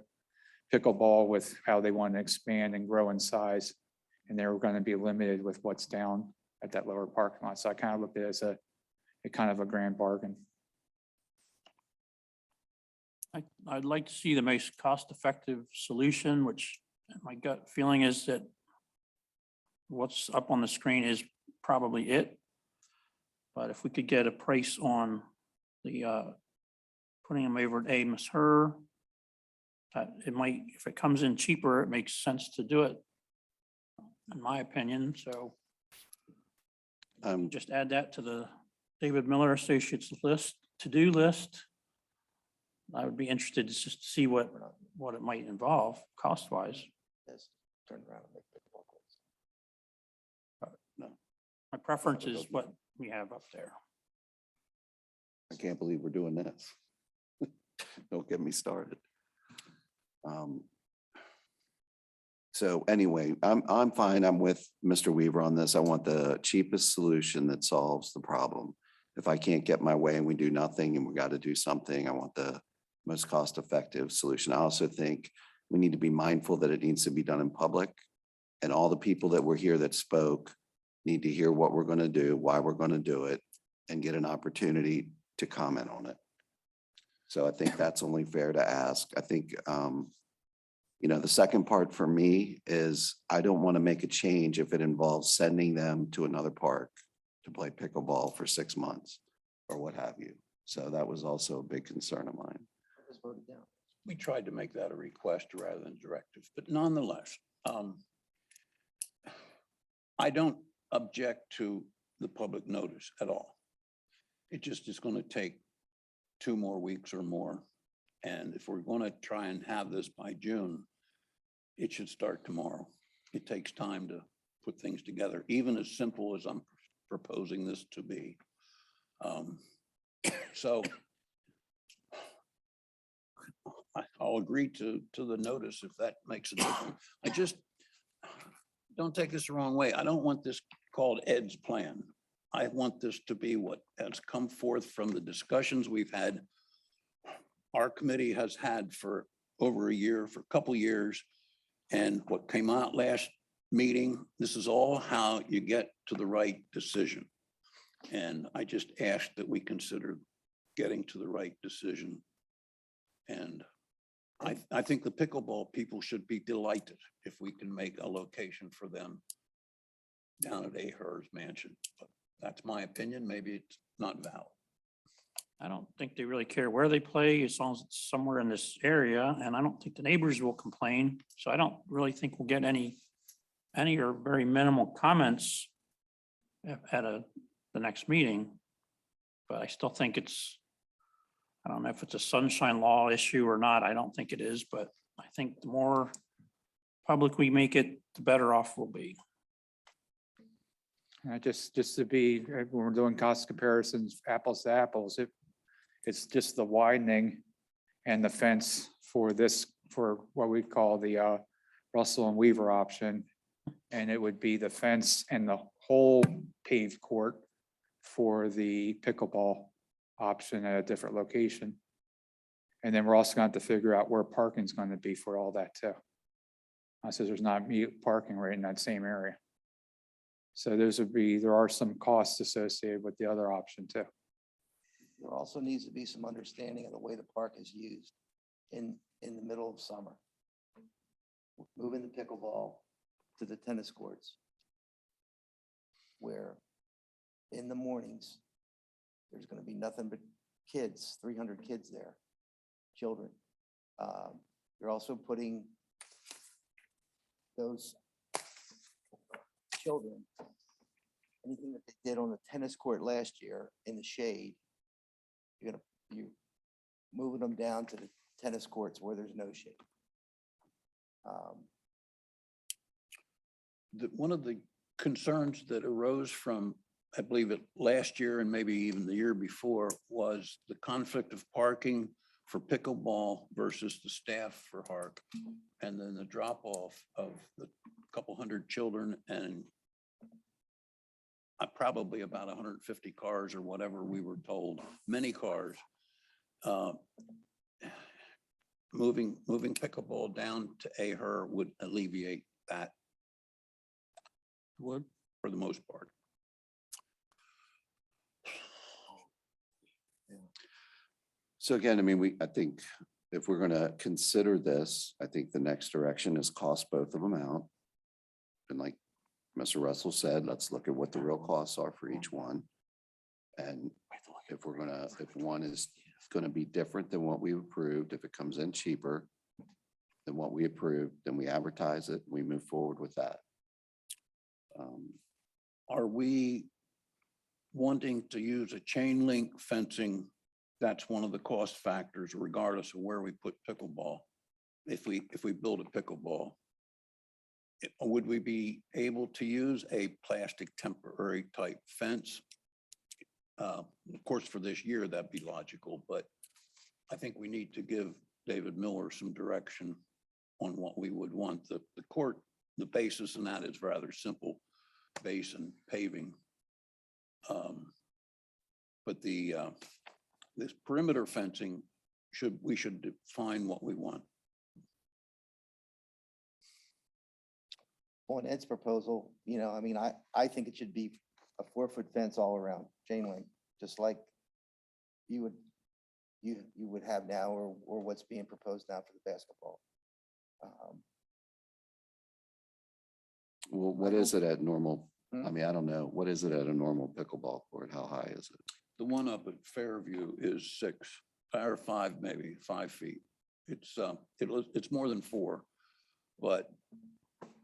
pickleball with how they want to expand and grow in size. And they were going to be limited with what's down at that lower parking lot. So I kind of looked at it as a kind of a grand bargain. I'd like to see the most cost-effective solution, which my gut feeling is that what's up on the screen is probably it. But if we could get a price on the putting them over at Amos Her, it might, if it comes in cheaper, it makes sense to do it, in my opinion. So just add that to the David Miller Associates list, to-do list. I would be interested to just see what it might involve cost-wise. Yes, turn around and make pickleball courts. My preference is what we have up there. I can't believe we're doing this. Don't get me started. So anyway, I'm fine. I'm with Mr. Weaver on this. I want the cheapest solution that solves the problem. If I can't get my way and we do nothing and we got to do something, I want the most cost-effective solution. I also think we need to be mindful that it needs to be done in public, and all the people that were here that spoke need to hear what we're going to do, why we're going to do it, and get an opportunity to comment on it. So I think that's only fair to ask. I think, the second part for me is I don't want to make a change if it involves sending them to another park to play pickleball for 6 months or what have you. So that was also a big concern of mine. Just vote it down. We tried to make that a request rather than directive, but nonetheless, I don't object to the public notice at all. It just is going to take 2 more weeks or more. And if we're going to try and have this by June, it should start tomorrow. It takes time to put things together, even as simple as I'm proposing this to be. So I'll agree to the notice if that makes a difference. I just, don't take this the wrong way. I don't want this called Ed's plan. I want this to be what has come forth from the discussions we've had. Our committee has had for over a year, for a couple years, and what came out last meeting, this is all how you get to the right decision. And I just ask that we consider getting to the right decision. And I think the pickleball people should be delighted if we can make a location for them down at Ahern's mansion. But that's my opinion. Maybe it's not valid. I don't think they really care where they play as long as it's somewhere in this area, and I don't think the neighbors will complain. So I don't really think we'll get any or very minimal comments at the next meeting. But I still think I don't know if it's a sunshine law issue or not. I don't think it is, but I think the more public we make it, the better off we'll be. Just to be, when we're doing cost comparisons, apples to apples, it's just the widening and the fence for what we call the Russell and Weaver option. And it would be the fence and the whole paved court for the pickleball option at a different location. And then we're also going to have to figure out where parking is going to be for all that too. So there's not parking right in that same area. So there are some costs associated with the other option too. There also needs to be some understanding of the way the park is used in the middle of summer. Moving the pickleball to the tennis courts, where in the mornings, there's going to be nothing but kids, 300 kids there, children. You're also putting those children, anything that they did on the tennis court last year in the shade, you're moving them down to the tennis courts where there's no shade. One of the concerns that arose from I believe it last year and maybe even the year before, was the conflict of parking for pickleball versus the staff for Hark. And then the drop off of the couple hundred children and probably about 150 cars or whatever we were told, many cars. Moving pickleball down to Aher would alleviate that. Would, for the most part. So again, I mean, I think if we're gonna consider this, I think the next direction is cost both of them out. And like Mr. Russell said, let's look at what the real costs are for each one. And if one is gonna be different than what we approved, if it comes in cheaper than what we approved, then we advertise it, we move forward with that. Are we wanting to use a chain link fencing? That's one of the cost factors regardless of where we put pickleball. If we build a pickleball, would we be able to use a plastic temporary type fence? Of course, for this year, that'd be logical, but I think we need to give David Miller some direction on what we would want. The court, the basis in that is rather simple, base and paving. But this perimeter fencing, we should define what we want. On Ed's proposal, I mean, I think it should be a 4-foot fence all around, chain link, just like you would have now, or what's being proposed now for the basketball. Well, what is it at normal? I mean, I don't know. What is it at a normal pickleball court? How high is it? The one up at Fairview is 6 or 5, maybe 5 feet. It's more than 4, but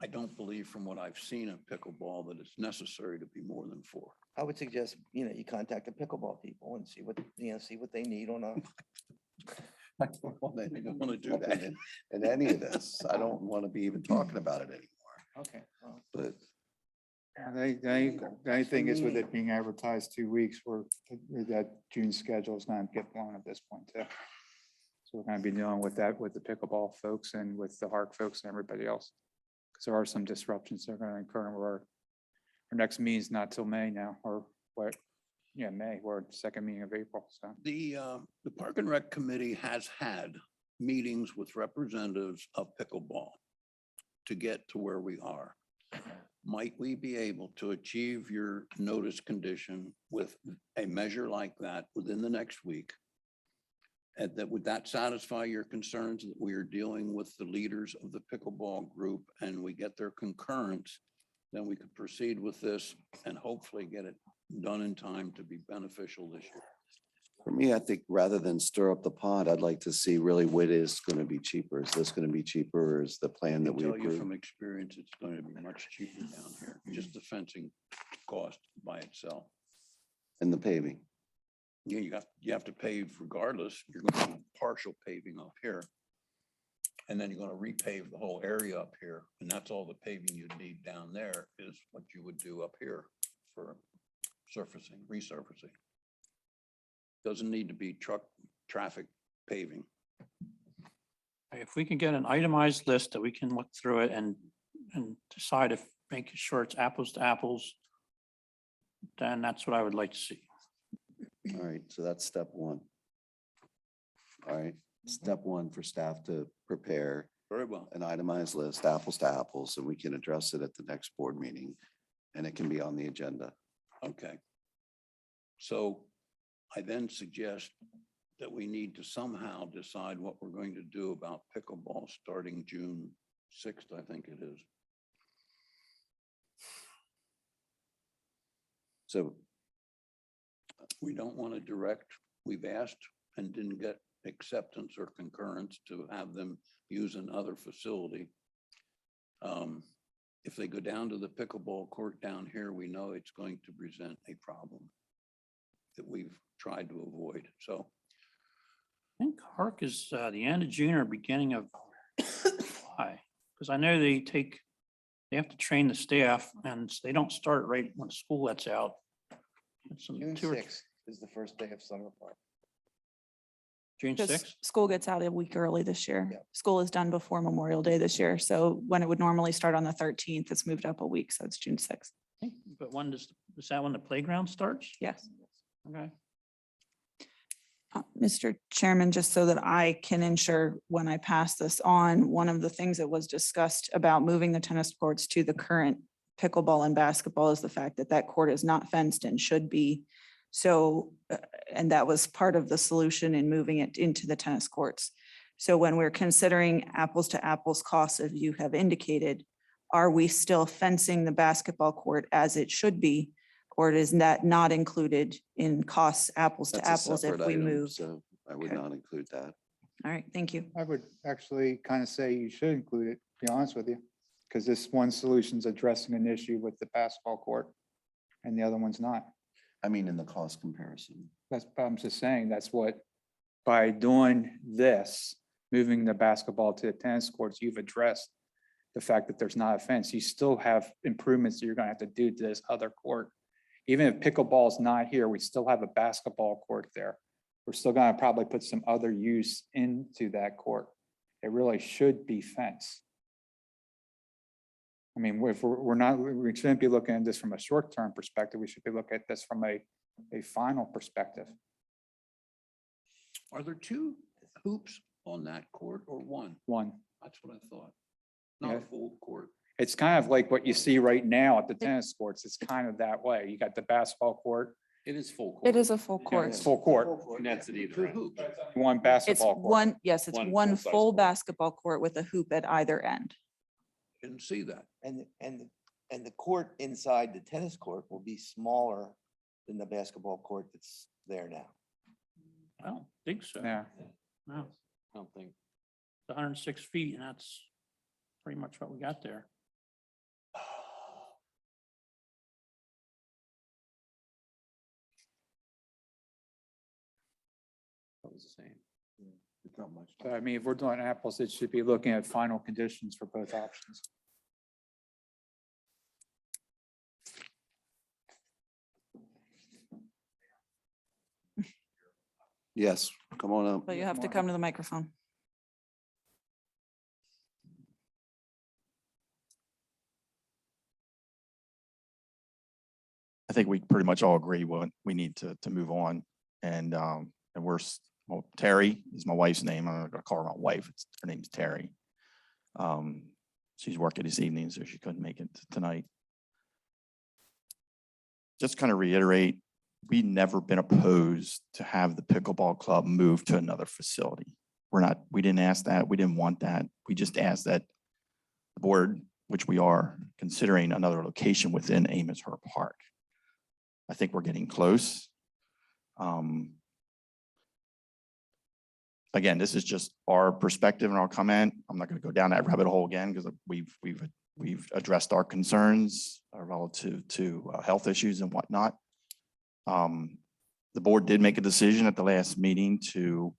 I don't believe from what I've seen in pickleball that it's necessary to be more than 4. I would suggest, you contact the pickleball people and see what they need on a. I don't want to do that. In any of this, I don't want to be even talking about it anymore, Okay. but The only thing is with it being advertised 2 weeks, that June schedule is gonna get blown at this point too. So we're gonna be dealing with that with the pickleball folks and with the Hark folks and everybody else. Because there are some disruptions that are gonna occur. Our next meeting is not till May now, or what? Yeah, May, or second meeting of April, so. The Park and Rec Committee has had meetings with representatives of pickleball to get to where we are. Might we be able to achieve your notice condition with a measure like that within the next week? And would that satisfy your concerns that we are dealing with the leaders of the pickleball group and we get their concurrence? Then we could proceed with this and hopefully get it done in time to be beneficial this year. for me, I think rather than stir up the pot, I'd like to see really what is going to be cheaper. Is this going to be cheaper or is the plan that we Tell you approve? from experience, it's going to be much cheaper down here, just the fencing cost by itself. And the paving? Yeah, you have to pave regardless. You're going to do partial paving up here. And then you're going to repave the whole area up here. And that's all the paving you'd need down there is what you would do up here for surfacing, resurfacing. Doesn't need to be traffic paving. If we can get an itemized list that we can look through it and decide if making sure it's apples to apples, then that's what I would like to see. All right, so that's step one. All right, step one for staff to prepare Very well. an itemized list, apples to apples, and we can address it at the next board meeting. And it can be on the agenda. Okay. So I then suggest that we need to somehow decide what we're going to do about pickleball starting June 6th, I think it is. So We don't want to direct, we've asked and didn't get acceptance or concurrence to have them use another facility. If they go down to the pickleball court down here, we know it's going to present a problem that we've tried to avoid. So I think Hark is the end of June or beginning of July. Because I know they have to train the staff and they don't start right when school lets out. It's some June 2 or 6th is the first day of summer park. June Because 6th. school gets out a week early this year. Yep. School is done before Memorial Day this year. So when it would normally start on the 13th, it's moved up a week. So it's June 6th. But when does, is that when the playground starts? Yes. Okay. Mr. Chairman, just so that I can ensure when I pass this on, one of the things that was discussed about moving the tennis courts to the current pickleball and basketball is the fact that that court is not fenced and should be. So, and that was part of the solution in moving it into the tennis courts. So when we're considering apples to apples costs, as you have indicated, are we still fencing the basketball court as it should be? Or is that not included in costs apples to That's a apples if separate we item, move? So I would Okay. not include that. All right, thank you. I would actually kind of say you should include it, to be honest with you, because this one solution's addressing an issue with the basketball court and the other one's not. I mean, in the cost comparison. That's, I'm just saying, that's what, by doing this, moving the basketball to the tennis courts, you've addressed the fact that there's not a fence. You still have improvements that you're gonna have to do to this other court. Even if pickleball's not here, we still have a basketball court there. We're still gonna probably put some other use into that court. It really should be fenced. I mean, if we're not, we shouldn't be looking at this from a short-term perspective. We should be looking at this from a final perspective. Are there two hoops on that court or one? One, That's what I thought. Not Yeah. a full court. it's kind of like what you see right now at the tennis courts. It's kind of that way. You got the basketball court, It is full. It court. is a full Yeah, court. it's full court, And that's at either Two end. hoops. one It's basketball court. one, yes, it's One one full-size full court. basketball court with a hoop at either end. Didn't see that. And the court inside the tennis court will be smaller than the basketball court that's there now. I don't think so. Yeah. No, I don't think. it's 106 feet and that's pretty much what we got there. That was the same. It's not much. So, I mean, if we're doing apples, it should be looking at final conditions for both options. Yes, come on up. But you have to come to the microphone. I think we pretty much all agree we need to move on. And well, Terry is my wife's name. I'm not gonna call her my wife. Her name's Terry. She's working this evening, so she couldn't make it tonight. Just kind of reiterate, we never been opposed to have the pickleball club move to another facility. We didn't ask that. We didn't want that. We just asked that the board, which we are considering another location within Amos Herb Park. I think we're getting close. Again, this is just our perspective and our comment. I'm not going to go down that rabbit hole again because we've addressed our concerns relative to health issues and whatnot. The board did make a decision at the last meeting to,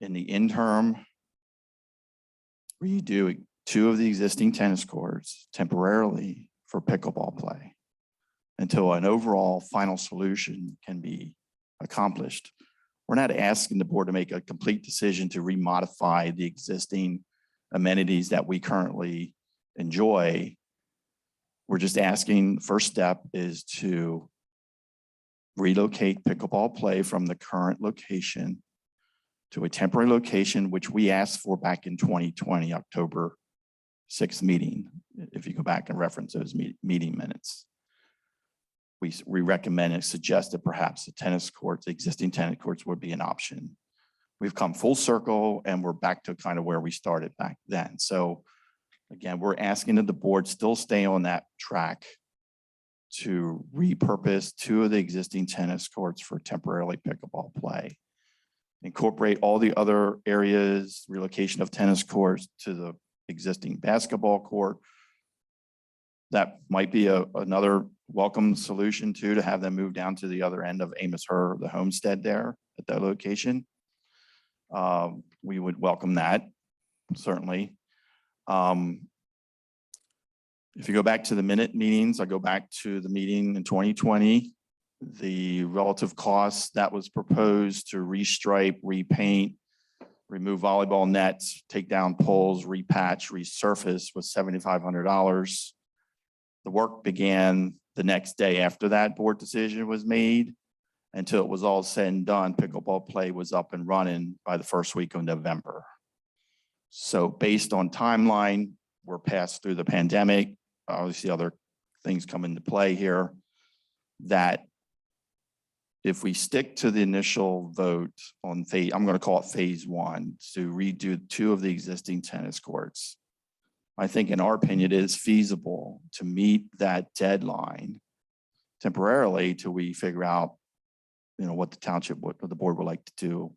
in the interim, redo 2 of the existing tennis courts temporarily for pickleball play until an overall final solution can be accomplished. We're not asking the board to make a complete decision to remodify the existing amenities that we currently enjoy. We're just asking, the first step is to relocate pickleball play from the current location to a temporary location, which we asked for back in 2020, October 6th meeting, if you go back and reference those meeting minutes. We recommend and suggest that perhaps the tennis courts, the existing tennis courts would be an option. We've come full circle and we're back to kind of where we started back then. So again, we're asking that the board still stay on that track to repurpose 2 of the existing tennis courts for temporarily pickleball play. Incorporate all the other areas, relocation of tennis courts to the existing basketball court. That might be another welcome solution too, to have them move down to the other end of Amos Herr, the homestead there at that location. We would welcome that, certainly. If you go back to the minute meetings, I go back to the meeting in 2020 The relative cost that was proposed to restripe, repaint, remove volleyball nets, take down poles, repatch, resurface was $7,500. The work began the next day after that board decision was made. Until it was all said and done, pickleball play was up and running by the first week of November. So based on timeline, we're passed through the pandemic. Obviously, other things come into play here, that if we stick to the initial vote on phase, I'm going to call it phase one, to redo 2 of the existing tennis courts, I think in our opinion, it is feasible to meet that deadline temporarily till we figure out, what the township, what the board would like to do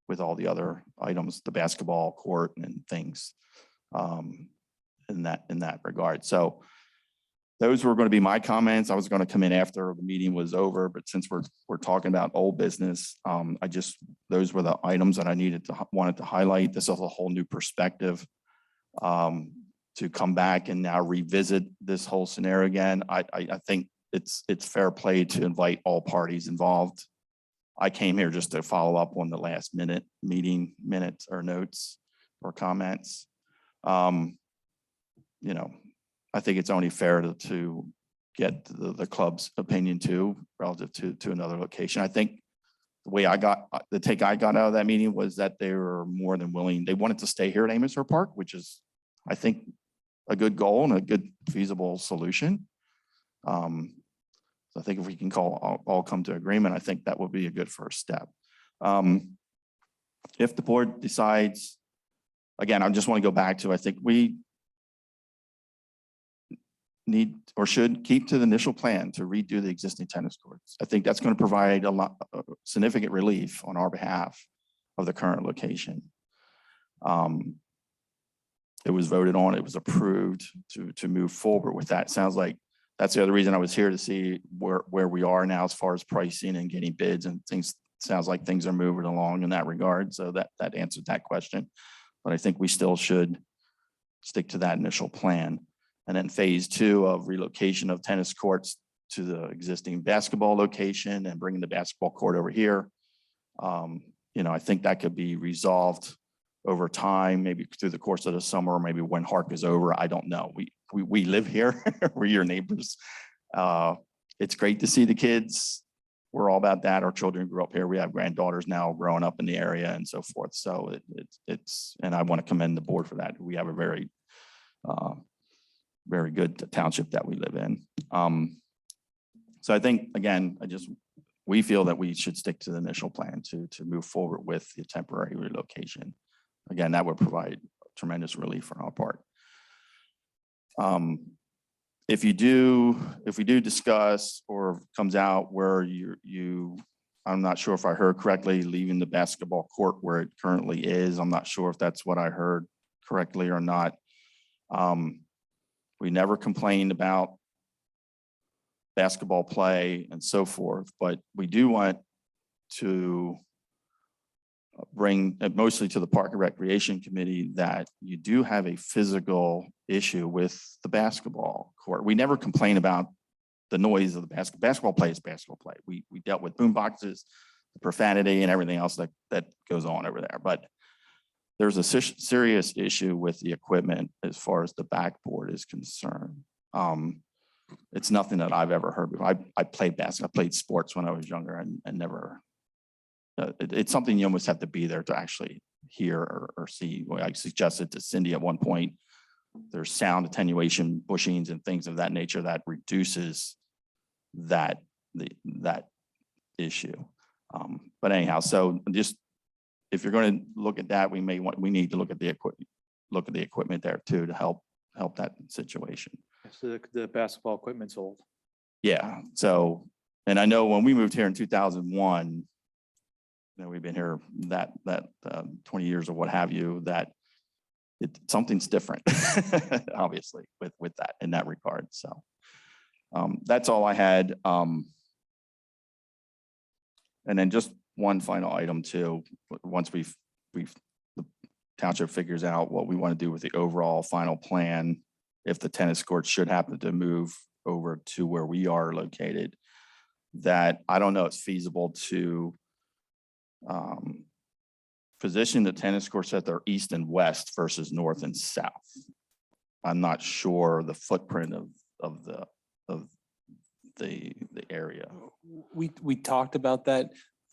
with all the other items, the basketball court and things in that regard. So those were going to be my comments. I was going to come in after the meeting was over, but since we're talking about old business, those were the items that I wanted to highlight. This is a whole new perspective to come back and now revisit this whole scenario again. I think it's fair play to invite all parties involved. I came here just to follow up on the last meeting minutes or notes or comments. I think it's only fair to get the club's opinion too, relative to another location. I think the take I got out of that meeting was that they were more than willing. They wanted to stay here at Amesbury Park, which is, I think, a good goal and a good feasible solution. So I think if we can all come to agreement, I think that would be a good first step. If the board decides, again, I just want to go back to, I think we need or should keep to the initial plan to redo the existing tennis courts. I think that's going to provide a lot of significant relief on our behalf of the current location. It was voted on, it was approved to move forward with that. Sounds like that's the other reason I was here, to see where we are now as far as pricing and getting bids and things. Sounds like things are moving along in that regard. So that answered that question. But I think we still should stick to that initial plan. And then phase 2 of relocation of tennis courts to the existing basketball location and bringing the basketball court over here. I think that could be resolved over time, maybe through the course of the summer, or maybe when Hark is over. I don't know. We live here. We're your neighbors. It's great to see the kids. We're all about that. Our children grew up here. We have granddaughters now growing up in the area and so forth. So and I want to commend the board for that. We have a very, very good township that we live in. So I think, again, we feel that we should stick to the initial plan to move forward with the temporary relocation. Again, that would provide tremendous relief on our part. If we do discuss or comes out where I'm not sure if I heard correctly, leaving the basketball court where it currently is. I'm not sure if that's what I heard correctly or not. We never complained about basketball play and so forth, but we do want to bring mostly to the Park and Recreation Committee that you do have a physical issue with the basketball court. We never complain about the noise of the basketball play is basketball play. We dealt with boom boxes, profanity and everything else that goes on over there. But there's a serious issue with the equipment as far as the backboard is concerned. It's nothing that I've ever heard before. I played basketball, I played sports when I was younger and never, it's something you almost have to be there to actually hear or see. Well, I suggested to Cindy at one point, there's sound attenuation bushings and things of that nature that reduces that issue. But anyhow, so just if you're going to look at that, we need to look at the equipment there too to help that situation. So the basketball equipment's old. Yeah. So, and I know when we moved here in 2001, we've been here that 20 years or what have you, that something's different, obviously, with that in that regard. So that's all I had. And then just one final item too. Once the township figures out what we want to do with the overall final plan, if the tennis courts should happen to move over to where we are located, that I don't know it's feasible to position the tennis courts at their east and west versus north and south. I'm not sure the footprint of the area. We talked about that.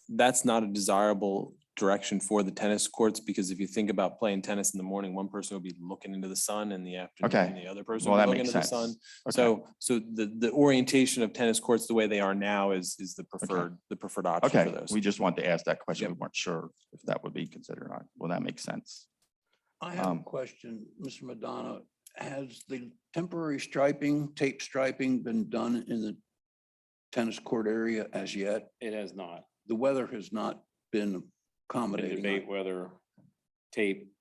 That's not a desirable direction for the tennis courts, because if you think about playing tennis in the morning, one person will be looking into the sun, and the afternoon, Okay. the other person Well, will that be looking makes into the sense. sun. Okay. So the orientation of tennis courts, the way they are now, is the preferred option for Okay, those. we just wanted to ask that question. Yep. We weren't sure if that would be considered or not. Well, that makes sense. I have a question, Mr. Madonna. Has the temporary striping, tape striping been done in the tennis court area as yet? It has not. The weather has not been Can accommodating. debate whether tape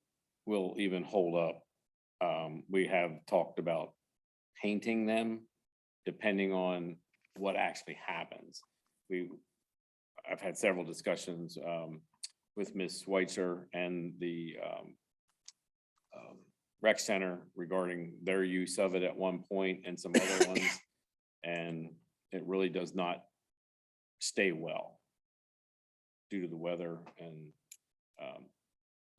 will even hold up. We have talked about painting them depending on what actually happens. I've had several discussions with Ms. Schweitzer and the rec center regarding their use of it at one point and some other ones. And it really does not stay well due to the weather and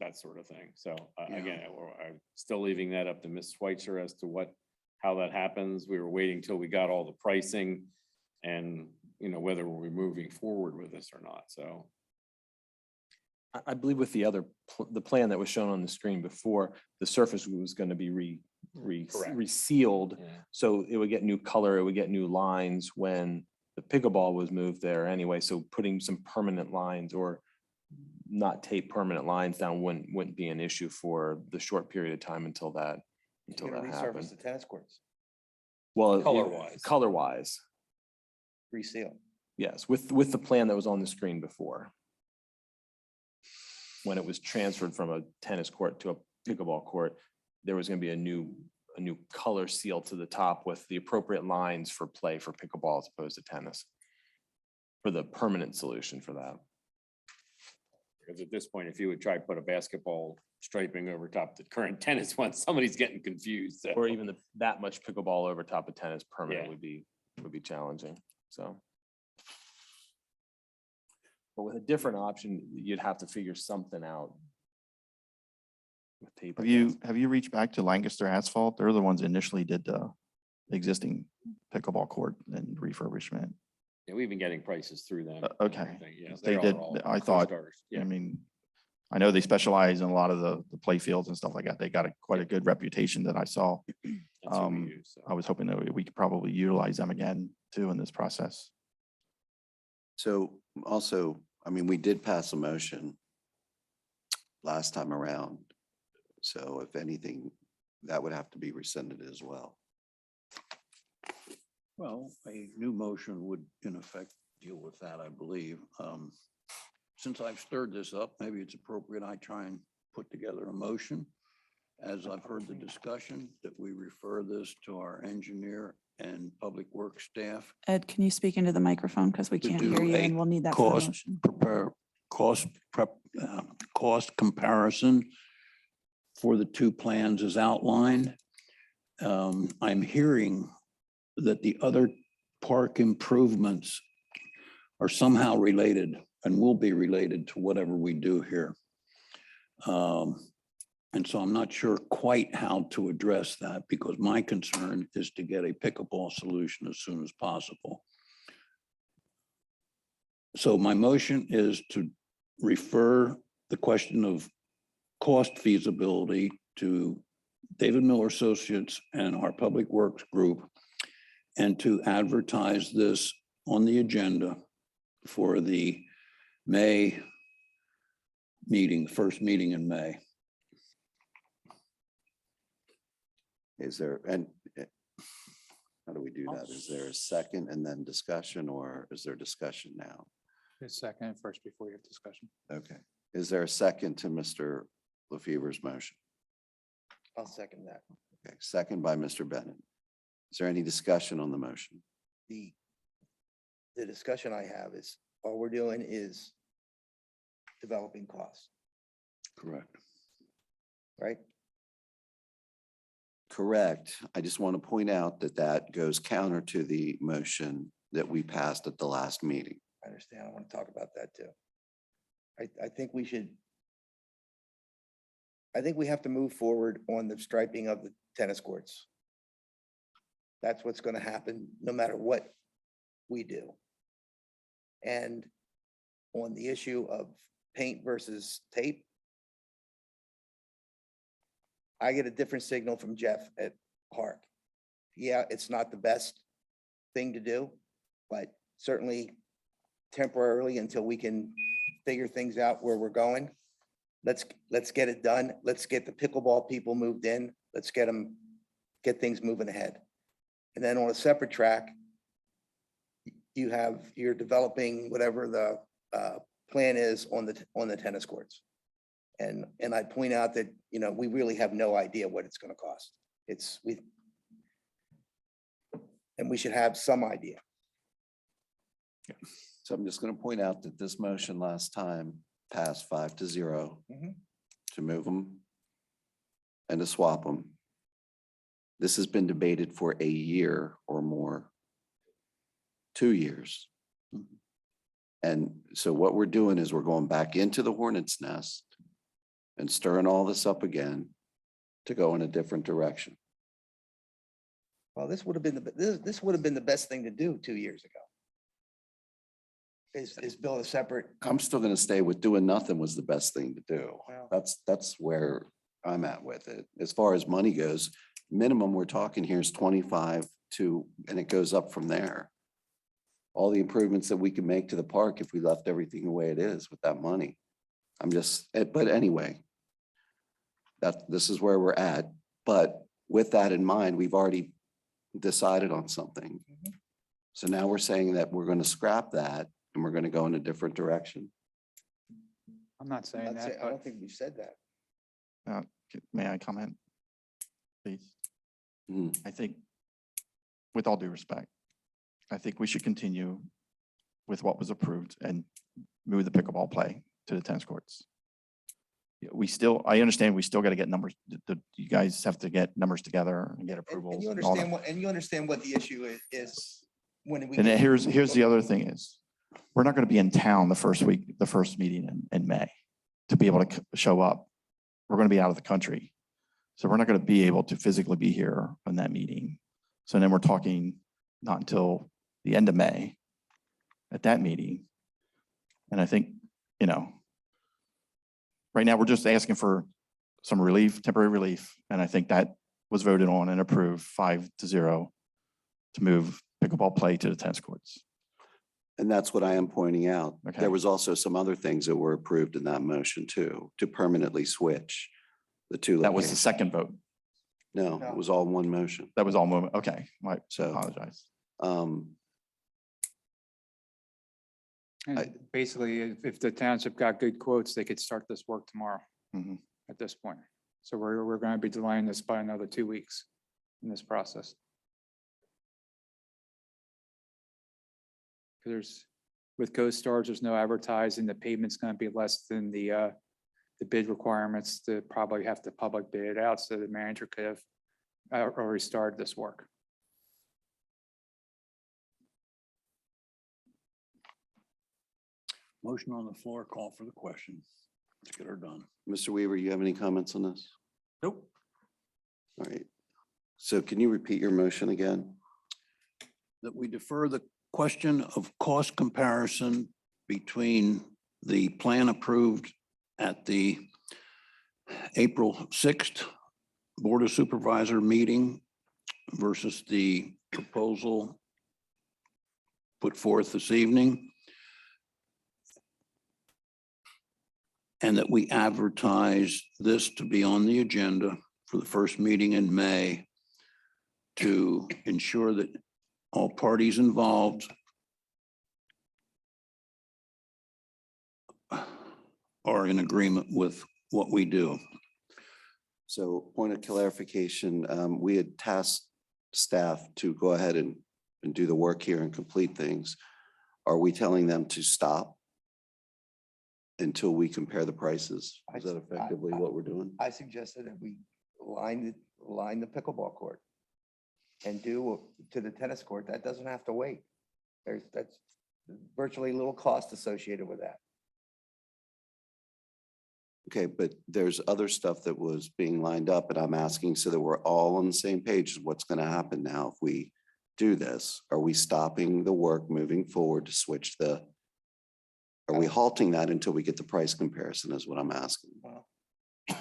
that sort of thing. So again, I'm still leaving that up to Ms. Schweitzer as to how that happens. We were waiting till we got all the pricing and, whether we're moving forward with this or not. So I believe with the plan that was shown on the screen before, the surface was going to be Correct. resealed. Yeah. So it would get new color, it would get new lines when the pickleball was moved there anyway. So putting some permanent lines or not tape permanent lines down wouldn't be an issue for the short period of time until that You're gonna happened. resurface the tennis courts, Well, Color-wise. color-wise, reseal. yes, with the plan that was on the screen before. When it was transferred from a tennis court to a pickleball court, there was going to be a new color seal to the top with the appropriate lines for play for pickleball as opposed to tennis. For the permanent solution for that. because at this point, if you would try to put a basketball striping over top the current tennis one, somebody's getting confused. So. Or even that much pickleball over top of tennis permanent Yeah. would be challenging, so. But with a different option, you'd have to figure something out. With tape, I guess. Have you reached back to Lancaster Asphalt? They're the ones that initially did the existing pickleball court and refurbishment. Yeah, we've been getting prices through them. and Okay. everything. Yeah, They they're did, all I first thought, stars. I Yeah, mean, I know they specialize in a lot of the play fields and stuff like that. They got quite a good reputation that I saw. that's what we use. So. I was hoping that we could probably utilize them again too in this process. So also, we did pass a motion last time around. So if anything, that would have to be rescinded as well. Well, a new motion would in effect deal with that, I believe. Since I've stirred this up, maybe it's appropriate I try and put together a motion. As I've heard the discussion, that we refer this to our engineer and public works staff. Ed, can you speak into the microphone? Because we To can't do hear you a and we'll need that for the cost motion. Cost comparison for the two plans as outlined. I'm hearing that the other park improvements are somehow related and will be related to whatever we do here. And so I'm not sure quite how to address that because my concern is to get a pickleball solution as soon as possible. So my motion is to refer the question of cost feasibility to David Miller Associates and our Public Works Group, and to advertise this on the agenda for the May meeting, first meeting in May. Is there, and how do we do that? Is there a second and then discussion, or is there discussion now? Just second first before you have discussion. Okay. Is there a second to Mr. LaFever's motion? I'll second that. Okay, second by Mr. Bennett. Is there any discussion on the motion? The discussion I have is, all we're doing is developing costs, Correct. right? Correct. I just want to point out that that goes counter to the motion that we passed at the last meeting. I understand. I want to talk about that too. I think we should. I think we have to move forward on the striping of the tennis courts. That's what's going to happen no matter what we do. And on the issue of paint versus tape, I get a different signal from Jeff at Hark. Yeah, it's not the best thing to do, but certainly temporarily until we can figure things out where we're going. Let's get it done. Let's get the pickleball people moved in. Let's get things moving ahead. And then on a separate track, you're developing whatever the plan is on the tennis courts. And I point out that, we really have no idea what it's going to cost. And we should have some idea. So I'm just going to point out that this motion last time passed 5-0 Mhm. to move them and to swap them. This has been debated for a year or more, 2 years. And so what we're doing is we're going back into the hornet's nest and stirring all this up again to go in a different direction. Well, this would have been the best thing to do 2 years ago. Is build a separate. I'm still going to stay with doing nothing was the best thing to do. Wow. That's where I'm at with it. As far as money goes, minimum we're talking here is 25 and it goes up from there. All the improvements that we can make to the park if we left everything the way it is with that money. But anyway, this is where we're at. But with that in mind, we've already decided on something. Mhm. So now we're saying that we're going to scrap that and we're going to go in a different direction. I'm not saying that, I but don't think we've said that. May I comment? Please. Mhm. I think, with all due respect, I think we should continue with what was approved and move the pickleball play to the tennis courts. I understand we still got to get numbers. You guys have to get numbers together and get approvals. And you and all that. understand what the issue is when we. And then here's the other thing is, we're not going to be in town the first meeting in May to be able to show up. We're going to be out of the country. So we're not going to be able to physically be here on that meeting. So then we're talking not until the end of May at that meeting. And I think, right now we're just asking for some relief, temporary relief. And I think that was voted on and approved 5-0 to move pickleball play to the tennis courts. And that's what I am pointing out. Okay. There was also some other things that were approved in that motion too, to permanently switch the two. That was the locations. second vote. No, it was all one motion. That was all movement. Okay, I So, apologize. and basically, if the township got good quotes, they could start this work tomorrow Mhm. at this point. So we're going to be delaying this by another 2 weeks in this process. With CoStars, there's no advertising. The payment's going to be less than the bid requirements to probably have to public bid it out. So the manager could have already started this work. Motion on the floor, call for the question. Let's get her done. Mr. Weaver, you have any comments on this? Nope. All right. So can you repeat your motion again? That we defer the question of cost comparison between the plan approved at the April 6th Board of Supervisor meeting versus the proposal put forth this evening. And that we advertise this to be on the agenda for the first meeting in May to ensure that all parties involved are in agreement with what we do. So point of clarification, we had tasked staff to go ahead and do the work here and complete things. Are we telling them to stop until we compare the prices? Is that effectively what we're doing? I suggested that we line the pickleball court and do to the tennis court. That doesn't have to wait. That's virtually little cost associated with that. Okay, but there's other stuff that was being lined up and I'm asking so that we're all on the same page is what's gonna happen now if we do this. Are we stopping the work moving forward to switch are we halting that until we get the price comparison is what I'm asking? Well,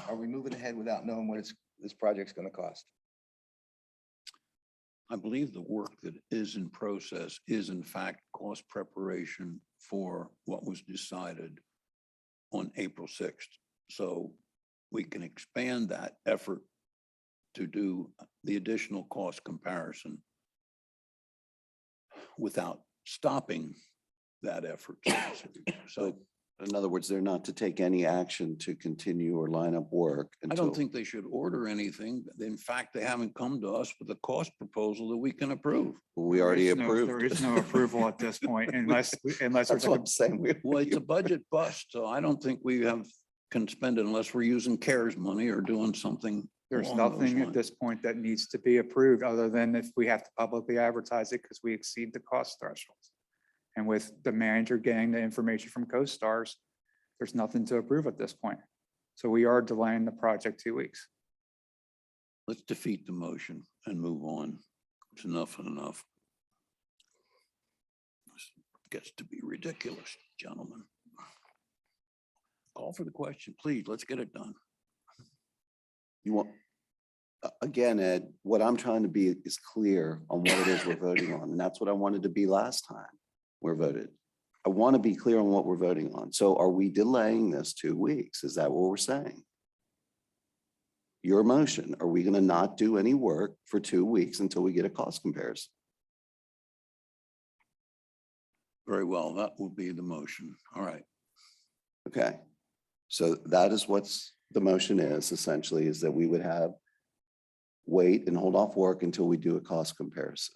are we moving ahead without knowing what this project's gonna cost? I believe the work that is in process is in fact cost preparation for what was decided on April 6th. So we can expand that effort to do the additional cost comparison without stopping that effort. So In other words, they're not to take any action to continue or line up work I until. don't think they should order anything. In fact, they haven't come to us with a cost proposal that we can approve. We already There approved. is no approval at this point unless That's there's what like I'm saying. Well, it's a budget bust, so I don't think we can spend it unless we're using CARES money or doing something. there's along those nothing at lines. this point that needs to be approved other than if we have to publicly advertise it because we exceed the cost thresholds. And with the manager getting the information from CoStars, there's nothing to approve at this point. So we are delaying the project 2 weeks. Let's defeat the motion and move on. It's enough and enough. This gets to be ridiculous, gentlemen. Call for the question, please. Let's get it done. You want, again, Ed, what I'm trying to be is clear on what it is we're voting on. And that's what I wanted to be last time we're voted. I want to be clear on what we're voting on. So are we delaying this 2 weeks? Is that what we're saying? Your motion, are we going to not do any work for 2 weeks until we get a cost comparison? Very well, that will be the motion. All right. Okay. So that is what's the motion is essentially is that we would have wait and hold off work until we do a cost comparison.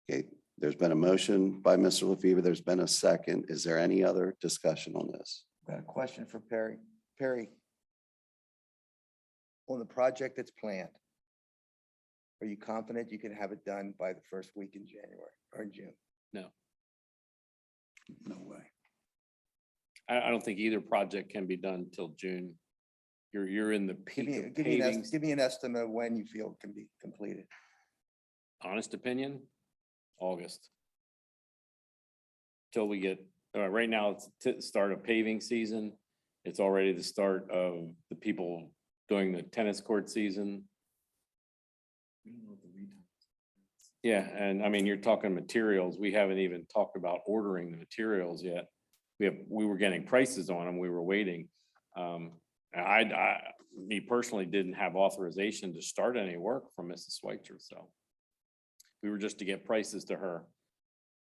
Okay, there's been a motion by Mr. LaFever. There's been a second. Is there any other discussion on this? Got a question for Perry. Perry, on the project that's planned, are you confident you can have it done by the first week in January or in June? No, No way. I don't think either project can be done till June. You're in the Give peak me, of give me paving. give me an estimate of when you feel it can be completed. Honest opinion, August. Till we get, right now, it's the start of paving season. It's already the start of the people doing the tennis court season. Yeah, and I mean, you're talking materials. We haven't even talked about ordering the materials yet. We were getting prices on them. We were waiting. Me personally didn't have authorization to start any work from Mrs. Schweitzer, so. We were just to get prices to her.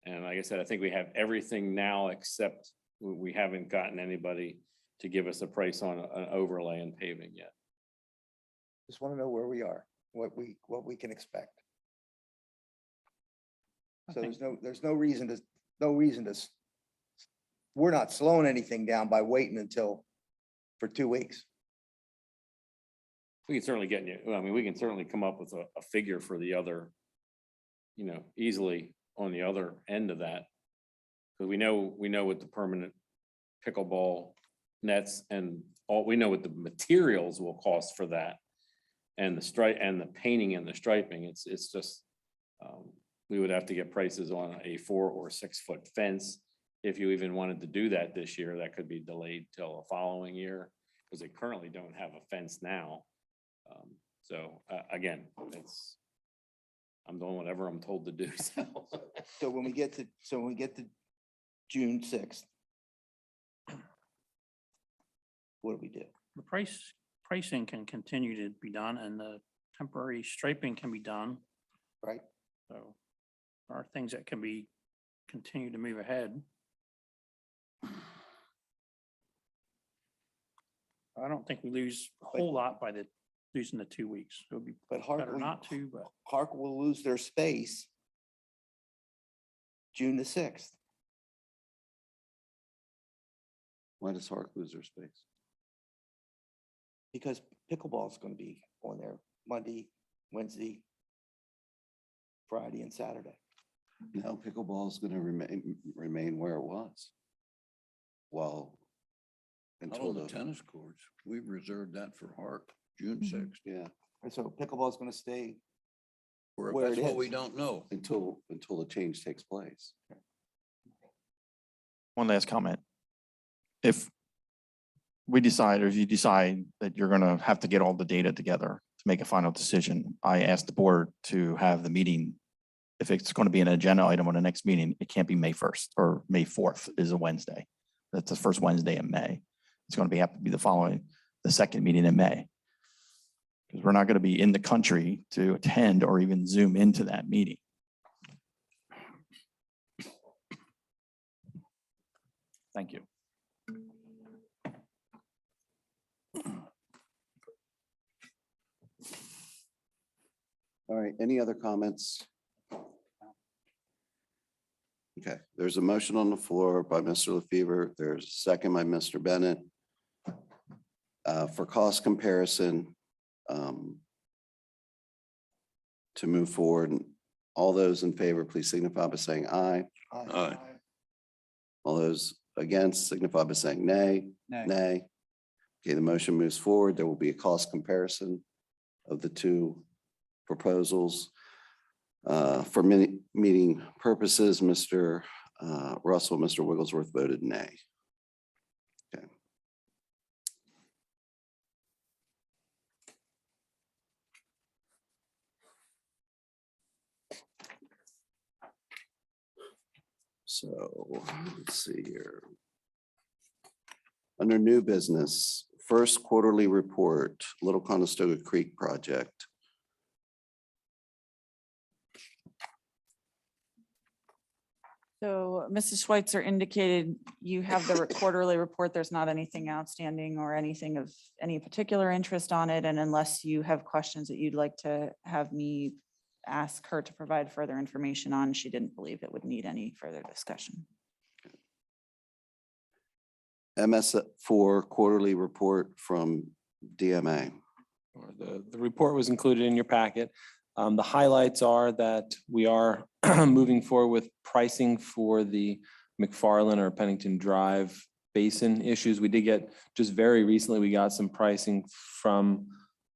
And like I said, I think we have everything now except we haven't gotten anybody to give us a price on an overlay and paving yet. Just want to know where we are, what we can expect. So there's no reason to, we're not slowing anything down by waiting for 2 weeks. We can certainly get you, I mean, we can certainly come up with a figure for the other, easily on the other end of that. Because we know what the permanent pickleball nets and we know what the materials will cost for that. And the stripe and the painting and the striping, it's just, we would have to get prices on a 4 or 6 foot fence. If you even wanted to do that this year, that could be delayed till the following year, because they currently don't have a fence now. So again, I'm doing whatever I'm told to do, so. So when we get to June 6th, what do we do? The pricing can continue to be done and the temporary striping can be done. Right. So there are things that can be continue to move ahead. I don't think we lose a whole lot by losing the 2 weeks. It would be But better not to, but Hark will lose their space June the 6th. Why does Hark lose their space? Because pickleball is going to be on there Monday, Wednesday, Friday, and Saturday. No, pickleball is gonna remain where it was. Well. Not Until on the the, tennis courts. We've reserved that for Hart, June Mhm. 6th. yeah, and so pickleball is gonna stay Where Where that's it what we is. don't know. until the change takes place. One last comment. If we decide, or if you decide that you're gonna have to get all the data together to make a final decision, I asked the board to have the meeting. If it's going to be an agenda item on the next meeting, it can't be May 1st or May 4th is a Wednesday. That's the first Wednesday in May. It's going to have to be the second meeting in May. Because we're not going to be in the country to attend or even Zoom into that meeting. Thank you. All right, any other comments? Okay, there's a motion on the floor by Mr. LaFever. There's a second by Mr. Bennett. For cost comparison, to move forward, all those in favor, please signify by saying aye. Aye. All those against signify by saying nay. Nay. Okay, the motion moves forward. There will be a cost comparison of the two proposals. For meeting purposes, Mr. Russell, Mr. Wigglesworth voted nay. Okay. So let's see here. Under new business, first quarterly report, Little Conestoga Creek project. So Mrs. Schweitzer indicated you have the quarterly report. There's not anything outstanding or anything of any particular interest on it. And unless you have questions that you'd like to have me ask her to provide further information on, she didn't believe it would need any further discussion. MS4 quarterly report from DMA. Or the report was included in your packet. The highlights are that we are moving forward with pricing for the McFarland or Pennington Drive basin issues. We did get, just very recently, we got some pricing from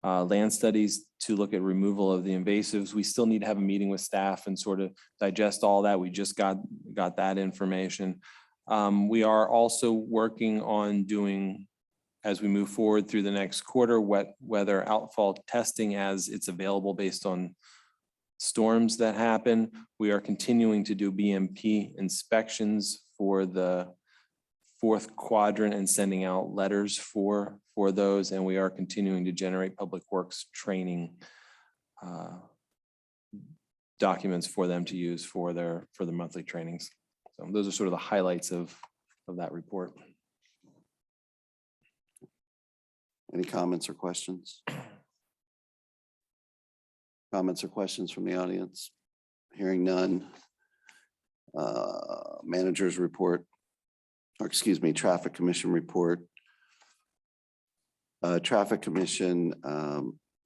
land studies to look at removal of the invasives. We still need to have a meeting with staff and sort of digest all that. We just got that information. We are also working on doing, as we move forward through the next quarter, wet weather outfall testing as it's available based on storms that happen. We are continuing to do BMP inspections for the fourth quadrant and sending out letters for those. And we are continuing to generate public works training documents for them to use for the monthly trainings. So those are sort of the highlights of that report. Any comments or questions? Comments or questions from the audience? Hearing none. Managers report, or excuse me, Traffic Commission report. Traffic Commission,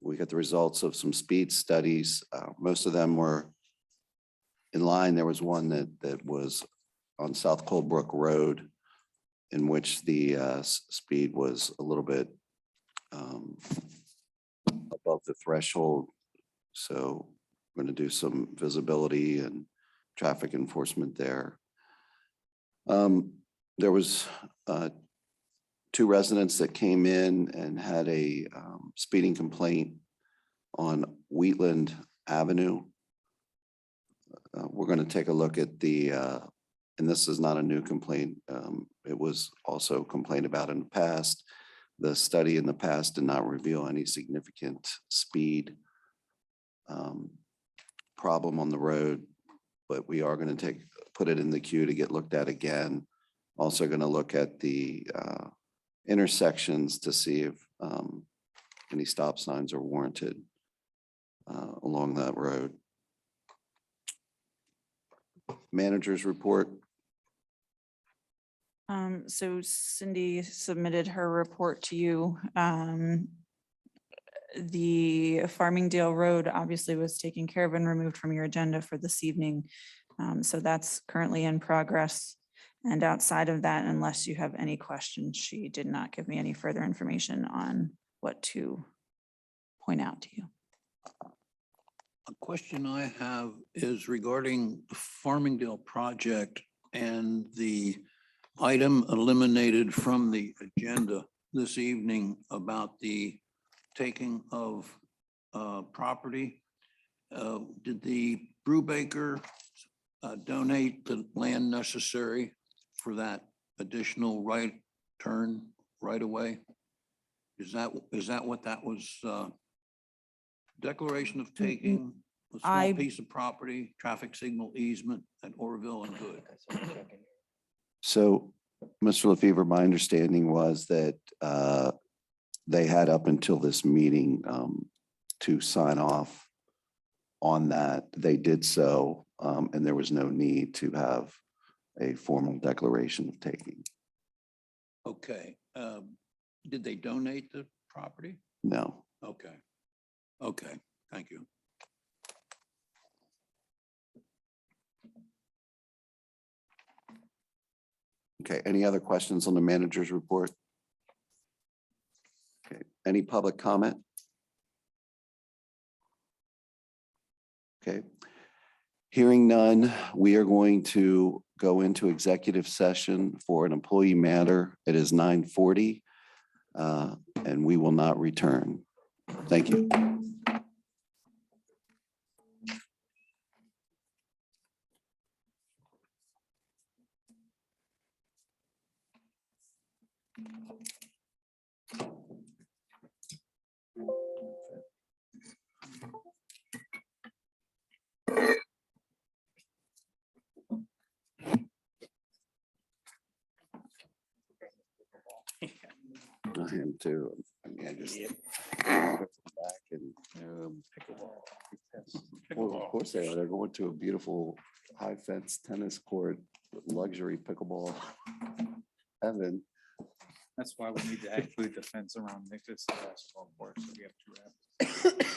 we got the results of some speed studies. Most of them were in line. There was one that was on South Coldbrook Road in which the speed was a little bit above the threshold. So we're going to do some visibility and traffic enforcement there. There was 2 residents that came in and had a speeding complaint on Wheatland Avenue. We're going to take a look at the, and this is not a new complaint. It was also complained about in the past. The study in the past did not reveal any significant speed problem on the road, but we are going to put it in the queue to get looked at again. Also going to look at the intersections to see if any stop signs are warranted along that road. Managers report. So Cindy submitted her report to you. The Farmingdale Road obviously was taken care of and removed from your agenda for this evening. So that's currently in progress. And outside of that, unless you have any questions, she did not give me any further information on what to point out to you. A question I have is regarding the Farmingdale project and the item eliminated from the agenda this evening about the taking of property. Did the Brubaker donate the land necessary for that additional right turn right away? Is that what that was? Declaration of taking a I- small piece of property, traffic signal easement at Orville and Good. So, Mr. LaFever, my understanding was that they had up until this meeting to sign off on that. They did so, and there was no need to have a formal declaration of taking. Okay. Did they donate the property? No. Okay. Okay, thank you. Okay, any other questions on the manager's report? Okay, any public comment? Okay. Hearing none, we are going to go into executive session for an employee matter. It is 9:40, and we will not return. Thank you. I am too. I mean, I just back and well, of course they are. They're going to a beautiful high fence tennis court, luxury pickleball heaven. That's why we need to include the fence around Nicholas basketball court. So we have two.